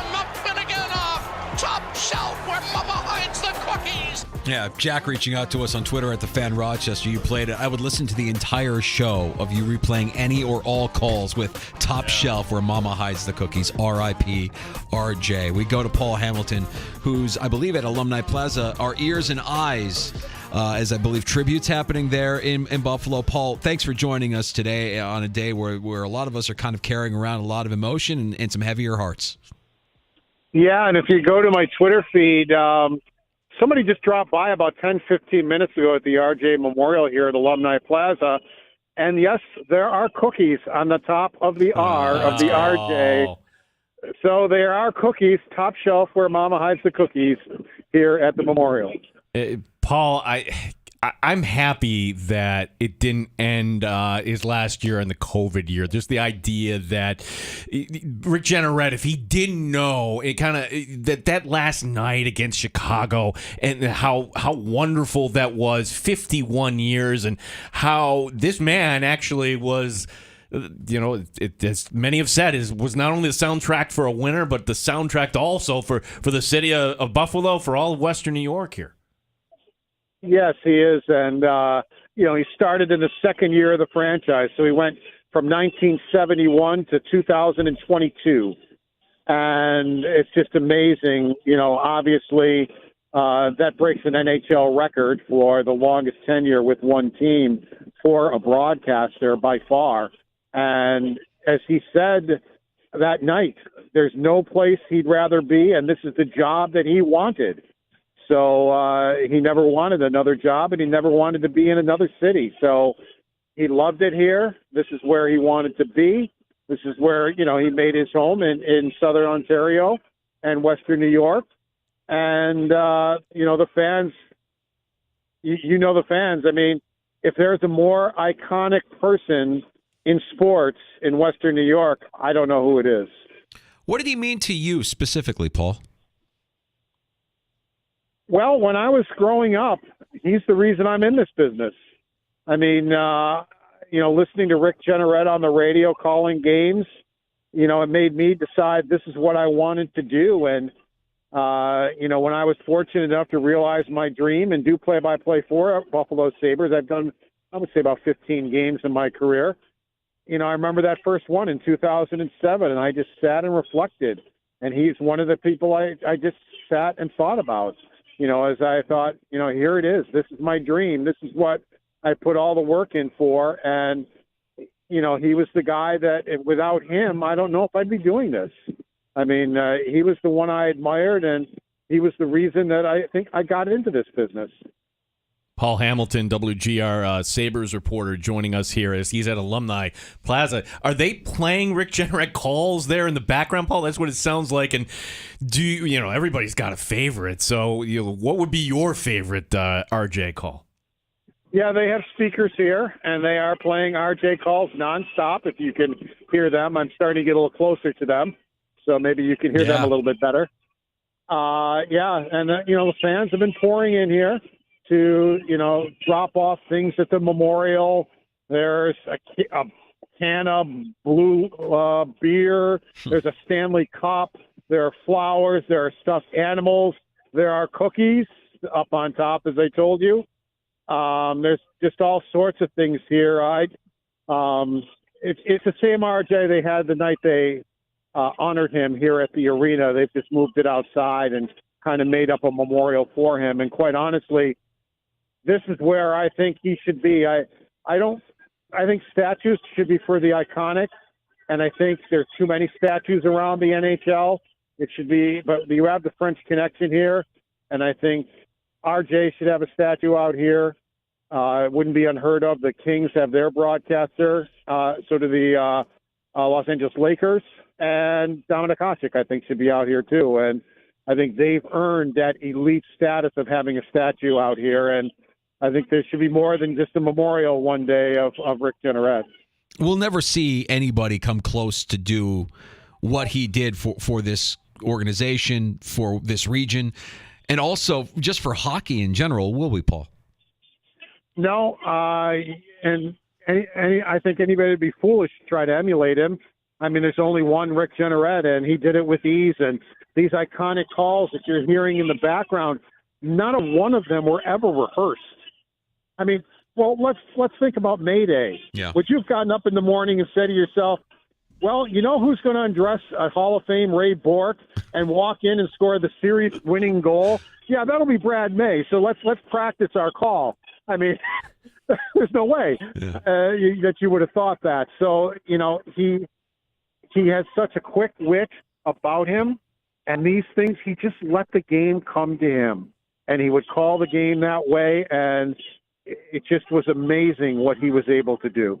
Finneganov, top shelf where Mama hides the cookies. Yeah, Jack reaching out to us on Twitter at the Fan Rochester. You played it. I would listen to the entire show of you replaying any or all calls with Top Shelf where Mama hides the cookies. R.I.P. R.J. We go to Paul Hamilton, who's, I believe, at Alumni Plaza. Our ears and eyes, as I believe tributes happening there in Buffalo. Paul, thanks for joining us today on a day where a lot of us are kind of carrying around a lot of emotion and some heavier hearts. Yeah, and if you go to my Twitter feed, somebody just dropped by about 10, 15 minutes ago at the RJ Memorial here at Alumni Plaza. And yes, there are cookies on the top of the R of the RJ. So there are cookies, top shelf where Mama hides the cookies here at the Memorial. Paul, I'm happy that it didn't end his last year in the COVID year. Just the idea that Rick Jeanneret, if he didn't know, it kind of that last night against Chicago and how wonderful that was, 51 years, and how this man actually was. As many have said, was not only the soundtrack for a winner, but the soundtrack also for the city of Buffalo, for all of Western New York here. Yes, he is. And, he started in the second year of the franchise. So he went from 1971 to 2022. And it's just amazing. Obviously, that breaks an NHL record for the longest tenure with one team for a broadcaster by far. And as he said that night, there's no place he'd rather be, and this is the job that he wanted. So he never wanted another job, and he never wanted to be in another city. So he loved it here. This is where he wanted to be. This is where, he made his home in Southern Ontario and Western New York. And, the fans, the fans. I mean, if there's a more iconic person in sports in Western New York, I don't know who it is. What did he mean to you specifically, Paul? Well, when I was growing up, he's the reason I'm in this business. I mean, listening to Rick Jeanneret on the radio calling games, it made me decide this is what I wanted to do. And, when I was fortunate enough to realize my dream and do play-by-play for Buffalo Sabres, I've done, I would say, about 15 games in my career. I remember that first one in 2007, and I just sat and reflected. And he's one of the people I just sat and thought about. As I thought, here it is. This is my dream. This is what I put all the work in for. And, he was the guy that without him, I don't know if I'd be doing this. I mean, he was the one I admired, and he was the reason that I think I got into this business. Paul Hamilton, WGR Sabres reporter, joining us here as he's at Alumni Plaza. Are they playing Rick Jeanneret calls there in the background, Paul? That's what it sounds like. And do you, everybody's got a favorite. So, what would be your favorite RJ call? Yeah, they have speakers here, and they are playing RJ calls nonstop. If you can hear them, I'm starting to get a little closer to them, so maybe you can hear them a little bit better. The fans have been pouring in here to, drop off things at the memorial. There's a can of blue beer. There's a Stanley Cup. There are flowers. There are stuffed animals. There are cookies up on top, as I told you. There's just all sorts of things here. It's the same RJ they had the night they honored him here at the arena. They've just moved it outside and kind of made up a memorial for him. And quite honestly, this is where I think he should be. I think statues should be for the iconic, and I think there's too many statues around the NHL. It should be, but you have the French Connection here, and I think RJ should have a statue out here. It wouldn't be unheard of. The Kings have their broadcaster. So do the Los Angeles Lakers, and Dominik Hasek, I think, should be out here too. And I think they've earned that elite status of having a statue out here. And I think there should be more than just a memorial one day of Rick Jeanneret. we'll never see anybody come close to do what he did for this organization, for this region, and also just for hockey in general, will we, Paul? No, and I think anybody would be foolish to try to emulate him. I mean, there's only one Rick Jeanneret, and he did it with ease. And these iconic calls that you're hearing in the background, not a one of them were ever rehearsed. I mean, well, let's think about May Day. Yeah. Would you have gotten up in the morning and said to yourself, well, you know who's going to undress a Hall of Fame Ray Bourque and walk in and score the series-winning goal? Yeah, that'll be Brad May. So let's practice our call. I mean, there's no way that you would have thought that. So, you know, he has such a quick wit about him, and these things, he just let the game come to him, and he would call the game that way, and it just was amazing what he was able to do.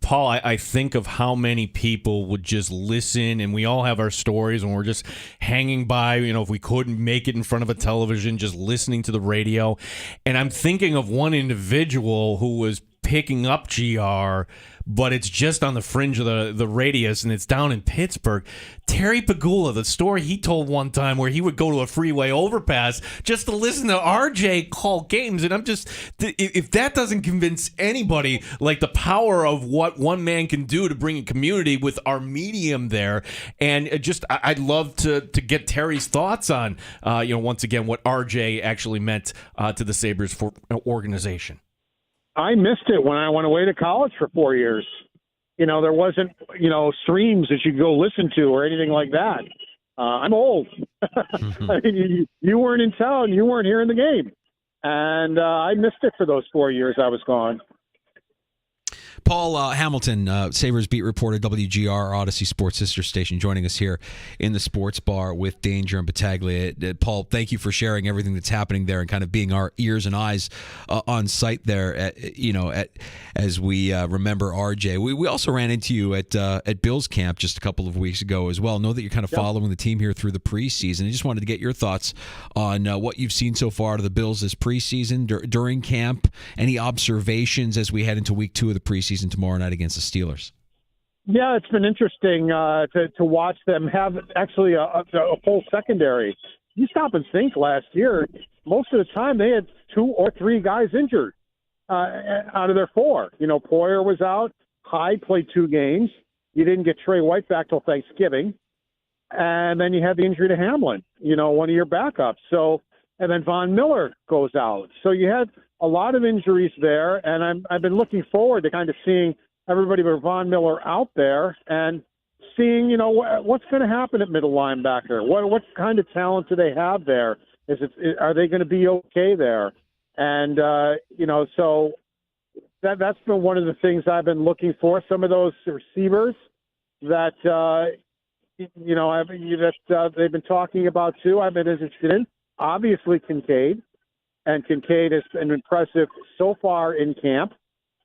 Paul, I think of how many people would just listen, and we all have our stories, and we're just hanging by, you know, if we couldn't make it in front of a television, just listening to the radio. And I'm thinking of one individual who was picking up GR, but it's just on the fringe of the radius, and it's down in Pittsburgh. Terry Pagula, the story he told one time where he would go to a freeway overpass just to listen to RJ call games. And I'm just, if that doesn't convince anybody, like the power of what one man can do to bring a community with our medium there. And just, I'd love to get Terry's thoughts on, once again, what RJ actually meant to the Sabres for organization. I missed it when I went away to college for 4 years. You know, there wasn't, streams that you could go listen to or anything like that. I'm old. I mean, you weren't in town. You weren't here in the game. And I missed it for those 4 years I was gone. Paul Hamilton, Sabres beat reporter, WGR Odyssey Sports Sister Station, joining us here in the Sports Bar with Danger and Battaglia. Paul, thank you for sharing everything that's happening there and kind of being our ears and eyes on site there. As we remember RJ. We also ran into you at Bill's camp just a couple of weeks ago as well. Know that you're kind of following the team here through the preseason. I just wanted to get your thoughts on what you've seen so far to the Bills this preseason during camp. Any observations as we head into week 2 of the preseason tomorrow night against the Steelers? Yeah, it's been interesting to watch them have actually a full secondary. You stop and think last year, most of the time they had 2 or 3 guys injured out of their 4. Poyer was out. Hyde played 2 games. You didn't get Trey White back till Thanksgiving. And then you had the injury to Hamlin, one of your backups. So, and then Von Miller goes out. So you had a lot of injuries there, and I've been looking forward to kind of seeing everybody but Von Miller out there and seeing, what's going to happen at middle linebacker. What kind of talent do they have there? Are they going to be okay there? And so that's been one of the things I've been looking for. Some of those receivers that they've been talking about too. I've been interested in. Obviously, Kincaid. And Kincaid has been impressive so far in camp.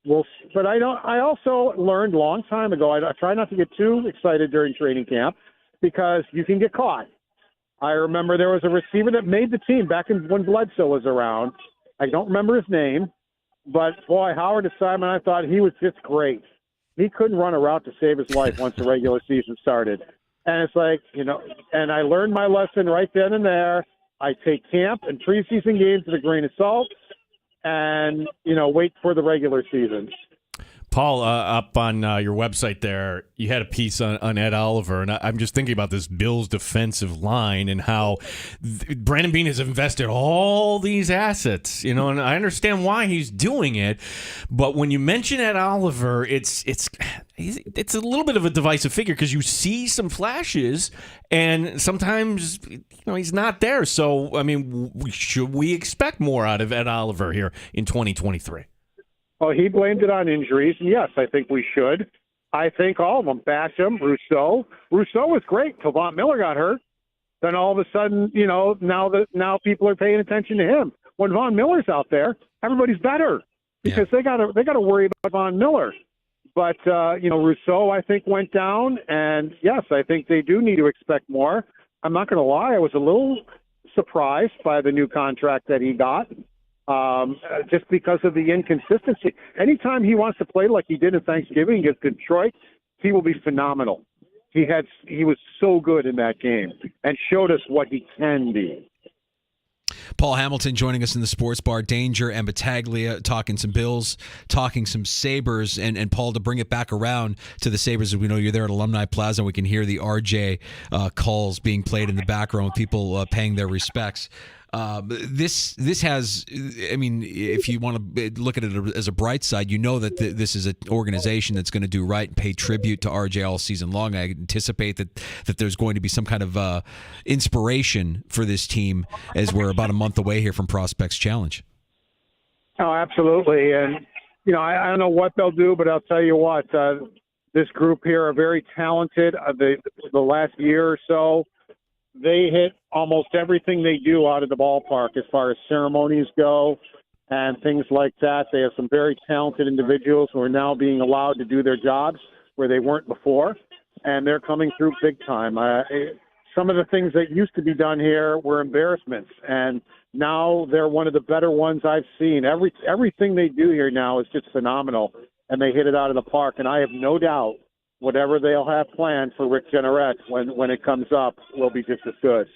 But I also learned a long time ago, I try not to get too excited during training camp because you can get caught. I remember there was a receiver that made the team back when Bledsoe was around. I don't remember his name, but boy, Howard Simon, I thought he was just great. He couldn't run a route to save his life once the regular season started. And it's like, and I learned my lesson right then and there. I take camp and preseason games with a grain of salt and, wait for the regular season. Paul, up on your website there, you had a piece on Ed Oliver, and I'm just thinking about this Bills defensive line and how Brandon Beane has invested all these assets, and I understand why he's doing it, but when you mention Ed Oliver, it's a little bit of a divisive figure because you see some flashes, and sometimes he's not there. So, I mean, should we expect more out of Ed Oliver here in 2023? Well, he blamed it on injuries, and yes, I think we should. I think all of them. Basham, Rousseau. Rousseau was great till Von Miller got hurt. Then all of a sudden, now people are paying attention to him. When Von Miller's out there, everybody's better because they got to worry about Von Miller. But Rousseau, I think, went down, and yes, I think they do need to expect more. I'm not going to lie, I was a little surprised by the new contract that he got. just because of the inconsistency. Anytime he wants to play like he did in Thanksgiving against Detroit, he will be phenomenal. He was so good in that game and showed us what he can be. Paul Hamilton joining us in the Sports Bar. Danger and Battaglia talking some Bills, talking some Sabres. And Paul, to bring it back around to the Sabres, we know you're there at Alumni Plaza. We can hear the RJ calls being played in the background, people paying their respects. This has, I mean, if you want to look at it as a bright side, you know that this is an organization that's going to do right and pay tribute to RJ all season long. I anticipate that there's going to be some kind of inspiration for this team as we're about a month away here from Prospects Challenge. Oh, absolutely. And, I don't know what they'll do, but I'll tell you what, this group here are very talented. The last year or so, they hit almost everything they do out of the ballpark as far as ceremonies go and things like that. They have some very talented individuals who are now being allowed to do their jobs where they weren't before, and they're coming through big time. Some of the things that used to be done here were embarrassments, and now they're one of the better ones I've seen. Everything they do here now is just phenomenal, and they hit it out of the park, and I have no doubt whatever they'll have planned for Rick Jeanneret when it comes up will be just as good.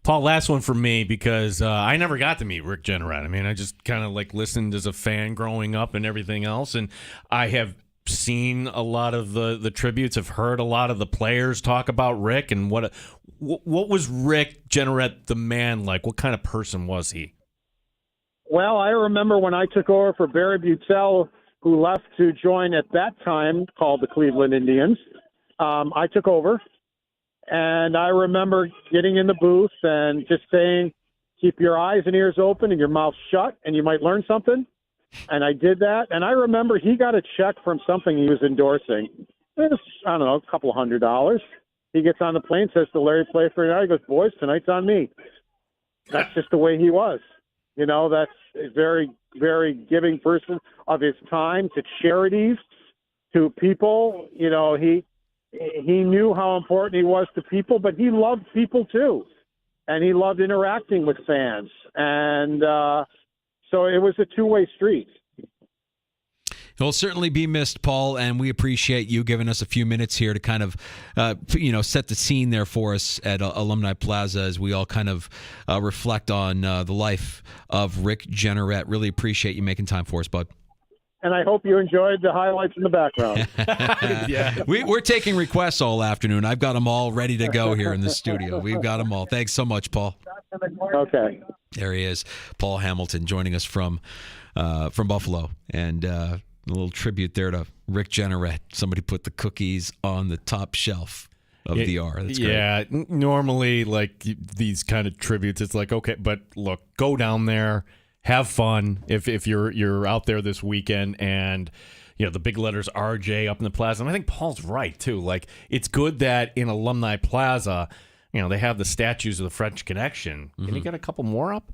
Paul, last one for me, because I never got to meet Rick Jeanneret. I mean, I just kind of listened as a fan growing up and everything else, and I have seen a lot of the tributes. I've heard a lot of the players talk about Rick, and what was Rick Jeanneret the man like? What kind of person was he? Well, I remember when I took over for Barry Butel, who left to join at that time called the Cleveland Indians. I took over, and I remember getting in the booth and just saying, keep your eyes and ears open and your mouth shut, and you might learn something. And I did that, and I remember he got a check from something he was endorsing. It was, I don't know, a couple $100. He gets on the plane, says to Larry Playfair, and I goes, boys, tonight's on me. That's just the way he was. That's a very, very giving person of his time to charities, to people. He knew how important he was to people, but he loved people too. And he loved interacting with fans. And so it was a two-way street. He'll certainly be missed, Paul, and we appreciate you giving us a few minutes here to kind of, set the scene there for us at Alumni Plaza as we all kind of reflect on the life of Rick Jeanneret. Really appreciate you making time for us, bud. And I hope you enjoyed the highlights in the background. Yeah, we're taking requests all afternoon. I've got them all ready to go here in the studio. We've got them all. Thanks so much, Paul. Okay. There he is, Paul Hamilton, joining us from Buffalo, and a little tribute there to Rick Jeanneret. Somebody put the cookies on the top shelf of DR. That's great. Yeah, normally these kind of tributes, it's like, okay, but look, go down there, have fun. If you're out there this weekend, and the big letters RJ up in the plaza. And I think Paul's right too. It's good that in Alumni Plaza, they have the statues of the French Connection. Can you get a couple more up?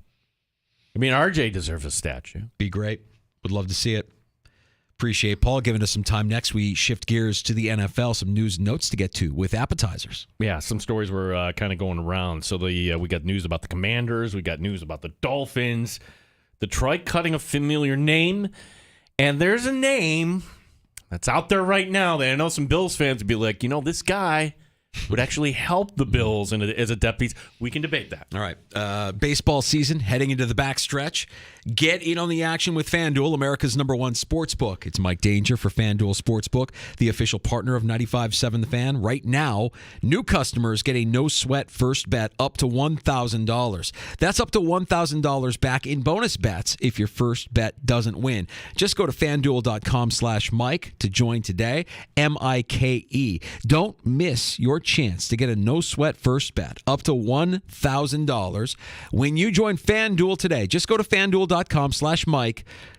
I mean, RJ deserves a statue. Be great. Would love to see it. Appreciate Paul giving us some time. Next, we shift gears to the NFL. Some news and notes to get to with appetizers. Yeah, some stories were kind of going around. So we got news about the Commanders. We got news about the Dolphins. Detroit cutting a familiar name. And there's a name that's out there right now that I know some Bills fans would be like, this guy would actually help the Bills as a depth piece. We can debate that. All right. Baseball season heading into the backstretch. Get in on the action with FanDuel, America's #1 sports book. It's Mike Danger for FanDuel Sportsbook, the official partner of 95.7 The Fan. Right now, new customers get a no-sweat first bet up to $1,000. That's up to $1,000 back in bonus bets if your first bet doesn't win. Just go to FanDuel.com/Mike to join today. MIKE. Don't miss your chance to get a no-sweat first bet up to $1,000 when you join FanDuel today. Just go to FanDuel.com/Mike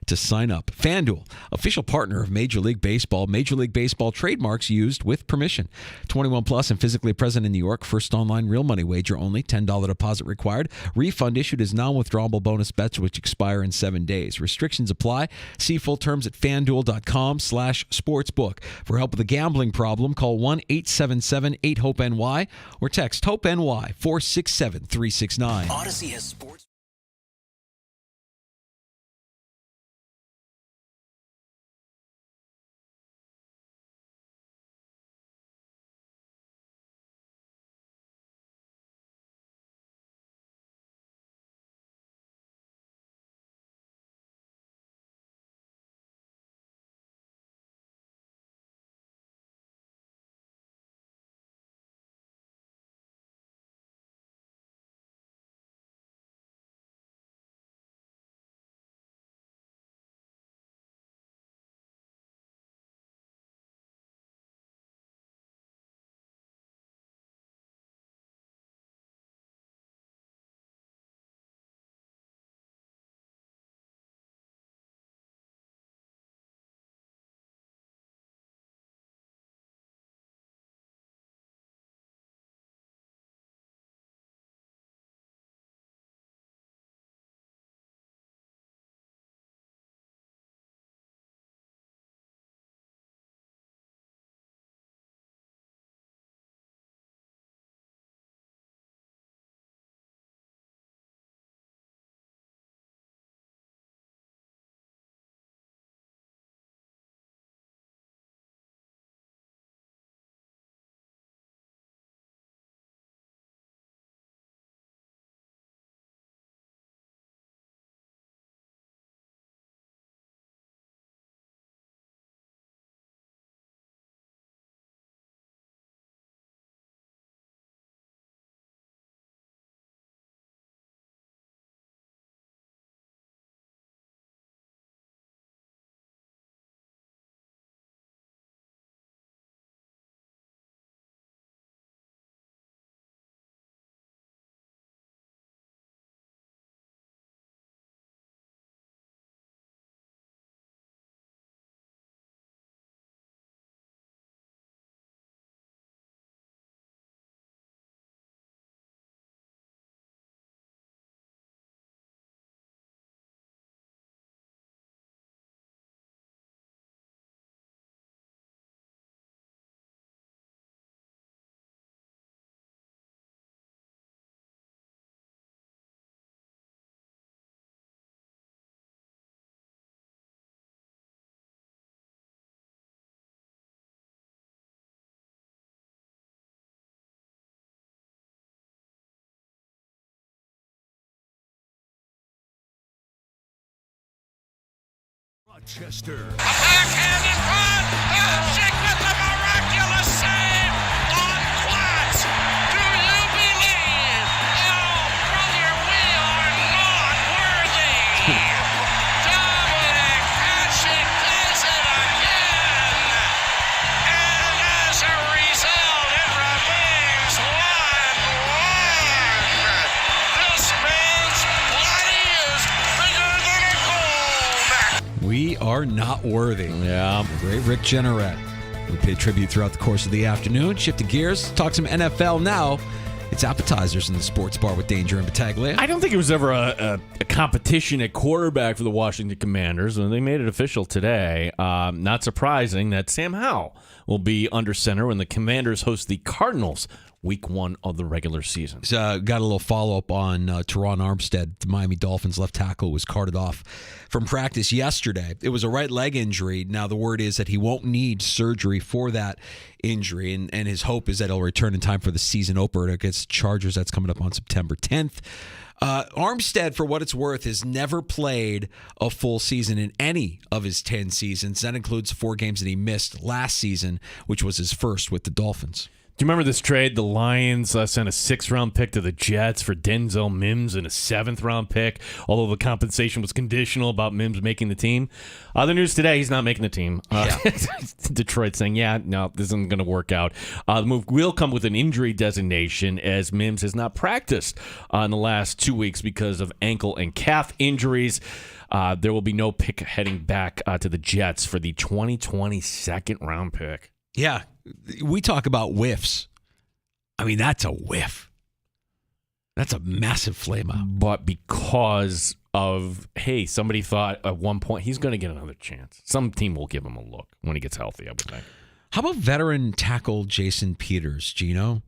to sign up. FanDuel, official partner of Major League Baseball. Major League Baseball trademarks used with permission. 21 plus and physically present in New York. First online real money wager only. $10 deposit required. Refund issued as non-withdrawable bonus bets which expire in 7 days. Restrictions apply. See full terms at FanDuel.com/sportsbook. For help with a gambling problem, call 1-877-8-HOPE-NY or text HOPE-NY 467-369. Odyssey has sports. Rochester. Backhand in front. Belichick with the miraculous save on Klotz. Do you believe? Oh, brother, we are not worthy. Dominic Hasek does it again. And as a result, it remains 1-1. This man's body is bigger than a gold. We are not worthy. Yeah. The great Rick Jenneret. We paid tribute throughout the course of the afternoon. Shifted gears, talk some NFL now. It's appetizers in the sports bar with Danger and Battaglia. I don't think it was ever a competition at quarterback for the Washington Commanders, and they made it official today. Not surprising that Sam Howell will be under center when the Commanders host the Cardinals week 1 of the regular season. Got a little follow-up on Teron Armstead, the Miami Dolphins left tackle, was carted off from practice yesterday. It was a right leg injury. Now the word is that he won't need surgery for that injury, and his hope is that he'll return in time for the season opener against Chargers. That's coming up on September 10th. Armstead, for what it's worth, has never played a full season in any of his 10 seasons. That includes 4 games that he missed last season, which was his first with the Dolphins. Do you remember this trade? The Lions sent a 6th-round pick to the Jets for Denzel Mims and a 7th-round pick, although the compensation was conditional about Mims making the team. The news today, he's not making the team. Detroit saying, no, this isn't going to work out. The move will come with an injury designation as Mims has not practiced in the last 2 weeks because of ankle and calf injuries. There will be no pick heading back to the Jets for the 2020 2nd-round pick. Yeah, we talk about whiffs. I mean, that's a whiff. That's a massive flame out. But because of, hey, somebody thought at one point he's going to get another chance. Some team will give him a look when he gets healthy, I would think. How about veteran tackle Jason Peters, Gino?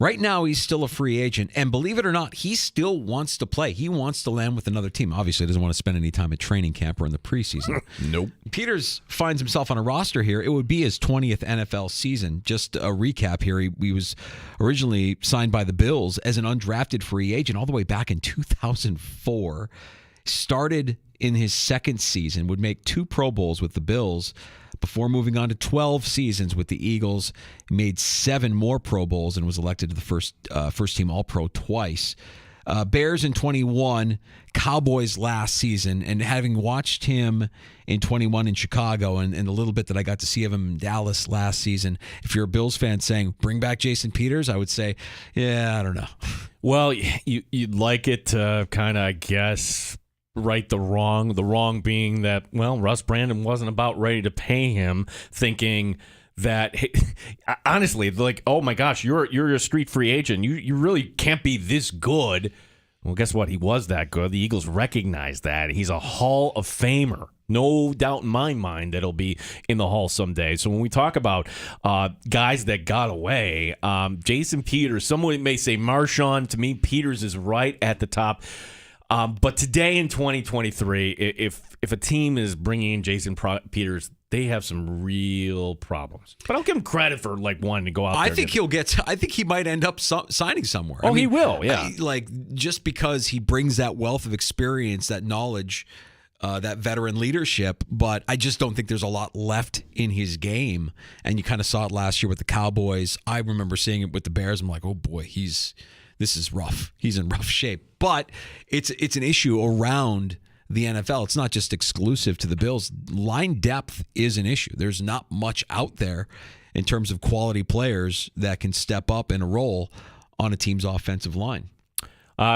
Right now, he's still a free agent, and believe it or not, he still wants to play. He wants to land with another team. Obviously, he doesn't want to spend any time at training camp or in the preseason. Nope. Peters finds himself on a roster here. It would be his 20th NFL season. Just a recap here. He was originally signed by the Bills as an undrafted free agent all the way back in 2004. Started in his 2nd season, would make 2 Pro Bowls with the Bills before moving on to 12 seasons with the Eagles. He made 7 more Pro Bowls and was elected to the first team All-Pro twice. Bears in 21, Cowboys last season, and having watched him in 21 in Chicago and the little bit that I got to see of him in Dallas last season, if you're a Bills fan saying, bring back Jason Peters, I would say, yeah, I don't know. Well, you'd like it to kind of, I guess, right the wrong being that, well, Russ Brandon wasn't about ready to pay him, thinking that, hey, honestly, like, oh my gosh, you're a street free agent. You really can't be this good. Well, guess what? He was that good. The Eagles recognize that. He's a Hall of Famer. No doubt in my mind that he'll be in the Hall someday. So when we talk about guys that got away, Jason Peters, someone may say Marshawn. To me, Peters is right at the top. But today in 2023, if a team is bringing in Jason Peters, they have some real problems. But I'll give him credit for wanting to go out there. I think he might end up signing somewhere. Oh, he will. Yeah, just because he brings that wealth of experience, that knowledge, that veteran leadership. But I just don't think there's a lot left in his game. And you kind of saw it last year with the Cowboys. I remember seeing it with the Bears. I'm like, oh boy, this is rough. He's in rough shape. But it's an issue around the NFL. It's not just exclusive to the Bills. Line depth is an issue. There's not much out there in terms of quality players that can step up in a role on a team's offensive line.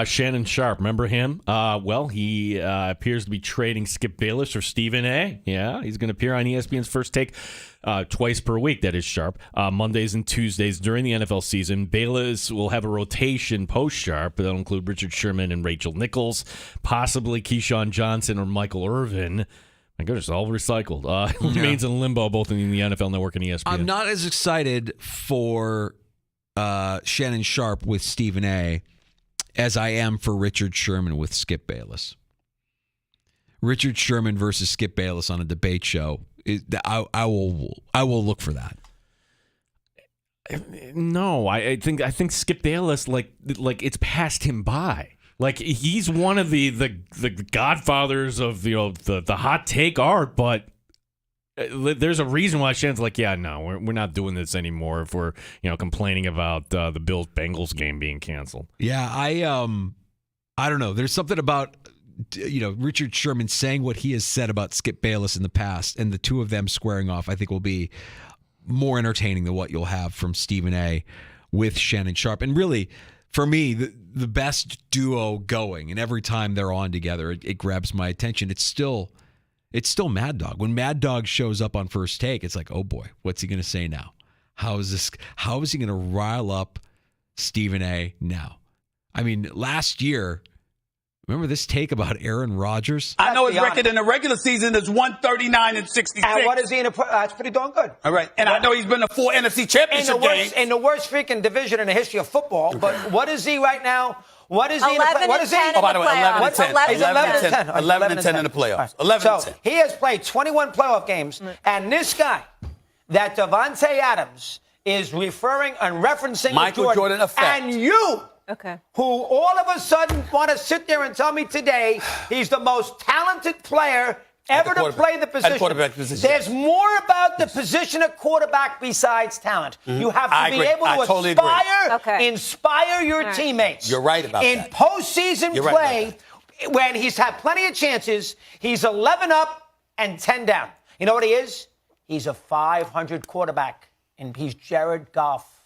Shannon Sharp, remember him? Well, he appears to be trading Skip Bayless for Stephen A. Yeah, he's going to appear on ESPN's First Take twice per week. That is Sharp. Mondays and Tuesdays during the NFL season. Bayless will have a rotation post-Sharp. That'll include Richard Sherman and Rachel Nichols, possibly Keyshawn Johnson or Michael Irvin. My goodness, all recycled. Remains in limbo both in the NFL Network and ESPN. I'm not as excited for Shannon Sharp with Stephen A. as I am for Richard Sherman with Skip Bayless. Richard Sherman versus Skip Bayless on a debate show. I will look for that. No, I think Skip Bayless like it's passed him by. Like, he's one of the godfathers of the hot take art, but there's a reason why Shannon's like, yeah, no, we're not doing this anymore if we're complaining about the Bills-Bengals game being canceled. Yeah, I don't know. There's something about Richard Sherman saying what he has said about Skip Bayless in the past, and the two of them squaring off, I think, will be more entertaining than what you'll have from Stephen A. with Shannon Sharpe. And really, for me, the best duo going, and every time they're on together, it grabs my attention. It's still Mad Dog. When Mad Dog shows up on First Take, it's like, oh boy, what's he going to say now? How is he going to rile up Stephen A. now? I mean, last year, remember this take about Aaron Rodgers? I know his record in the regular season is 139-66. And what is he in that's pretty darn good. All right. And I know he's been to 4 NFC championship games. In the worst freaking division in the history of football. But what is he right now? What is he in the playoffs? What is he? Oh, by the way, 11-10. 11-10 in the playoffs. 11-10. So he has played 21 playoff games, and this guy, that Davante Adams, is referring and referencing Michael Jordan effect. And you, who all of a sudden want to sit there and tell me today he's the most talented player ever to play the position. There's more about the position of quarterback besides talent. Mm-hmm. You have to be able to inspire your teammates. You're right about that. In postseason play, when he's had plenty of chances, he's 11 up and 10 down. You know what he is? He's a 500 quarterback, and he's Jared Goff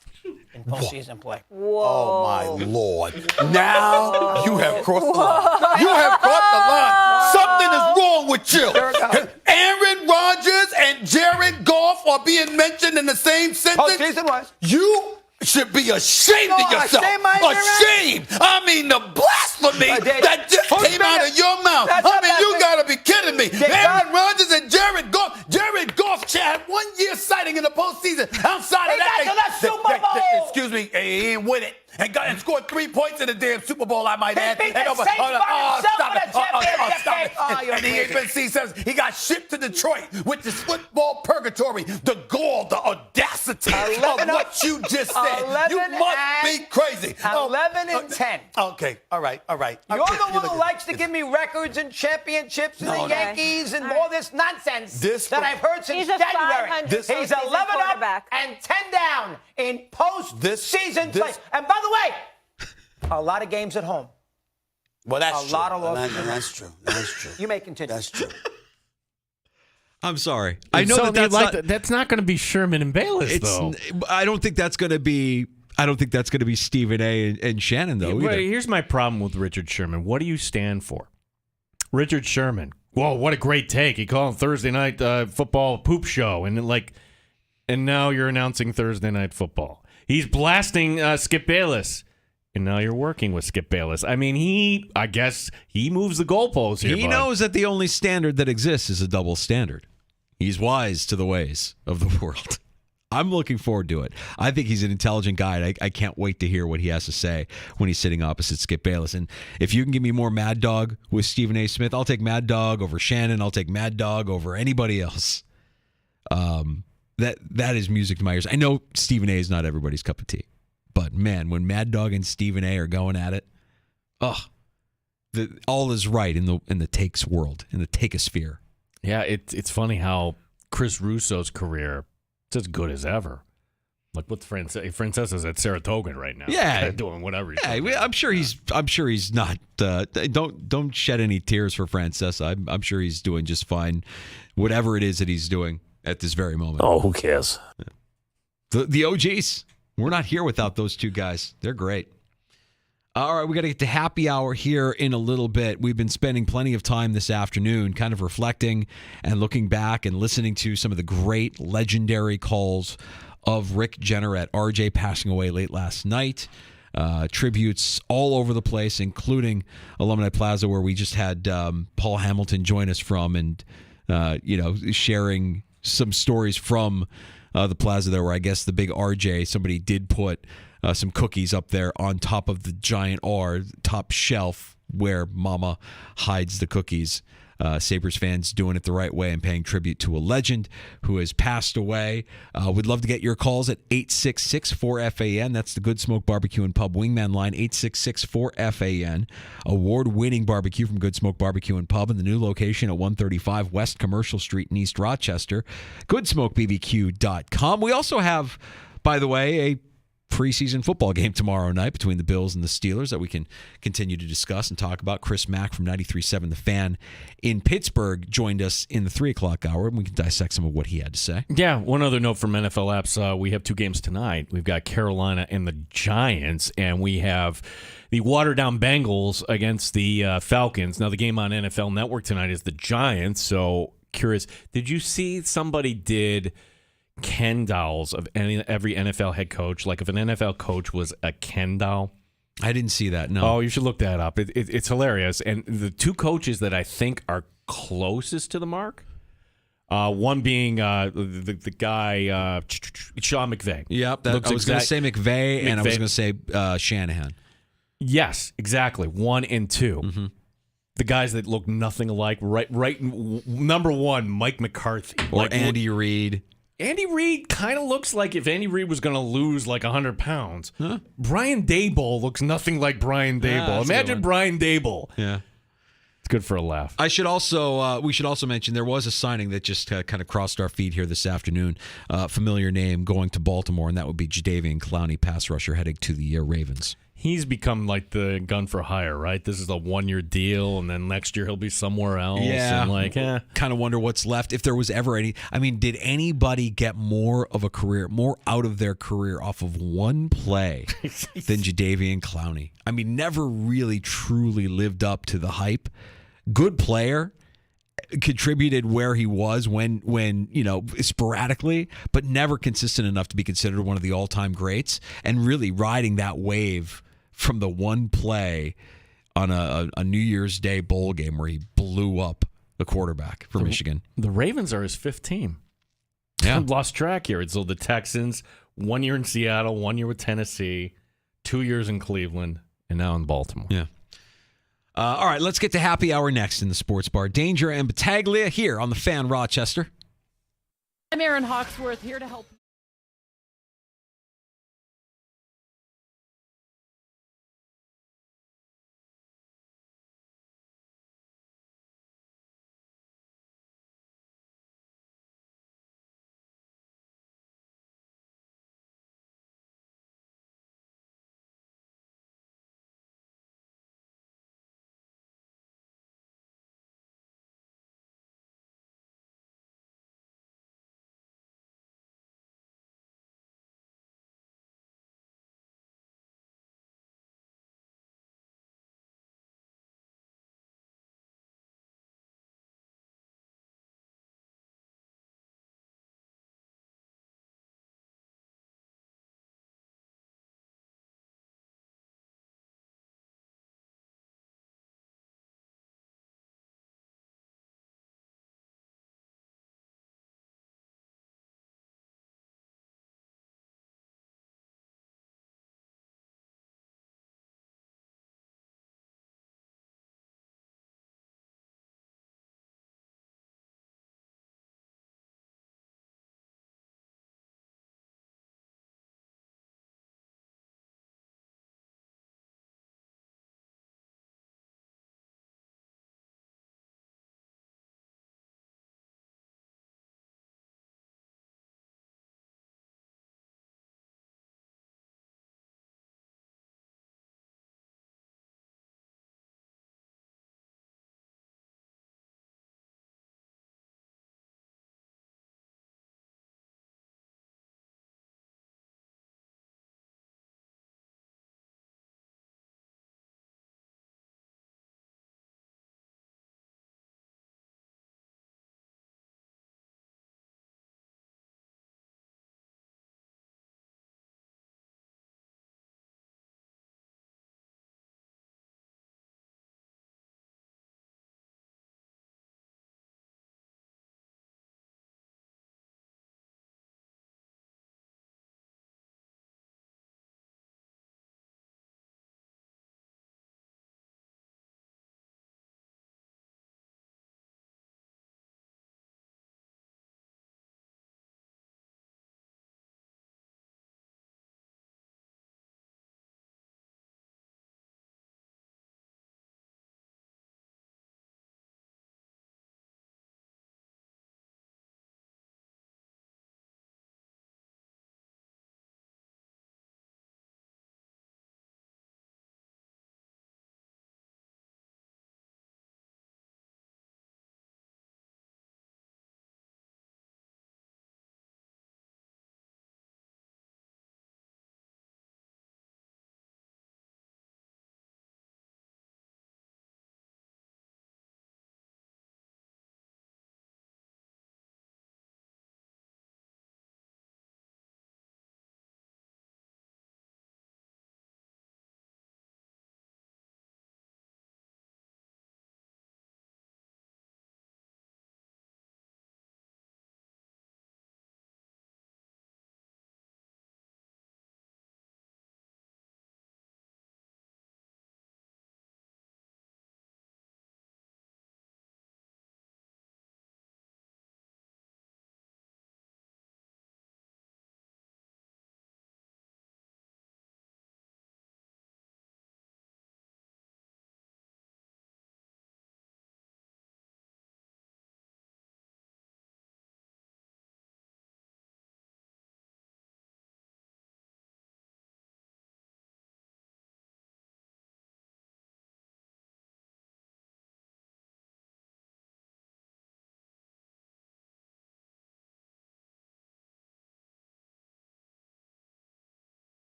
in postseason play. Whoa. Oh, my Lord. Now you have crossed the line. You have crossed the line. Something is wrong with you. Aaron Rodgers and Jared Goff are being mentioned in the same sentence. Postseason was. You should be ashamed of yourself. Ashamed. I mean, the blasphemy that just came out of your mouth. I mean, you got to be kidding me. Aaron Rodgers and Jared Goff. Jared Goff had 1 year sighting in the postseason. Outside of that, Super Bowl. Excuse me, he ain't win it. And scored 3 points in the damn Super Bowl, I might add. And he ain't been seen since. He got shipped to Detroit with this football purgatory. The gall, the audacity of what you just said. You must be crazy. 11-10. Okay, all right. You're the one who likes to give me records and championships and the Yankees and all this nonsense that I've heard since January. He's 11 up and 10 down in postseason play. And by the way, a lot of games at home. Well, that's true. That's true. That's true. You may continue. That's true. I'm sorry. I know that's not going to be Sherman and Bayless, though. I don't think that's going to be. I don't think that's going to be Stephen A. and Shannon, though. Yeah, here's my problem with Richard Sherman. What do you stand for? Richard Sherman. Whoa, what a great take. He called Thursday Night Football poop show. And now you're announcing Thursday Night Football. He's blasting Skip Bayless. And now you're working with Skip Bayless. I mean, I guess he moves the goalposts here. He knows that the only standard that exists is a double standard. He's wise to the ways of the world. I'm looking forward to it. I think he's an intelligent guy. I can't wait to hear what he has to say when he's sitting opposite Skip Bayless. And if you can give me more Mad Dog with Stephen A. Smith, I'll take Mad Dog over Shannon. I'll take Mad Dog over anybody else. That is music to my ears. I know Stephen A. is not everybody's cup of tea. But, man, when Mad Dog and Stephen A. are going at it, all is right in the takes world, in the takeosphere. Yeah, it's funny how Chris Russo's career is as good as ever. Like what Francesa's at Saratoga right now. Yeah, doing whatever. I'm sure he's not. Don't shed any tears for Francesa. I'm sure he's doing just fine, whatever it is that he's doing at this very moment. Oh, who cares? The OGs. We're not here without those two guys. They're great. All right, we got to get to happy hour here in a little bit. We've been spending plenty of time this afternoon kind of reflecting and looking back and listening to some of the great legendary calls of Rick Jeanneret. RJ passing away late last night. Tributes all over the place, including Alumni Plaza, where we just had Paul Hamilton join us from and, sharing some stories from the plaza there, where I guess the big RJ, somebody did put some cookies up there on top of the giant R, top shelf, where Mama hides the cookies. Sabres fans doing it the right way and paying tribute to a legend who has passed away. We'd love to get your calls at 866-4FAN. That's the Good Smoke Barbecue and Pub Wingman line, 866-4FAN. Award-winning barbecue from Good Smoke Barbecue and Pub in the new location at 135 West Commercial Street in East Rochester. GoodSmokeBBQ.com. We also have, by the way, a preseason football game tomorrow night between the Bills and the Steelers that we can continue to discuss and talk about. Chris Mack from 93.7 The Fan in Pittsburgh joined us in the 3 o'clock hour, and we can dissect some of what he had to say. Yeah, one other note from NFL apps. We have 2 games tonight. We've got Carolina and the Giants, and we have the watered-down Bengals against the Falcons. Now, the game on NFL Network tonight is the Giants, so curious. Did you see somebody did Ken dolls of every NFL head coach? Like if an NFL coach was a Ken doll. I didn't see that, no. Oh, you should look that up. It's hilarious. And the 2 coaches that I think are closest to the mark, one being the guy, Sean McVay. Yep, I was going to say McVay, and I was going to say Shanahan. Yes, exactly. 1 and 2. Mm-hmm. The guys that look nothing alike. Right. Number 1, Mike McCarthy. Or Andy Reid. Andy Reid kind of looks like if Andy Reid was going to lose like 100 pounds. Huh? Brian Daboll looks nothing like Brian Daboll. Imagine Brian Daboll. Yeah. It's good for a laugh. We should also mention there was a signing that just kind of crossed our feed here this afternoon. Familiar name going to Baltimore, and that would be Jadeveon Clowney, pass rusher heading to the Ravens. He's become like the gun for hire, right? This is a 1-year deal, and then next year he'll be somewhere else. Yeah, and kind of wonder what's left. If there was ever any, I mean, did anybody get more of a career, more out of their career off of one play than Jadeveon Clowney? I mean, never really truly lived up to the hype. Good player, contributed where he was when sporadically, but never consistent enough to be considered one of the all-time greats, and really riding that wave from the one play on a New Year's Day bowl game where he blew up the quarterback for Michigan. The Ravens are his 5th team. Yeah. I've lost track here. So the Texans, 1 year in Seattle, 1 year with Tennessee, 2 years in Cleveland, and now in Baltimore. Yeah. All right, let's get to happy hour next in the Sports Bar. Danger and Battaglia here on the Fan Rochester. I'm Aaron Hawksworth, here to help.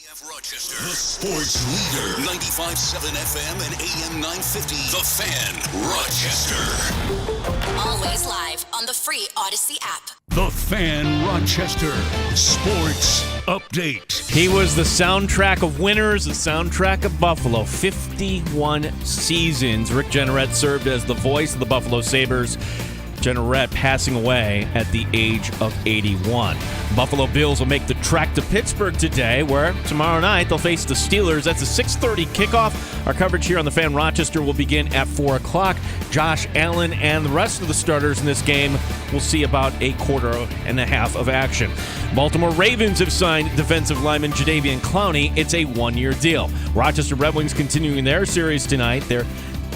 Rochester, the sports leader, 95.7 FM and AM 950, The Fan, Rochester. Always live on the free Odyssey app. The Fan Rochester Sports Update. He was the soundtrack of winners, the soundtrack of Buffalo. 51 seasons. Rick Jeanneret served as the voice of the Buffalo Sabres. Jeanneret passing away at the age of 81. Buffalo Bills will make the trek to Pittsburgh today, where tomorrow night they'll face the Steelers. That's a 6:30 kickoff. Our coverage here on the Fan Rochester will begin at 4 o'clock. Josh Allen and the rest of the starters in this game will see about a quarter and a half of action. Baltimore Ravens have signed defensive lineman Jadeveon Clowney. It's a one-year deal. Rochester Red Wings continuing their series tonight. They're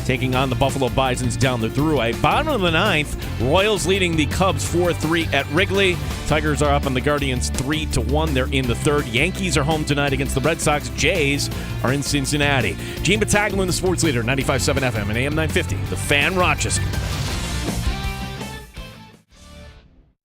taking on the Buffalo Bisons down the Thruway. Bottom of the ninth, Royals leading the Cubs 4-3 at Wrigley. Tigers are up on the Guardians 3-1. They're in the third. Yankees are home tonight against the Red Sox. Jays are in Cincinnati. Gene Battaglin, the sports leader, 95.7 FM and AM 950. The Fan Rochester.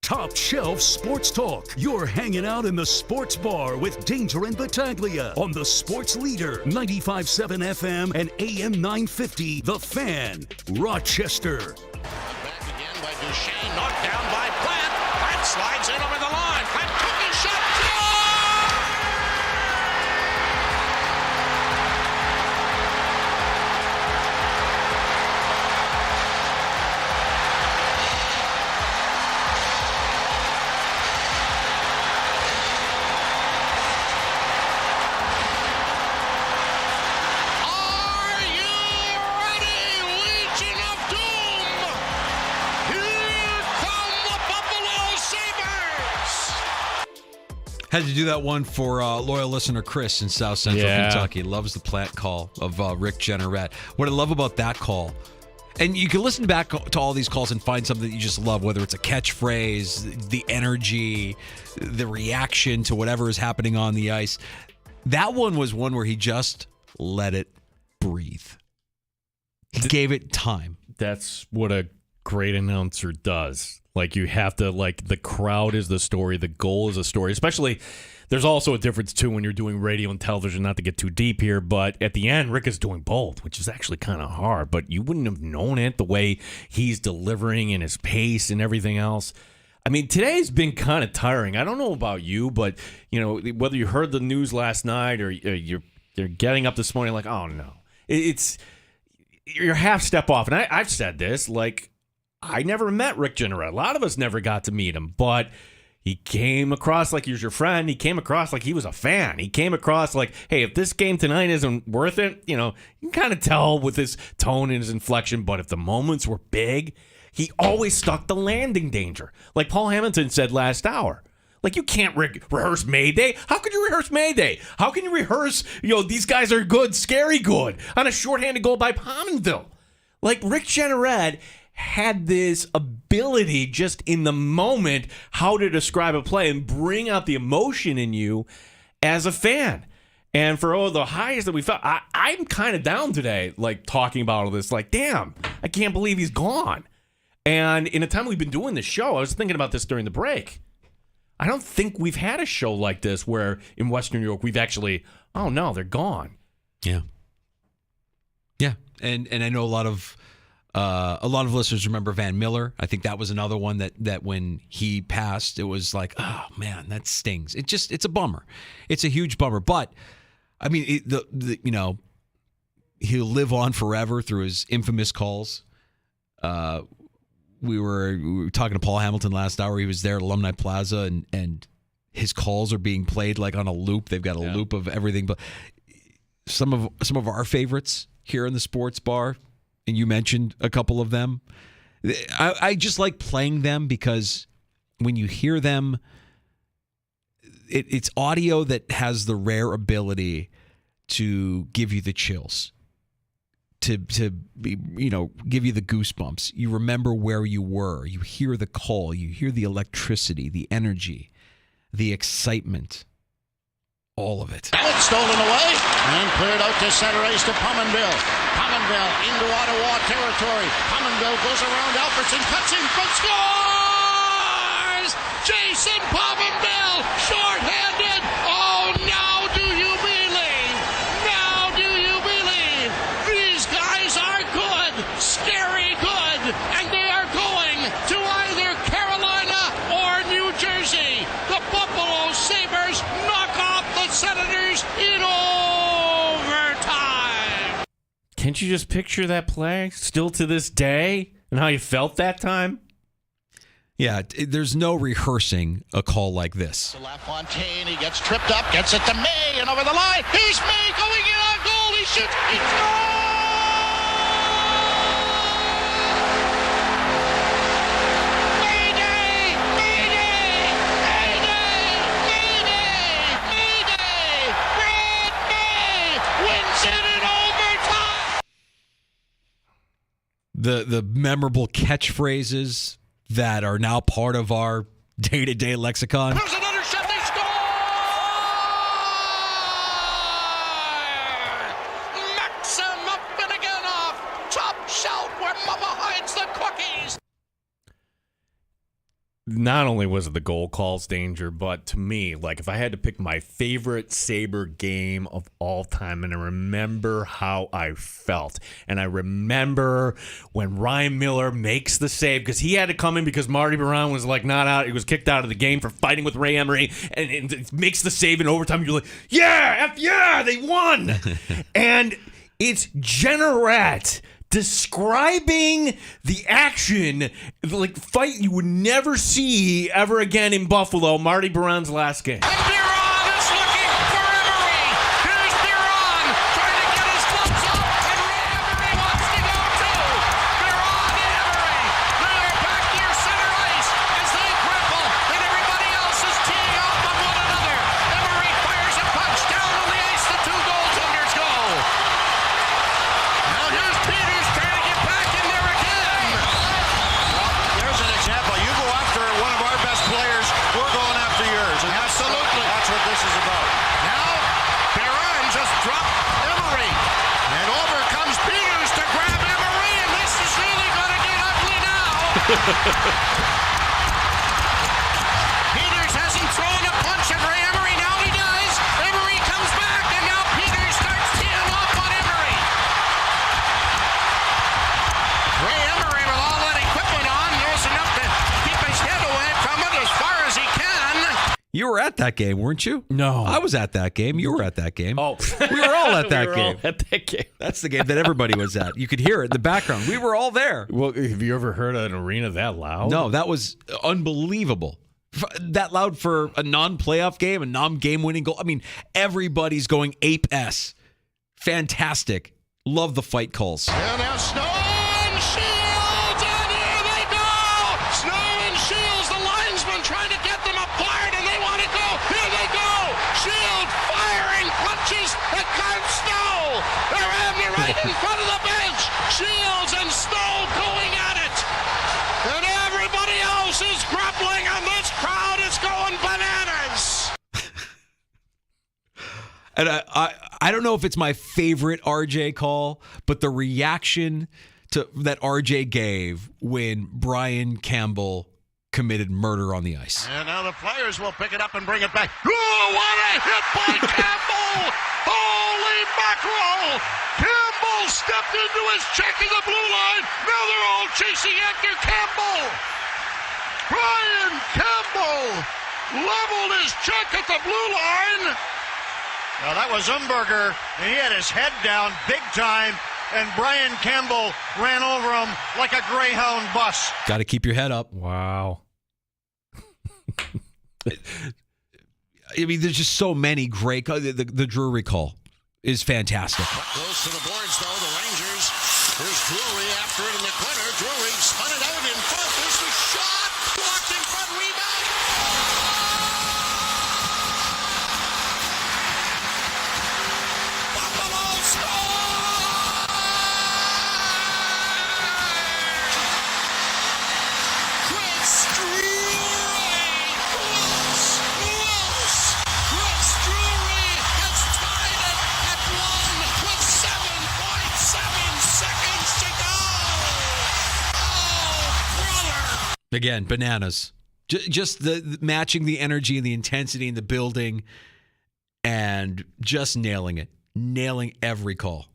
Top Shelf Sports Talk. You're hanging out in the sports bar with Danger and Battaglia on the sports leader, 95.7 FM and AM 950, The Fan, Rochester. Back again by Duchesne, knocked down by Plant. Plant slides in over the line. Plant took his shot. Had to do that one for loyal listener Chris in South Central Kentucky. Loves the Plant call of Rick Jeanneret. What I love about that call, and you can listen back to all these calls and find something that you just love, whether it's a catchphrase, the energy, the reaction to whatever is happening on the ice. That one was one where he just let it breathe. He gave it time. That's what a great announcer does. Like, you have to, like, the crowd is the story, the goal is a story. Especially, there's also a difference, too, when you're doing radio and television, not to get too deep here, but at the end, Rick is doing both, which is actually kind of hard, but you wouldn't have known it the way he's delivering and his pace and everything else. I mean, today's been kind of tiring. I don't know about you, but, you know, whether you heard the news last night or you're getting up this morning like, oh, no. You're half step off. And I've said this, like, I never met Rick Jeanneret. A lot of us never got to meet him, but he came across like he was your friend. He came across like he was a fan. He came across like, hey, if this game tonight isn't worth it, you know, you can kind of tell with his tone and his inflection, but if the moments were big, he always stuck the landing danger. Like Paul Hamilton said last hour. Like, you can't rehearse Mayday. How could you rehearse Mayday? How can you rehearse, you know, these guys are good, scary good, on a shorthanded goal by Pominville? Like, Rick Jeanneret had this ability just in the moment how to describe a play and bring out the emotion in you as a fan. And for all the highs that we felt, I'm kind of down today, like, talking about all this. Like, damn, I can't believe he's gone. And in the time we've been doing this show, I was thinking about this during the break. I don't think we've had a show like this where in Western New York we've actually, oh no, they're gone. Yeah. Yeah. And I know a lot of listeners remember Van Miller. I think that was another one that when he passed, it was like, oh man, that stings. It's a bummer. It's a huge bummer. But I mean, you know, he'll live on forever through his infamous calls. We were talking to Paul Hamilton last hour. He was there at Alumni Plaza, and his calls are being played like on a loop. They've got a loop of everything. But some of our favorites here in the sports bar, and you mentioned a couple of them. I just like playing them because when you hear them, it's audio that has the rare ability to give you the chills, to be, you know, give you the goosebumps. You remember where you were. You hear the call. You hear the electricity, the energy, the excitement. All of it. It's stolen away and cleared out to center ice to Pominville. Pominville into Ottawa territory. Pominville goes around Alfredson, cuts in front, scores! Jason Pominville, short-handed. Oh, now do you Can't you just picture that play still to this day and how you felt that time? Yeah, there's no rehearsing a call like this. LaFontaine, he gets tripped up, gets it to May, and over the line. Here's May going in on goal. He shoots. He scores! Mayday! Mayday! Mayday! Mayday! Mayday! Brad May wins it in overtime. The memorable catchphrases that are now part of our day-to-day lexicon. There's another shot. They score! Maxim Finneganov, top shelf where Mama hides the cookies. Not only was it the goal calls danger, but to me, like if I had to pick my favorite Sabre game of all time, and I remember how I felt, and I remember when Ryan Miller makes the save because he had to come in because Marty Biron was like not out. He was kicked out of the game for fighting with Ray Emery, and makes the save in overtime. You're like, yeah, they won, and it's Jennerat describing the action, like fight you would never see ever again in Buffalo, Marty Biron's last game. And Biron is looking for Emery. Here's Biron trying to get his gloves off, and Ray Emery wants to go too. Biron and Emery, they are back near center ice as they grapple, and everybody else is teeing off on one another. Emery fires a punch down on the ice. The two goaltenders go. Now here's Peters trying to get back in there again. Well, there's an example. You go after one of our best players, we're going after yours. And absolutely. That's what this is about. Now, Biron just dropped Emery. And over comes Peters to grab Emery, and this is really going to get ugly now. Peters hasn't thrown a punch at Ray Emery. Now he does. Emery comes back, and now Peters starts teeing off on Emery. Ray Emery, with all that equipment on, knows enough to keep his head away from it as far as he can. You were at that game, weren't you? No. I was at that game. You were at that game. Oh. We were all at that We were game. all at that game. That's the game that everybody was at. You could hear it in the background. We were all there. Well, have you ever heard an arena that loud? No, that was unbelievable. That loud for a non-playoff game, a non-game-winning goal. I mean, everybody's going ape-s. Fantastic. Love the fight calls. And now Snow and Shields, and here they go! Snow and Shields, the linesman trying to get them apart, and they want to go. Here they go! Shields firing punches at Carl Snow. They're having it right in front of the bench. Shields and Snow going at it. And everybody else is grappling, and this crowd is going bananas. And I don't know if it's my favorite RJ call, but the reaction to that RJ gave when Brian Campbell committed murder on the ice. And now the players will pick it up and bring it back. Oh, what a hit by Campbell! Holy mackerel! Campbell stepped into his check in the blue line. Now they're all chasing after Campbell. Brian Campbell leveled his check at the blue line. Now that was Umberger, and he had his head down big time, and Brian Campbell ran over him like a Greyhound bus. Got to keep your head up. Wow. I mean, there's just so many great. The Drury call is fantastic. Close to the boards, though, the Rangers. Here's Drury after it in the corner. Drury spun it out in front. There's the shot. Blocked in front. Rebound. Buffalo scores! Chris Drury! Close! Chris Drury has tied it at 1 with 7.7 seconds to go. Oh, brother! Again, bananas. Just the matching the energy and the intensity in the building, and just nailing it, nailing every call.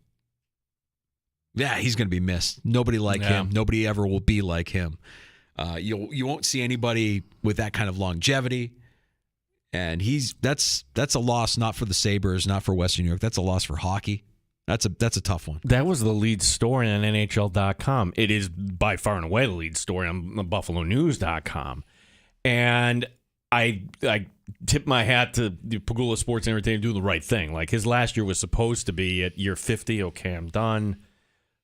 Yeah, he's going to be missed. Nobody like him. Nobody ever will be like him. You won't see anybody with that kind of longevity. And that's a loss not for the Sabres, not for Western New York. That's a loss for hockey. That's a tough one. That was the lead story on NHL.com. It is by far and away the lead story on BuffaloNews.com. And I tip my hat to the Pagula Sports Entertainment doing the right thing. Like, his last year was supposed to be at year 50. Okay, I'm done.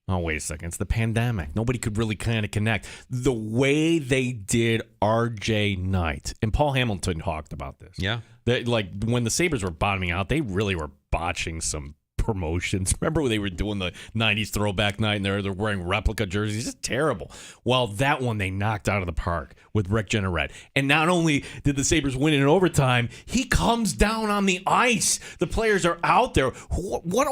Oh, wait a second. It's the pandemic. Nobody could really kind of connect. The way they did RJ Knight, and Paul Hamilton talked about this. Yeah. Like, when the Sabres were bottoming out, they really were botching some promotions. Remember when they were doing the 90s throwback night and they're wearing replica jerseys? It's terrible. Well, that one they knocked out of the park with Rick Jeanneret. And not only did the Sabres win in overtime, he comes down on the ice. The players are out there. What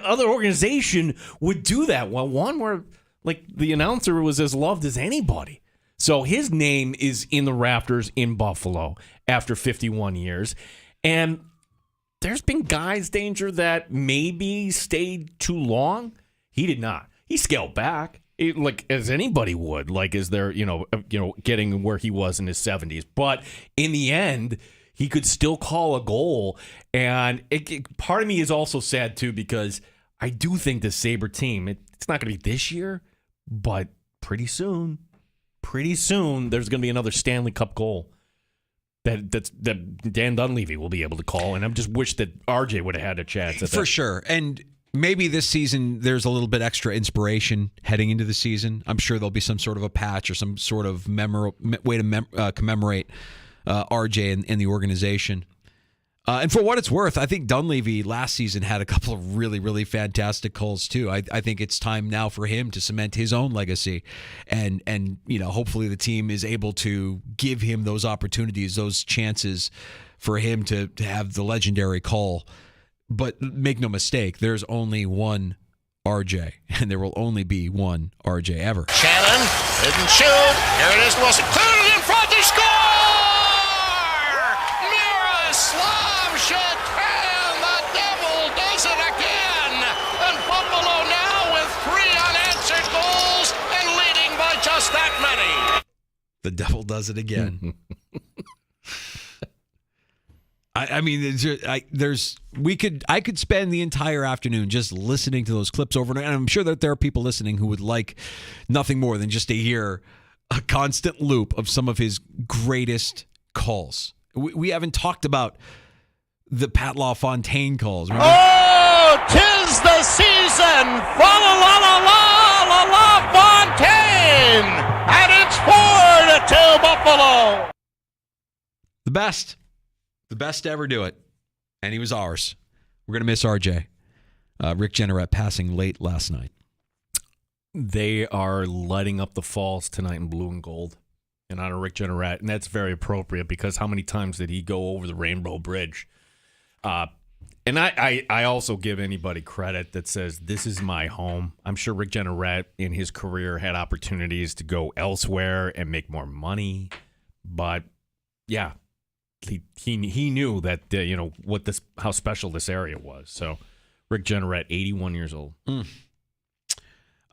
other organization would do that? Well, one where like the announcer was as loved as anybody. So his name is in the rafters in Buffalo after 51 years. And there's been guys, Danger, that maybe stayed too long. He did not. He scaled back, like as anybody would. Like, is there, getting where he was in his 70s. But in the end, he could still call a goal. And part of me is also sad too, because I do think the Sabre team, it's not going to be this year, but pretty soon, there's going to be another Stanley Cup goal that Dan Dunleavy will be able to call, and I just wish that RJ would have had a chance at that. For sure. And maybe this season there's a little bit extra inspiration heading into the season. I'm sure there'll be some sort of a patch or some sort of way to commemorate RJ and the organization. And for what it's worth, I think Dunleavy last season had a couple of really, really fantastic calls too. I think it's time now for him to cement his own legacy, and hopefully the team is able to give him those opportunities, those chances for him to have the legendary call. But make no mistake, there's only one RJ, and there will only be one RJ ever. Shannon didn't shoot. Here it is, Wilson. Cleared it in front. They score! Miroslav Shetan, the Devil does it again. And Buffalo now with 3 unanswered goals and leading by just that many. The Devil does it again. I could spend the entire afternoon just listening to those clips over and over. And I'm sure that there are people listening who would like nothing more than just to hear a constant loop of some of his greatest calls. We haven't talked about the Pat LaFontaine calls. Remember? Oh, 'tis the season for LaFontaine, and it's 4-2 Buffalo. The best to ever do it, and he was ours. We're gonna miss RJ. Rick Jeanneret passing late last night. They are lighting up the falls tonight in blue and gold in honor of Rick Jeanneret, and that's very appropriate because how many times did he go over the Rainbow Bridge? And I also give anybody credit that says this is my home. I'm sure Rick Jeanneret in his career had opportunities to go elsewhere and make more money, but yeah, he knew that how special this area was. So Rick Jeanneret, 81 years old.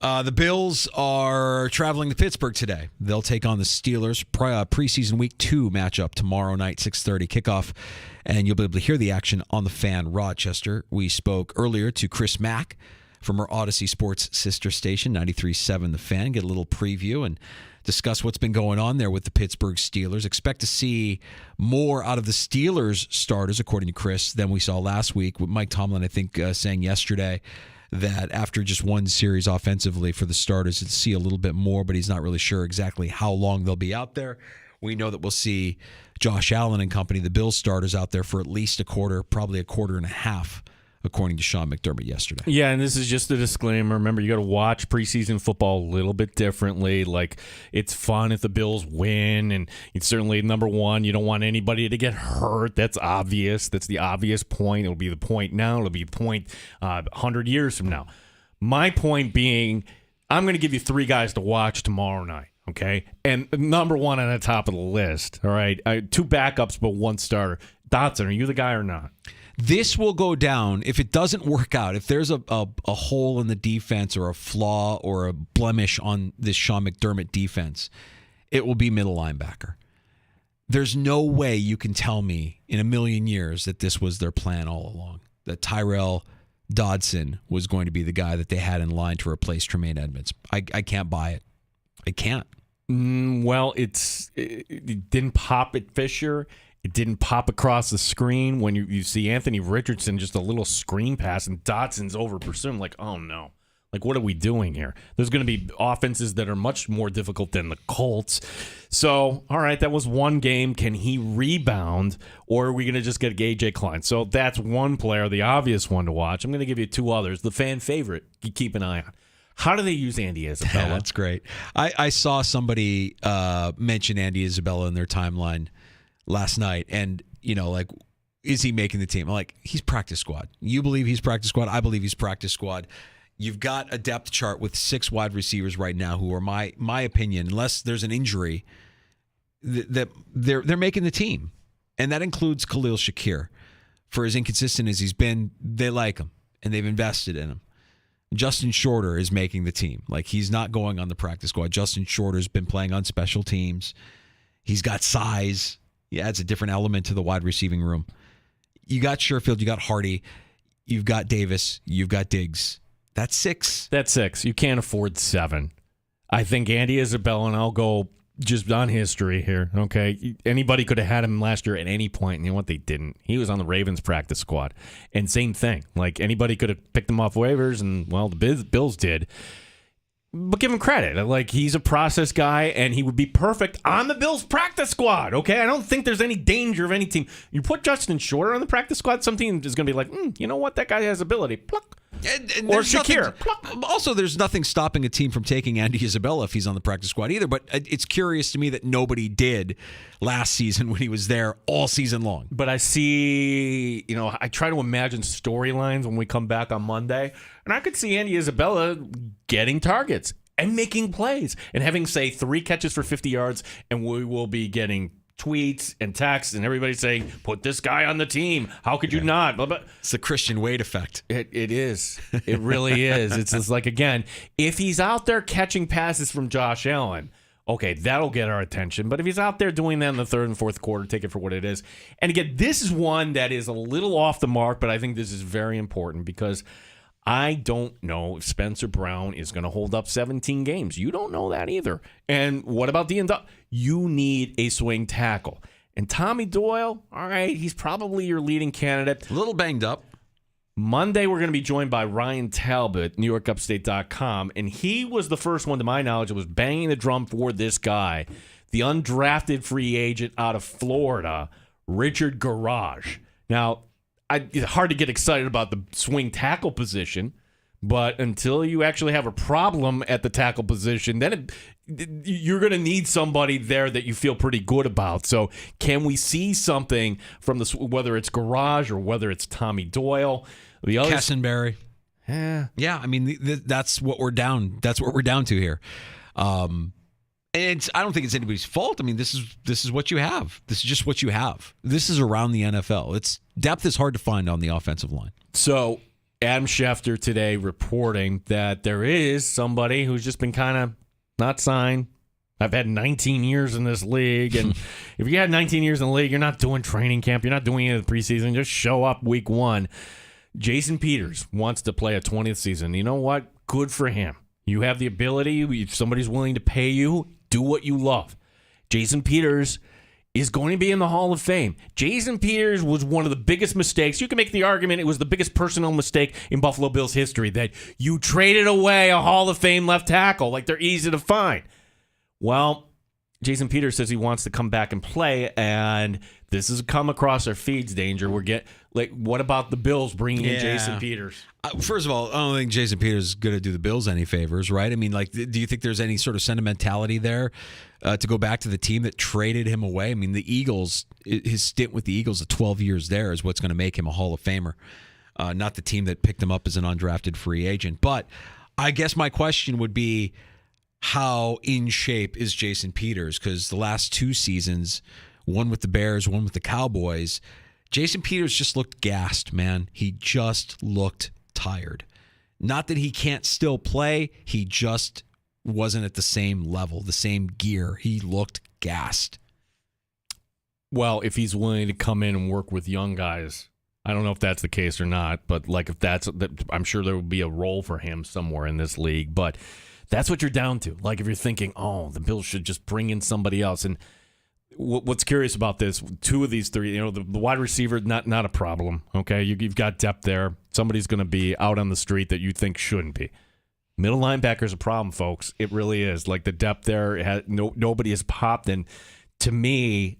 The Bills are traveling to Pittsburgh today. They'll take on the Steelers. Preseason Week 2 matchup tomorrow night, 6:30 kickoff. And you'll be able to hear the action on the Fan Rochester. We spoke earlier to Chris Mack from our Odyssey Sports sister station, 93.7 The Fan. Get a little preview and discuss what's been going on there with the Pittsburgh Steelers. Expect to see more out of the Steelers starters, according to Chris, than we saw last week. With Mike Tomlin, I think, saying yesterday that after just one series offensively for the starters, to see a little bit more, but he's not really sure exactly how long they'll be out there. We know that we'll see Josh Allen and company, the Bills starters, out there for at least a quarter, probably a quarter and a half, according to Sean McDermott yesterday. Yeah, and this is just a disclaimer. Remember, you got to watch preseason football a little bit differently. Like, it's fun if the Bills win, and it's certainly, number one, you don't want anybody to get hurt. That's obvious. That's the obvious point. It'll be the point now. It'll be the point 100 years from now. My point being, I'm going to give you 3 guys to watch tomorrow night, okay? And number one on the top of the list, all right? 2 backups, but 1 starter. Dotson, are you the guy or not? This will go down if it doesn't work out. If there's a hole in the defense or a flaw or a blemish on this Sean McDermott defense, it will be middle linebacker. There's no way you can tell me in a million years that this was their plan all along, that Tyrell Dodson was going to be the guy that they had in line to replace Tremaine Edmonds. I can't buy it. I can't. Well, it didn't pop at Fisher. It didn't pop across the screen when you see Anthony Richardson, just a little screen pass, and Dodson's over pursuing. Like, oh no. Like, what are we doing here? There's going to be offenses that are much more difficult than the Colts. So, all right, that was one game. Can he rebound, or are we going to just get A.J. Klein? So that's one player, the obvious one to watch. I'm going to give you two others. The fan favorite, you keep an eye on. How do they use Andy Isabella? That's great. I saw somebody mention Andy Isabella in their timeline last night, and, like, is he making the team? I'm like, he's practice squad. You believe he's practice squad? I believe he's practice squad. You've got a depth chart with 6 wide receivers right now who are, my opinion, unless there's an injury, that they're making the team. And that includes Khalil Shakir. For as inconsistent as he's been, they like him, and they've invested in him. Justin Shorter is making the team. Like, he's not going on the practice squad. Justin Shorter's been playing on special teams. He's got size. He adds a different element to the wide receiving room. You got Sherfield, you got Hardy, you've got Davis, you've got Diggs. That's 6. That's 6. You can't afford 7. I think Andy Isabella, and I'll go just on history here, okay? Anybody could have had him last year at any point, and you know what? They didn't. He was on the Ravens practice squad. And same thing. Like, anybody could have picked him off waivers, and, well, the Bills did. But give him credit. Like, he's a process guy, and he would be perfect on the Bills practice squad, okay? I don't think there's any danger of any team. You put Justin Shorter on the practice squad, some team is going to be like, you know what? That guy has ability. Pluck. And or Shakir. Also, there's nothing stopping a team from taking Andy Isabella if he's on the practice squad either. But it's curious to me that nobody did last season when he was there all season long. But I see, I try to imagine storylines when we come back on Monday. And I could see Andy Isabella getting targets and making plays and having, say, 3 catches for 50 yards. And we will be getting tweets and texts and everybody saying, put this guy on the team. How could you not? Blah, blah. It's the Christian Wade effect. It is. It really is. It's just like, again, if he's out there catching passes from Josh Allen, okay, that'll get our attention. But if he's out there doing that in the third and fourth quarter, take it for what it is. And again, this is one that is a little off the mark, but I think this is very important because I don't know if Spencer Brown is going to hold up 17 games. You don't know that either. And what about the end up? You need a swing tackle. And Tommy Doyle, all right, he's probably your leading candidate. A little banged up. Monday, we're going to be joined by Ryan Talbot, NewYorkUpstate.com. And he was the first one, to my knowledge, that was banging the drum for this guy, the undrafted free agent out of Florida, Richard Garage. Now, it's hard to get excited about the swing tackle position, but until you actually have a problem at the tackle position, then you're going to need somebody there that you feel pretty good about. So can we see something from this, whether it's Garage or whether it's Tommy Doyle? The others, Kessenberry. Yeah, I mean, that's what we're down. That's what we're down to here. And I don't think it's anybody's fault. I mean, this is what you have. This is just what you have. This is around the NFL. Depth is hard to find on the offensive line. So Adam Schefter today reporting that there is somebody who's just been kind of not signed. I've had 19 years in this league, and if you had 19 years in the league, you're not doing training camp. You're not doing any of the preseason. Just show up week 1. Jason Peters wants to play a 20th season. You know what? Good for him. You have the ability. If somebody's willing to pay you, do what you love. Jason Peters is going to be in the Hall of Fame. Jason Peters was one of the biggest mistakes. You can make the argument it was the biggest personnel mistake in Buffalo Bills history, that you traded away a Hall of Fame left tackle like they're easy to find. Well, Jason Peters says he wants to come back and play, and this has come across our feeds, Danger. What about the Bills bringing in Jason Peters? First of all, I don't think Jason Peters is going to do the Bills any favors, right? I mean, do you think there's any sort of sentimentality there to go back to the team that traded him away? I mean, the Eagles, his stint with the Eagles of 12 years there is what's going to make him a Hall of Famer, not the team that picked him up as an undrafted free agent. But I guess my question would be, how in shape is Jason Peters? Because the last 2 seasons, one with the Bears, one with the Cowboys, Jason Peters just looked gassed, man. He just looked tired. Not that he can't still play, he just wasn't at the same level, the same gear. He looked gassed. Well, if he's willing to come in and work with young guys I don't know if that's the case or not, but like if that's, I'm sure there would be a role for him somewhere in this league. But that's what you're down to. Like if you're thinking, oh, the Bills should just bring in somebody else. And what's curious about this, two of these three, the wide receiver, not a problem. Okay, you've got depth there. Somebody's going to be out on the street that you think shouldn't be. Middle linebacker's a problem, folks. It really is. Like the depth there, nobody has popped. And to me,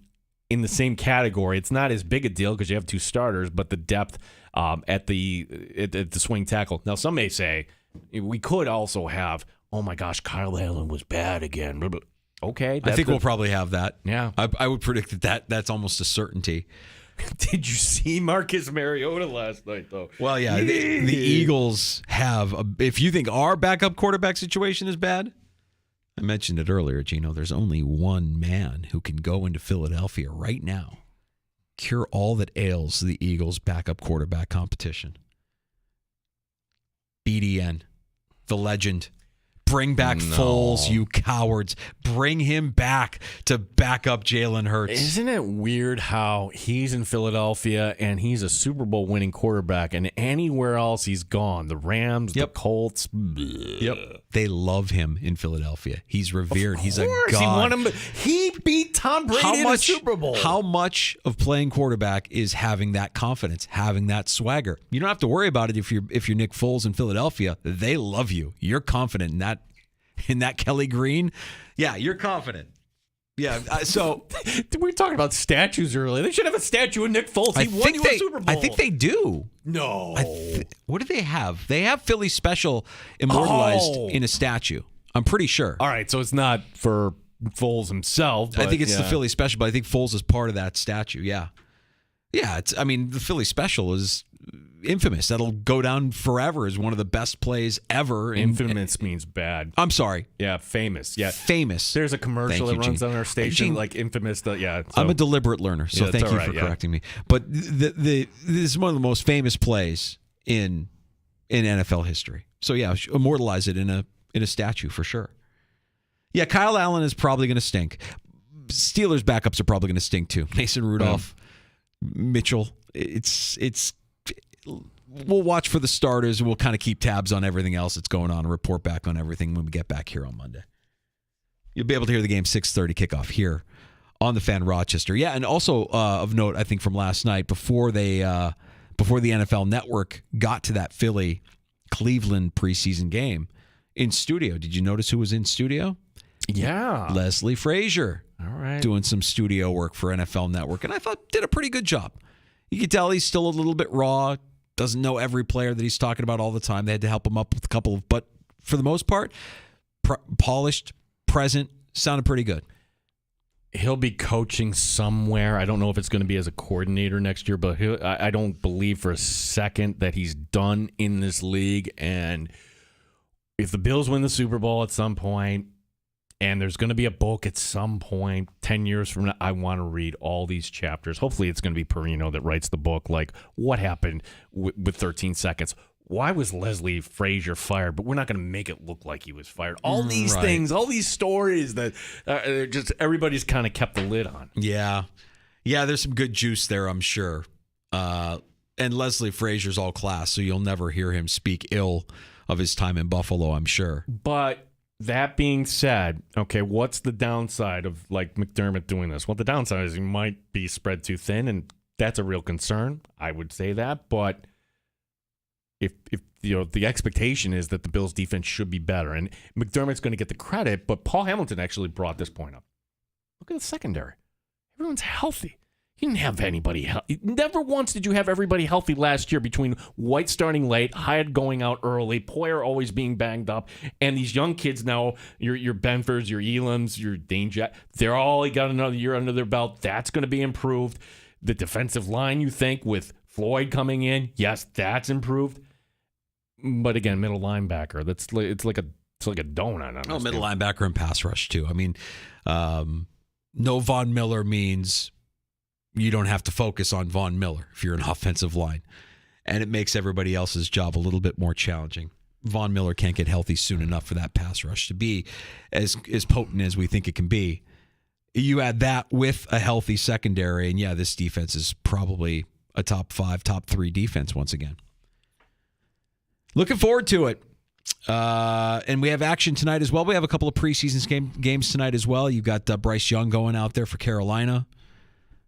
in the same category, it's not as big a deal because you have two starters, but the depth at the swing tackle. Now, some may say we could also have, oh my gosh, Kyle Allen was bad again. Okay, I think we'll probably have that. Yeah, I would predict that's almost a certainty. Did you see Marcus Mariota last night, though? Well, yeah, the Eagles have. If you think our backup quarterback situation is bad, I mentioned it earlier, Gino. There's only one man who can go into Philadelphia right now, cure all that ails the Eagles' backup quarterback competition. BDN, the legend. Bring back Foles, you cowards. Bring him back to back up Jalen Hurts. Isn't it weird how he's in Philadelphia and he's a Super Bowl winning quarterback, and anywhere else he's gone? The Rams, the Colts. Yep. They love him in Philadelphia. He's revered. He's a god. He beat Tom Brady in the Super Bowl. How much of playing quarterback is having that confidence, having that swagger? You don't have to worry about it if you're Nick Foles in Philadelphia. They love you. You're confident in that Kelly Green. Yeah, you're confident. Yeah, so we were talking about statues earlier. They should have a statue of Nick Foles. He won you a Super Bowl. I think they do. No. What do they have? They have Philly Special immortalized in a statue. I'm pretty sure. All right, so it's not for Foles himself. I think it's the Philly Special, but I think Foles is part of that statue. Yeah. Yeah, the Philly Special is infamous. That'll go down forever as one of the best plays ever. Infamous means bad. I'm sorry. Yeah, famous. Yeah, famous. There's a commercial that runs on our station, like infamous. I'm a deliberate learner, so thank you for correcting me. But this is one of the most famous plays in NFL history. So yeah, immortalize it in a statue for sure. Yeah, Kyle Allen is probably going to stink. Steelers backups are probably going to stink too. Mason Rudolph, Mitchell. We'll watch for the starters, and we'll kind of keep tabs on everything else that's going on and report back on everything when we get back here on Monday. You'll be able to hear the game 6:30 kickoff here on the Fan Rochester. Yeah, and also of note, I think from last night, before the NFL Network got to that Philly-Cleveland preseason game in studio, did you notice who was in studio? Yeah. Leslie Frazier. All right. Doing some studio work for NFL Network, and I thought did a pretty good job. You can tell he's still a little bit raw, doesn't know every player that he's talking about all the time. They had to help him up with a couple of, but for the most part, polished, present, sounded pretty good. He'll be coaching somewhere. I don't know if it's going to be as a coordinator next year, but I don't believe for a second that he's done in this league. And if the Bills win the Super Bowl at some point, and there's going to be a book at some point 10 years from now, I want to read all these chapters. Hopefully it's going to be Perino that writes the book, like what happened with 13 seconds. Why was Leslie Frazier fired? But we're not going to make it look like he was fired. All these things, all these stories that just everybody's kind of kept the lid on. Yeah. Yeah, there's some good juice there, I'm sure. And Leslie Frazier's all class, so you'll never hear him speak ill of his time in Buffalo, I'm sure. But that being said, okay, what's the downside of like McDermott doing this? Well, the downside is he might be spread too thin, and that's a real concern. I would say that, but if the expectation is that the Bills' defense should be better, and McDermott's going to get the credit, but Paul Hamilton actually brought this point up. Look at the secondary; everyone's healthy. You didn't have anybody healthy. Never once did you have everybody healthy last year between White starting late, Hyatt going out early, Poyer always being banged up, and these young kids now, your Benfords, your Elams, your Dane Jack, they're all got another year under their belt. That's going to be improved. The defensive line, you think, with Floyd coming in, yes, that's improved. But again, middle linebacker, it's like a donut. Oh, middle linebacker and pass rush too. I mean, no Von Miller means you don't have to focus on Von Miller if you're an offensive line. And it makes everybody else's job a little bit more challenging. Von Miller can't get healthy soon enough for that pass rush to be as potent as we think it can be. You add that with a healthy secondary, and yeah, this defense is probably a top 5, top 3 defense once again. Looking forward to it. And we have action tonight as well. We have a couple of preseason games tonight as well. You've got Bryce Young going out there for Carolina.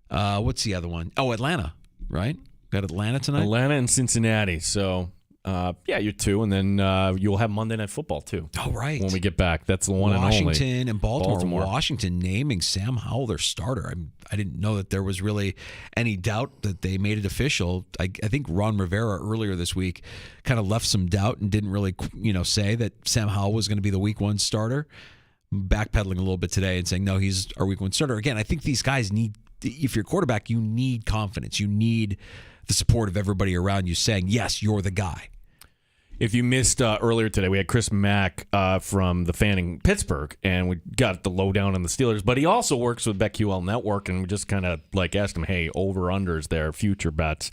What's the other one? Oh, Atlanta, right? Got Atlanta tonight? Atlanta and Cincinnati. So, you're 2, and then you'll have Monday Night Football, too. Oh, right. When we get back. That's the one and only. Washington and Baltimore. Washington naming Sam Howell their starter. I didn't know that there was really any doubt that they made it official. I think Ron Rivera earlier this week kind of left some doubt and didn't really say that Sam Howell was going to be the week 1 starter. Backpedaling a little bit today and saying, no, he's our week 1 starter. Again, I think these guys need, if you're a quarterback, you need confidence. You need the support of everybody around you saying, yes, you're the guy. If you missed earlier today, we had Chris Mack from the Fan in Pittsburgh, and we got the lowdown on the Steelers. But he also works with BetQL Network, and we just kind of asked him, hey, over-unders there, future bets.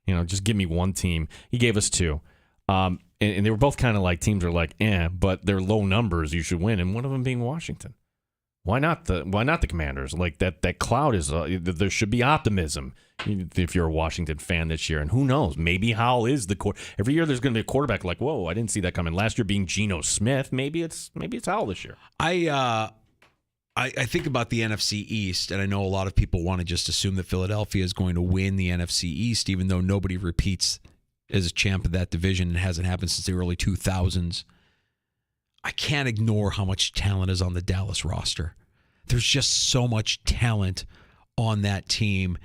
Just give me one team. He gave us 2. And they were both kind of teams are but they're low numbers, you should win. And one of them being Washington. Why not the Commanders? That cloud is there should be optimism if you're a Washington fan this year. And who knows? Maybe Howell is the every year there's going to be a quarterback whoa, I didn't see that coming. Last year being Geno Smith, maybe it's Howell this year. I think about the NFC East, and I know a lot of people want to just assume that Philadelphia is going to win the NFC East, even though nobody repeats as a champ of that division. It hasn't happened since the early 2000s. I can't ignore how much talent is on the Dallas roster. There's just so much talent on that team,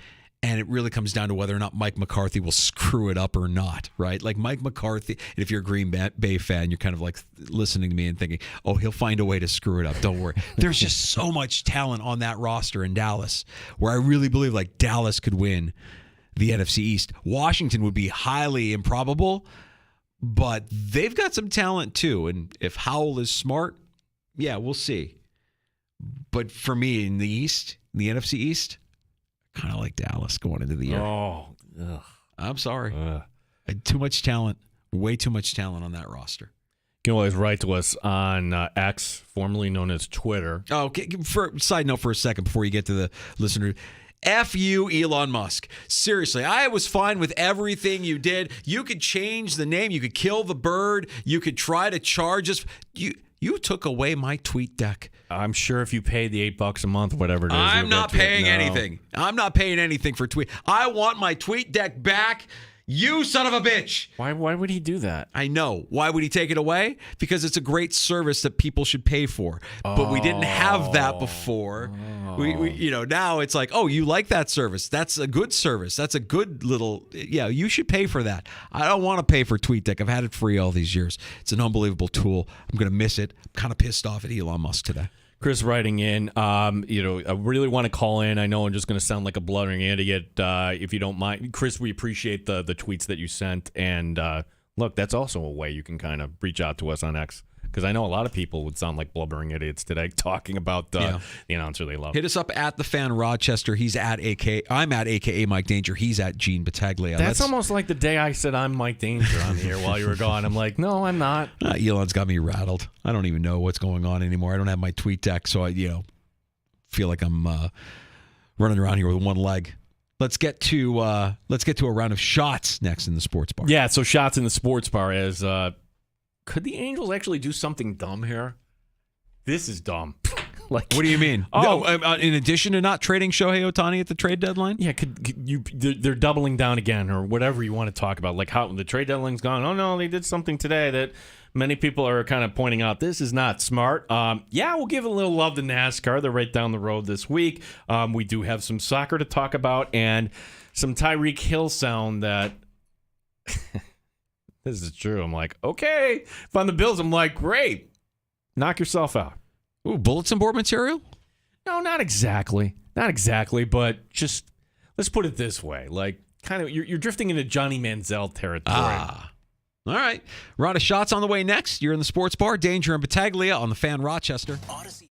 and it really comes down to whether or not Mike McCarthy will screw it up or not, right? Mike McCarthy, and if you're a Green Bay fan, you're kind of listening to me and thinking, oh, he'll find a way to screw it up. Don't worry. There's just so much talent on that roster in Dallas where I really believe Dallas could win the NFC East. Washington would be highly improbable, but they've got some talent too. And if Howell is smart, yeah, we'll see. But for me, in the East, the NFC East, kind of like Dallas going into the year. Oh, ugh. I'm sorry. Too much talent, way too much talent on that roster. You can always write to us on X, formerly known as Twitter. Oh, okay. Side note for a second before you get to the listener. F you, Elon Musk. Seriously, I was fine with everything you did. You could change the name. You could kill the bird. You could try to charge us. You took away my tweet deck. I'm sure if you pay the $8 a month, whatever it is. I'm not paying anything. I'm not paying anything for tweet. I want my tweet deck back. You son of a bitch. Why would he do that? I know. Why would he take it away? Because it's a great service that people should pay for. But we didn't have that before. We now it's you like that service. That's a good service. That's a good little, you should pay for that. I don't want to pay for TweetDeck. I've had it free all these years. It's an unbelievable tool. I'm going to miss it. I'm kind of pissed off at Elon Musk today. Chris writing in, I really want to call in. I know I'm just going to sound like a blundering idiot. If you don't mind, Chris, we appreciate the tweets that you sent. And look, that's also a way you can kind of reach out to us on X. Because I know a lot of people would sound like blubbering idiots today talking about the announcer they love. Hit us up at the Fan Rochester. He's at I'm at AKA Mike Danger. He's at Gene Battaglia. That's almost like the day I said I'm Mike Danger on here while you were gone. I'm like, no, I'm not. Elon's got me rattled. I don't even know what's going on anymore. I don't have my tweet deck, so I feel like I'm running around here with one leg. Let's get to a round of shots next in the sports bar. Yeah, so shots in the sports bar is. Could the Angels actually do something dumb here? This is dumb. What do you mean? In addition to not trading Shohei Ohtani at the trade deadline? Yeah, they're doubling down again or whatever you want to talk about. Like how the trade deadline's gone. Oh, no, they did something today that many people are kind of pointing out. This is not smart. We'll give a little love to NASCAR. They're right down the road this week. We do have some soccer to talk about and some Tyreek Hill sound that... This is true. I'm like, okay. If I'm the Bills, I'm like, great. Knock yourself out. Ooh, bulletin board material? No, not exactly. Not exactly, but just let's put it this way. Kind of, you're drifting into Johnny Manziel territory. All right. Round of shots on the way next. You're in the sports bar. Danger and Battaglia on the Fan Rochester. Odyssey.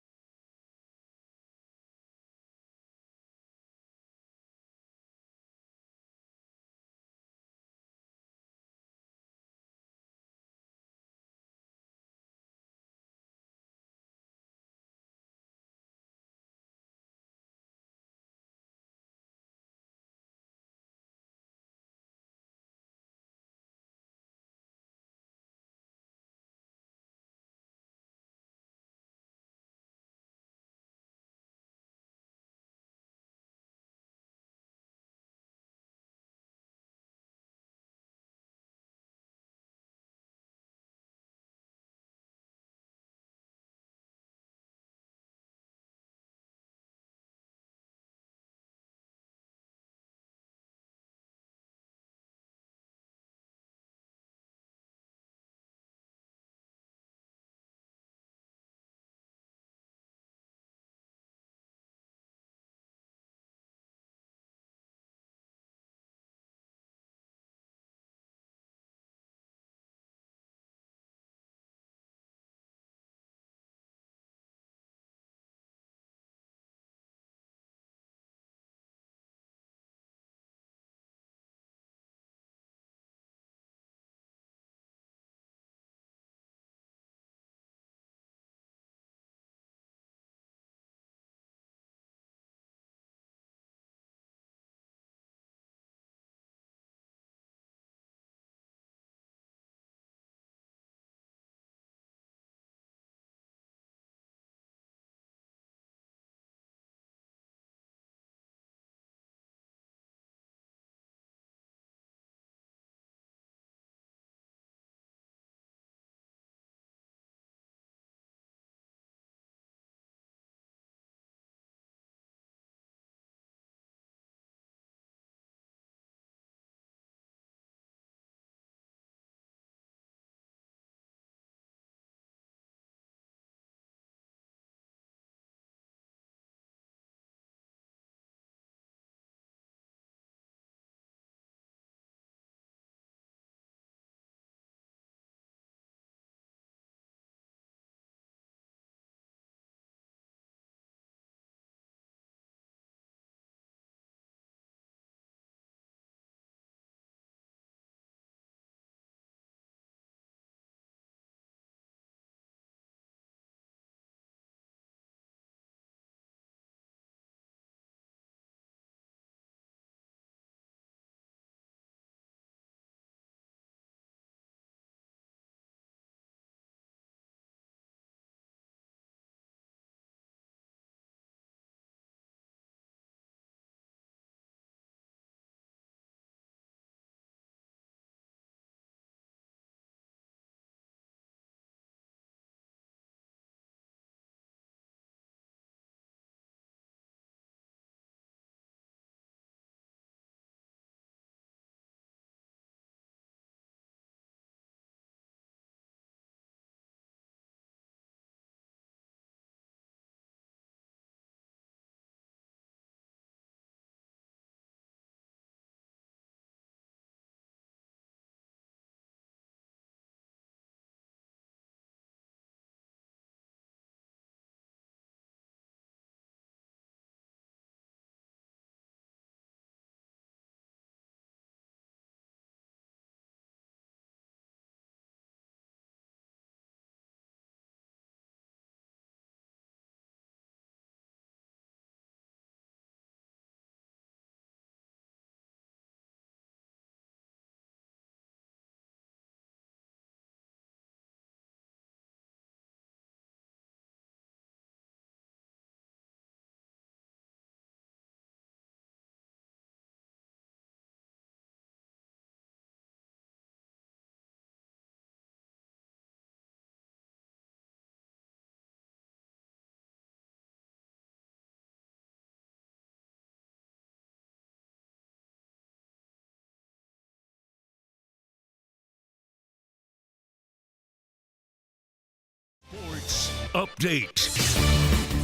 update.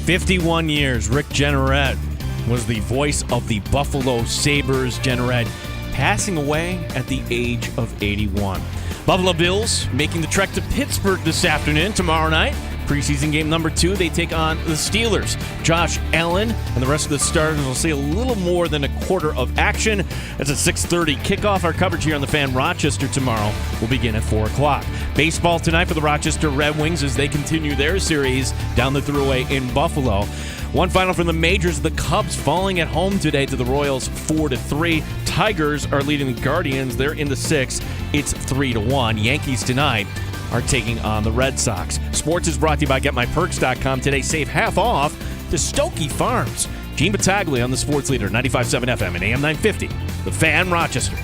51 years, Rick Jeanneret was the voice of the Buffalo Sabres. Jeanneret passing away at the age of 81. Buffalo Bills making the trek to Pittsburgh this afternoon. Tomorrow night, preseason game number 2, they take on the Steelers. Josh Allen and the rest of the starters will see a little more than a quarter of action. It's a 6:30 kickoff. Our coverage here on the Fan Rochester tomorrow will begin at 4 o'clock. Baseball tonight for the Rochester Red Wings as they continue their series down the Thruway in Buffalo. One final from the majors, the Cubs falling at home today to the Royals 4-3. Tigers are leading the Guardians. They're in the 6th. It's 3-1. Yankees tonight are taking on the Red Sox. Sports is brought to you by GetMyPerks.com. Today, save half off to Stokey Farms. Gene Battaglia on the Sports Leader, 95.7 FM and AM 950. The Fan Rochester.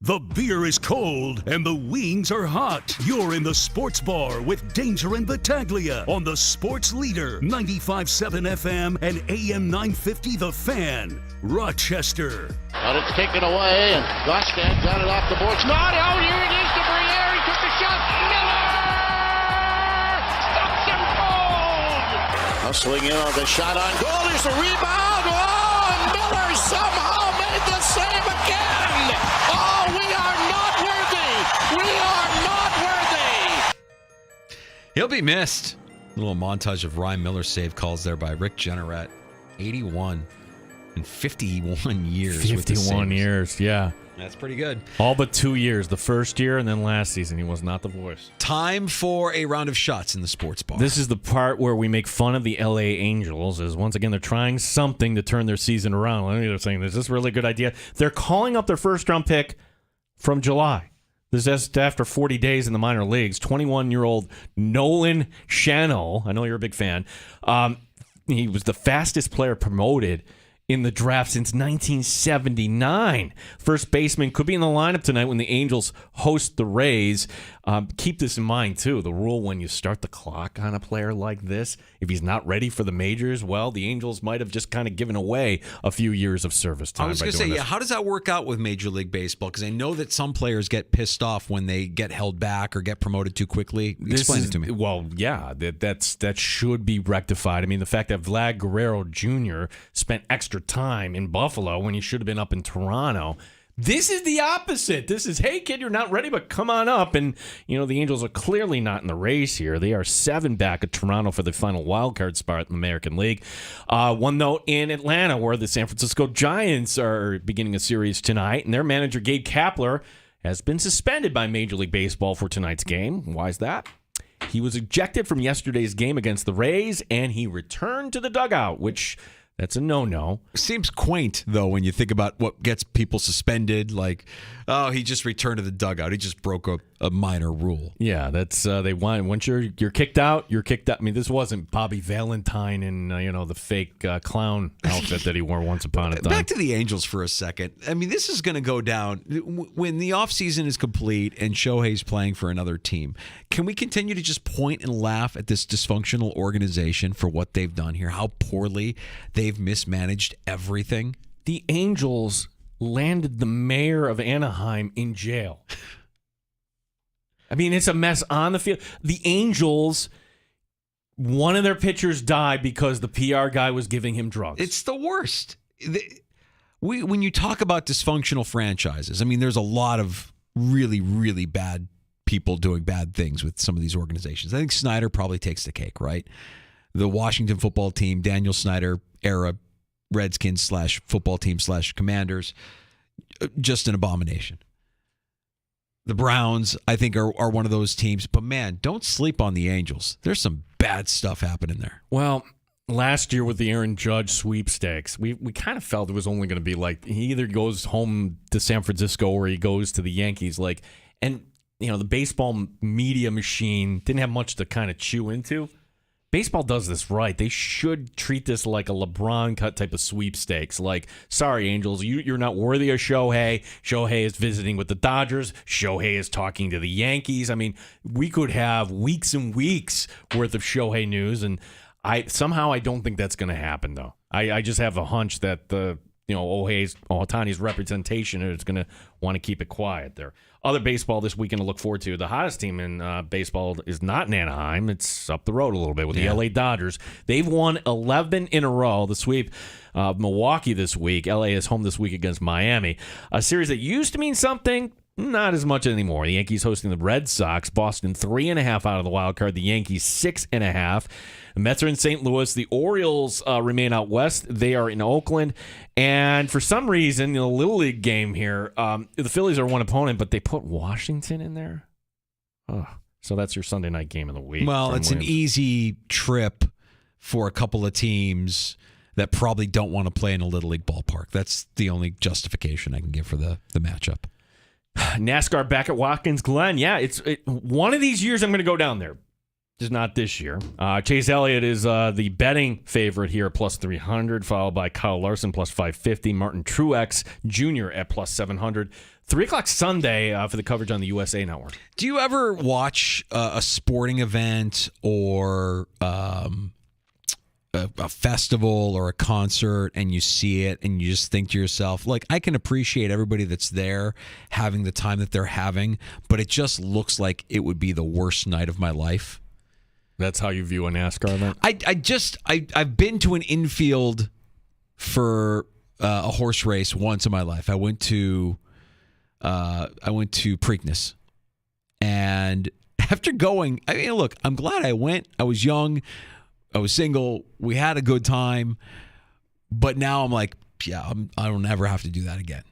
The beer is cold and the wings are hot. You're in the sports bar with Danger and Battaglia on the Sports Leader, 95.7 FM and AM 950 The Fan, Rochester. But it's taken away, and Gostad got it off the boards. Not out, here it is to Briere. He took the shot. Miller stops him cold. Hustling in on the shot on goal. There's a rebound. Oh, and Miller somehow made the save again. Oh, we are not worthy. We are not worthy. He'll be missed. A little montage of Ryan Miller save calls there by Rick Jeanneret. 81 in 51 years. 51 years, yeah. That's pretty good. All but 2 years. The first year and then last season, he was not the voice. Time for a round of shots in the sports bar. This is the part where we make fun of the LA Angels, as once again, they're trying something to turn their season around. They're saying, is this really a good idea? They're calling up their first-round pick from July. This is after 40 days in the minor leagues. 21-year-old Nolan Shano. I know you're a big fan. He was the fastest player promoted in the draft since 1979. First baseman could be in the lineup tonight when the Angels host the Rays. Keep this in mind, too. The rule when you start the clock on a player like this, if he's not ready for the majors, well, the Angels might have just kind of given away a few years of service time. I was going to say, yeah, how does that work out with Major League Baseball? Because I know that some players get pissed off when they get held back or get promoted too quickly. Explain it to me. Well, yeah, that should be rectified. I mean, the fact that Vlad Guerrero Jr. spent extra time in Buffalo when he should have been up in Toronto. This is the opposite. This is, hey, kid, you're not ready, but come on up. And, you know, the Angels are clearly not in the race here. They are 7 back at Toronto for the final wildcard spot in the American League. One note in Atlanta, where the San Francisco Giants are beginning a series tonight, and their manager, Gabe Kapler, has been suspended by Major League Baseball for tonight's game. Why is that? He was ejected from yesterday's game against the Rays, and he returned to the dugout, which... that's a no-no. Seems quaint, though, when you think about what gets people suspended. Like, oh, he just returned to the dugout. He just broke a minor rule. Yeah, that's they want. Once you're kicked out, you're kicked out. I mean, this wasn't Bobby Valentine in the fake clown outfit that he wore once upon a time. Back to the Angels for a second. I mean, this is going to go down when the offseason is complete and Shohei's playing for another team. Can we continue to just point and laugh at this dysfunctional organization for what they've done here? How poorly they've mismanaged everything? The Angels landed the mayor of Anaheim in jail. I mean, it's a mess on the field. The Angels, one of their pitchers died because the PR guy was giving him drugs. It's the worst. When you talk about dysfunctional franchises, I mean, there's a lot of really, really bad people doing bad things with some of these organizations. I think Snyder probably takes the cake, right? The Washington football team, Daniel Snyder era, Redskins / football team / Commanders, just an abomination. The Browns, I think, are one of those teams. But, man, don't sleep on the Angels. There's some bad stuff happening there. Well, last year with the Aaron Judge sweepstakes, we kind of felt it was only going to be like he either goes home to San Francisco or he goes to the Yankees. And the baseball media machine didn't have much to kind of chew into. Baseball does this right. They should treat this like a LeBron cut type of sweepstakes. Like, sorry, Angels, you're not worthy of Shohei. Shohei is visiting with the Dodgers. Shohei is talking to the Yankees. I mean, we could have weeks and weeks worth of Shohei news, and I don't think that's going to happen, though. I just have a hunch that the Ohtani's representation is going to want to keep it quiet there. Other baseball this weekend to look forward to. The hottest team in baseball is not in Anaheim. It's up the road a little bit with the LA Dodgers. They've won 11 in a row. The sweep of Milwaukee this week. LA is home this week against Miami. A series that used to mean something, not as much anymore. The Yankees hosting the Red Sox. Boston 3.5 out of the wild card. The Yankees 6.5. The Mets are in St. Louis. The Orioles remain out west. They are in Oakland. And for some reason, the Little League game here, the Phillies are one opponent, but they put Washington in there. Oh, so that's your Sunday night game of the week. Well, it's an easy trip for a couple of teams that probably don't want to play in a Little League ballpark. That's the only justification I can give for the matchup. NASCAR back at Watkins Glen. Yeah, one of these years I'm going to go down there. Just not this year. Chase Elliott is the betting favorite here at plus 300, followed by Kyle Larson plus 550, Martin Truex Jr. at plus 700. 3 o'clock Sunday for the coverage on the USA Network. Do you ever watch a sporting event or a festival or a concert and you see it and you just think to yourself, like, I can appreciate everybody that's there having the time that they're having, but it just looks like it would be the worst night of my life? That's how you view a NASCAR event? I've been to an infield for a horse race once in my life. I went to Preakness, and after going, look, I'm glad I went. I was young, I was single, we had a good time, but now I'm like, I don't ever have to do that again.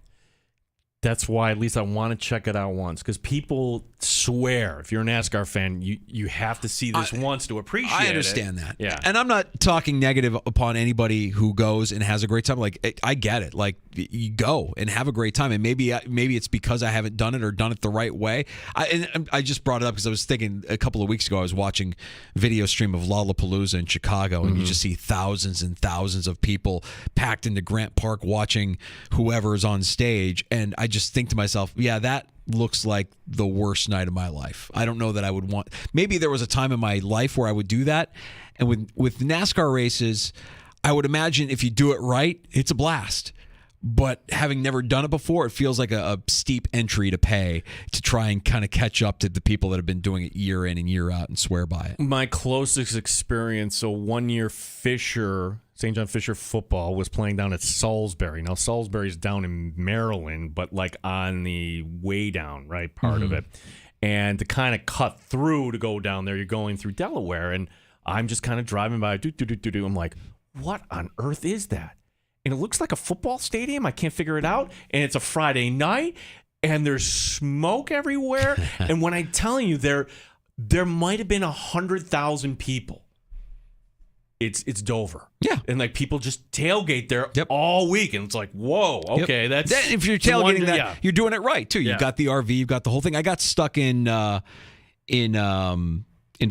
That's why at least I want to check it out once, because people swear, if you're a NASCAR fan, you have to see this once to appreciate it. I understand that. Yeah. And I'm not talking negative upon anybody who goes and has a great time. Like, I get it. Like, you go and have a great time. And maybe it's because I haven't done it or done it the right way. I just brought it up because I was thinking a couple of weeks ago, I was watching video stream of Lollapalooza in Chicago, and you just see thousands and thousands of people packed into Grant Park watching whoever is on stage. And I just think to myself, that looks like the worst night of my life. I don't know that I would want. Maybe there was a time in my life where I would do that. And with NASCAR races, I would imagine if you do it right, it's a blast. But having never done it before, it feels like a steep entry to pay to try and kind of catch up to the people that have been doing it year in and year out and swear by it. My closest experience, so 1 year St. John Fisher football was playing down at Salisbury. Now, Salisbury's down in Maryland, but like on the way down, right, part of it. And to kind of cut through to go down there, you're going through Delaware, and I'm just kind of driving by, I'm like, what on earth is that? And it looks like a football stadium. I can't figure it out. And it's a Friday night, and there's smoke everywhere. And when I'm telling you, there might have been 100,000 people. It's Dover. Yeah. And like people just tailgate there all week. And it's like, whoa, okay, that's if you're tailgating you're doing it right too. You've got the RV, you've got the whole thing. I got stuck in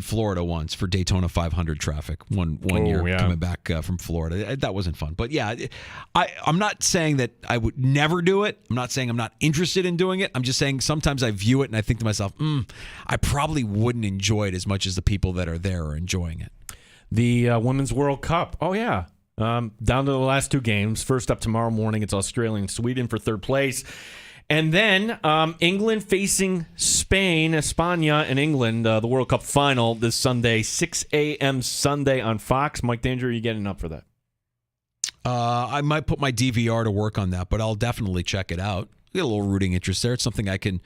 Florida once for Daytona 500 traffic one year coming back from Florida. That wasn't fun. But I'm not saying that I would never do it. I'm not saying I'm not interested in doing it. I'm just saying sometimes I view it and I think to myself, I probably wouldn't enjoy it as much as the people that are there are enjoying it. The Women's World Cup. Oh, yeah. Down to the last 2 games. First up tomorrow morning, it's Australia and Sweden for 3rd place. And then England facing Spain, España and England, the World Cup final this Sunday, 6 a.m. Sunday on Fox. Mike Danger, are you getting up for that? I might put my DVR to work on that, but I'll definitely check it out. Get a little rooting interest there. It's something I can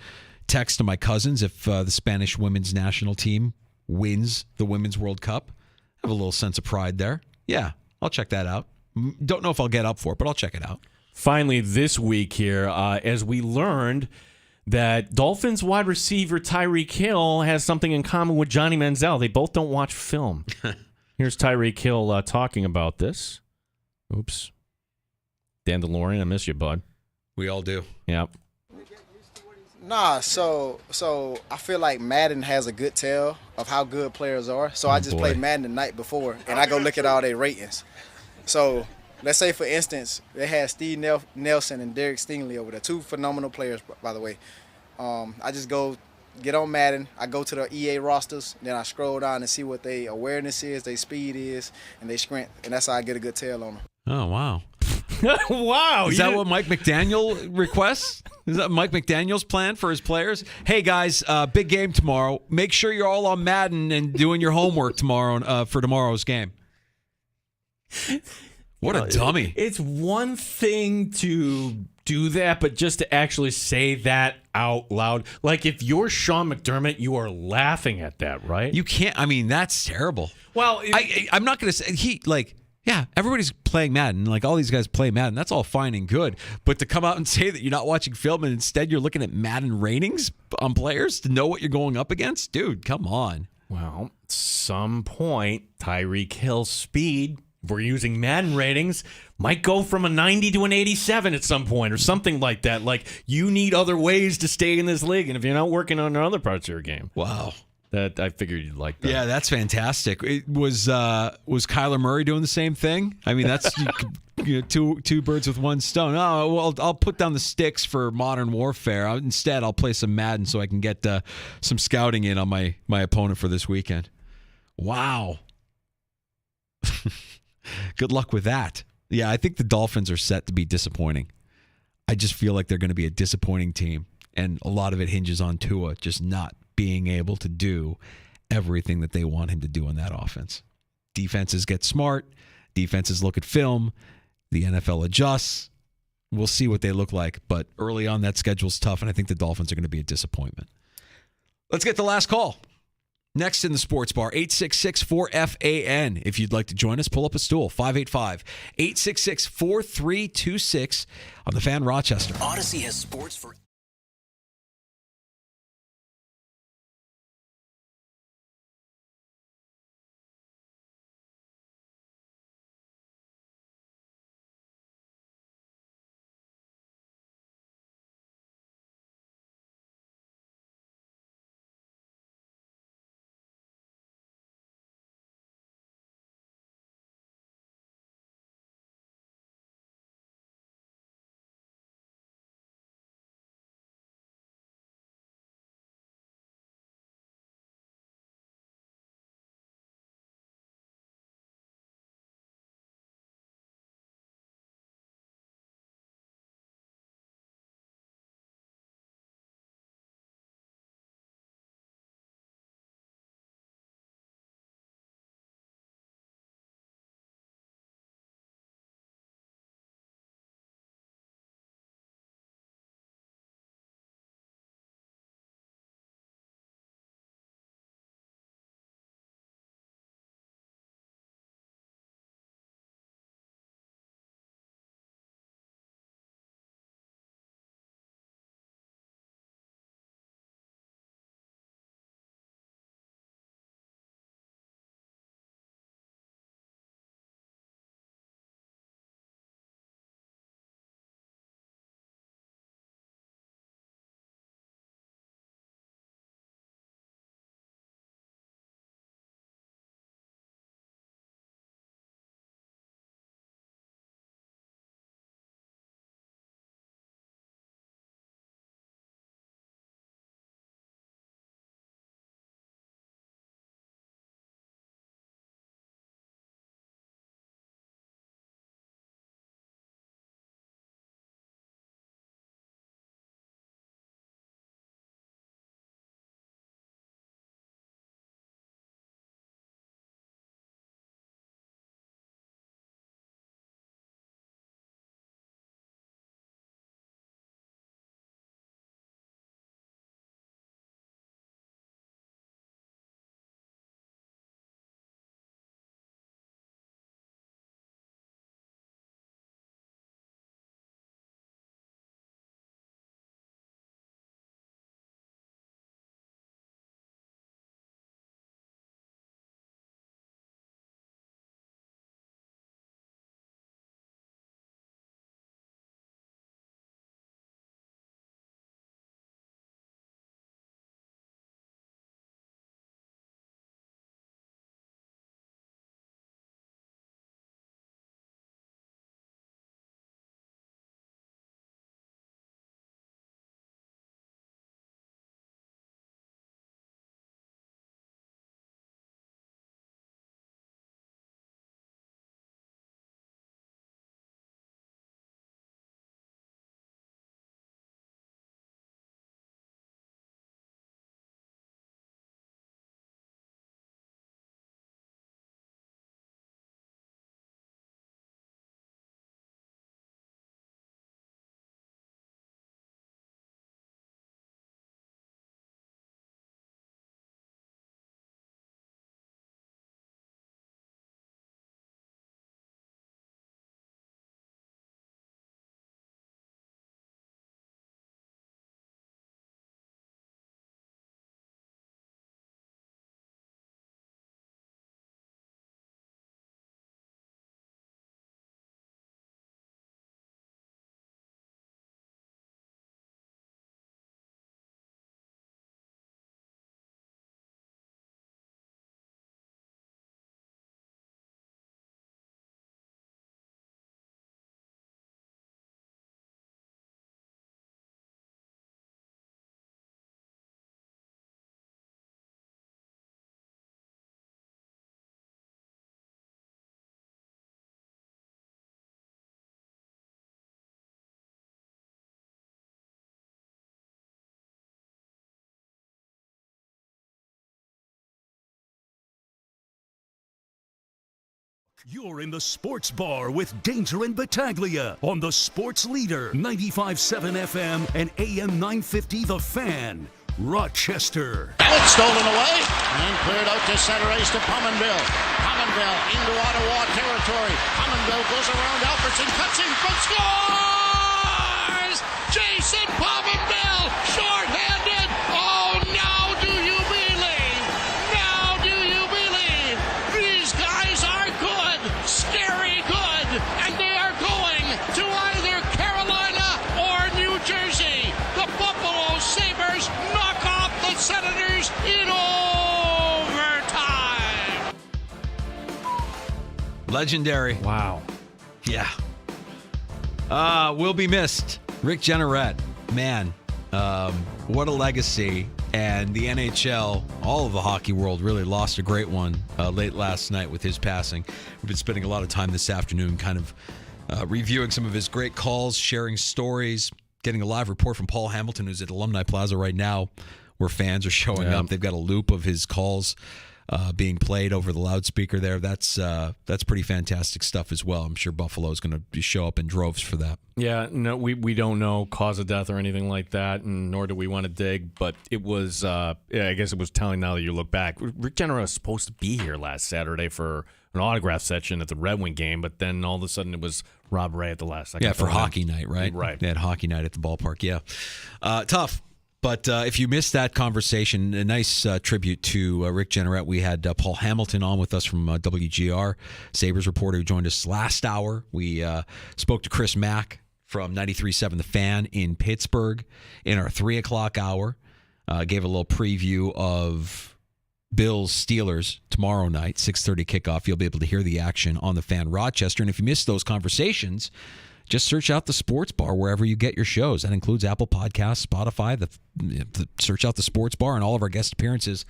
text to my cousins if the Spanish women's national team wins the Women's World Cup. I have a little sense of pride there. Yeah, I'll check that out. Don't know if I'll get up for it, but I'll check it out. Finally, this week here, as we learned that Dolphins wide receiver Tyreek Hill has something in common with Johnny Manziel. They both don't watch film. Here's Tyreek Hill talking about this. Oops. Dan DeLorean, I miss you, bud. We all do. Yep. Nah, so I feel like Madden has a good tell of how good players are. So I just played Madden the night before, and I go look at all their ratings. So let's say, for instance, they had Steve Nelson and Derek Stingley over there, 2 phenomenal players, by the way. I just go get on Madden. I go to the EA rosters, then I scroll down and see what their awareness is, their speed is, and their strength, and that's how I get a good tell on them. Oh, wow. Wow. Is that what Mike McDaniel requests? Is that Mike McDaniel's plan for his players? Hey, guys, big game tomorrow. Make sure you're all on Madden and doing your homework tomorrow for tomorrow's game. What a dummy. It's one thing to do that, but just to actually say that out loud. Like, if you're Sean McDermott, you are laughing at that, right? You can't. I mean, that's terrible. Well, I'm not going to say yeah, everybody's playing Madden. Like, all these guys play Madden. That's all fine and good. But to come out and say that you're not watching film and instead you're looking at Madden ratings on players to know what you're going up against? Dude, come on. Well, at some point, Tyreek Hill's speed, if we're using Madden ratings, might go from a 90 to an 87 at some point or something like that. Like, you need other ways to stay in this league. And if you're not working on other parts of your game. Wow. That I figured you'd like that. Yeah, that's fantastic. It was Kyler Murray doing the same thing? I mean, that's two birds with one stone. Oh, well, I'll put down the sticks for Modern Warfare. Instead, I'll play some Madden so I can get some scouting in on my opponent for this weekend. Wow. Good luck with that. Yeah, I think the Dolphins are set to be disappointing. I just feel like they're going to be a disappointing team, and a lot of it hinges on Tua just not being able to do everything that they want him to do in that offense. Defenses get smart. Defenses look at film. The NFL adjusts. We'll see what they look like. But early on, that schedule's tough, and I think the Dolphins are going to be a disappointment. Let's get the last call. Next in the sports bar, 866-4FAN. If you'd like to join us, pull up a stool, 585-866-4326 on the Fan Rochester. Odyssey has sports for You're in the Sports Bar with Danger and Battaglia on the Sports Leader, 95.7 FM and AM 950 The Fan, Rochester. It's stolen away and cleared out to center ice to Pominville. Pominville into Ottawa territory. Pominville goes around Albertson, cuts in front, scores! Jason Pominville, short-handed. Oh, now do you believe? Now do you believe? These guys are good, scary good, and they are going to either Carolina or New Jersey. The Buffalo Sabres knock off the Senators in overtime. Legendary. Wow. Yeah. Will be missed. Rick Jeanneret, man, what a legacy. And the NHL, all of the hockey world, really lost a great one late last night with his passing. We've been spending a lot of time this afternoon kind of reviewing some of his great calls, sharing stories, getting a live report from Paul Hamilton, who's at Alumni Plaza right now, where fans are showing up. They've got a loop of his calls being played over the loudspeaker there. That's pretty fantastic stuff as well. I'm sure Buffalo's going to show up in droves for that. Yeah, no, we don't know cause of death or anything like that, and nor do we want to dig. But it was, I guess it was telling now that you look back. Rick Jeanneret was supposed to be here last Saturday for an autograph session at the Red Wing game, but then all of a sudden it was Rob Ray at the last second. Yeah, for hockey night, right? Right. They had hockey night at the ballpark. Yeah, tough. But if you missed that conversation, a nice tribute to Rick Jeanneret. We had Paul Hamilton on with us from WGR, Sabres reporter who joined us last hour. We spoke to Chris Mack from 93.7 The Fan in Pittsburgh in our 3 o'clock hour. Gave a little preview of Bills Steelers tomorrow night, 6:30 kickoff. You'll be able to hear the action on The Fan Rochester. And if you missed those conversations, just search out the Sports Bar wherever you get your shows. That includes Apple Podcasts, Spotify. Search out the Sports Bar, and all of our guest appearances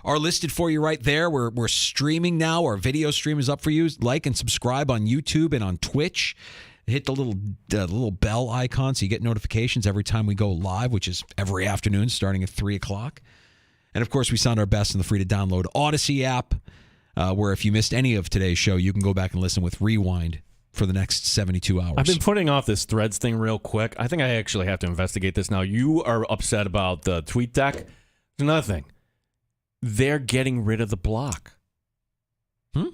are listed for you right there. We're streaming now. Our video stream is up for you. Like and subscribe on YouTube and on Twitch. Hit the little bell icon so you get notifications every time we go live, which is every afternoon starting at 3 o'clock. And, of course, we sound our best in the free-to-download Odyssey app, where if you missed any of today's show, you can go back and listen with Rewind for the next 72 hours. I've been putting off this Threads thing real quick. I think I actually have to investigate this now. You are upset about the tweet deck. There's another thing. They're getting rid of the block. You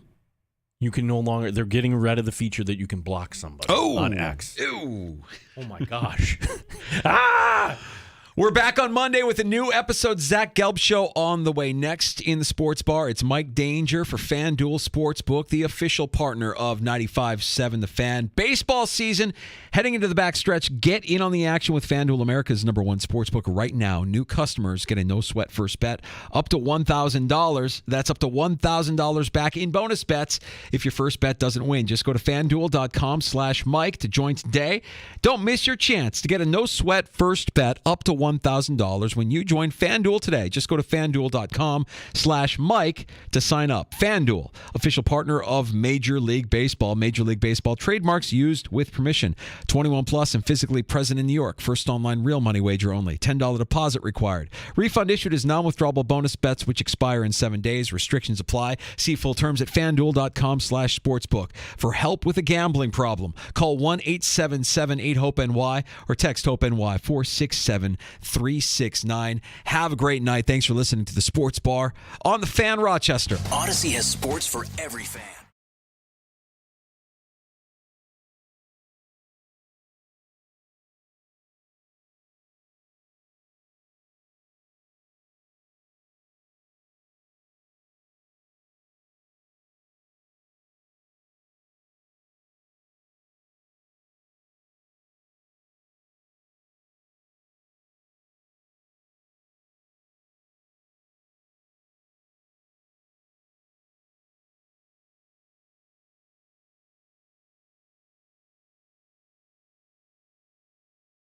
can no longer, they're getting rid of the feature that you can block somebody on X. Ew. Oh my gosh. We're back on Monday with a new episode. Zach Gelb Show on the way. Next in the Sports Bar, it's Mike Danger for FanDuel Sportsbook, the official partner of 95.7 The Fan. Baseball season heading into the backstretch. Get in on the action with FanDuel, America's #1 sportsbook right now. New customers get a no-sweat first bet up to $1,000. That's up to $1,000 back in bonus bets if your first bet doesn't win. Just go to FanDuel.com/Mike to join today. Don't miss your chance to get a no-sweat first bet up to $1,000 when you join FanDuel today. Just go to FanDuel.com/Mike to sign up. FanDuel, official partner of Major League Baseball. Major League Baseball trademarks used with permission. 21 plus and physically present in New York. First online real money wager only. $10 deposit required. Refund issued as non-withdrawable bonus bets which expire in 7 days. Restrictions apply. See full terms at FanDuel.com/sportsbook. For help with a gambling problem, call 1-877-8-HOPE-NY or text HOPE-NY 467-369. Have a great night. Thanks for listening to the Sports Bar on The Fan Rochester. Odyssey has sports for every fan.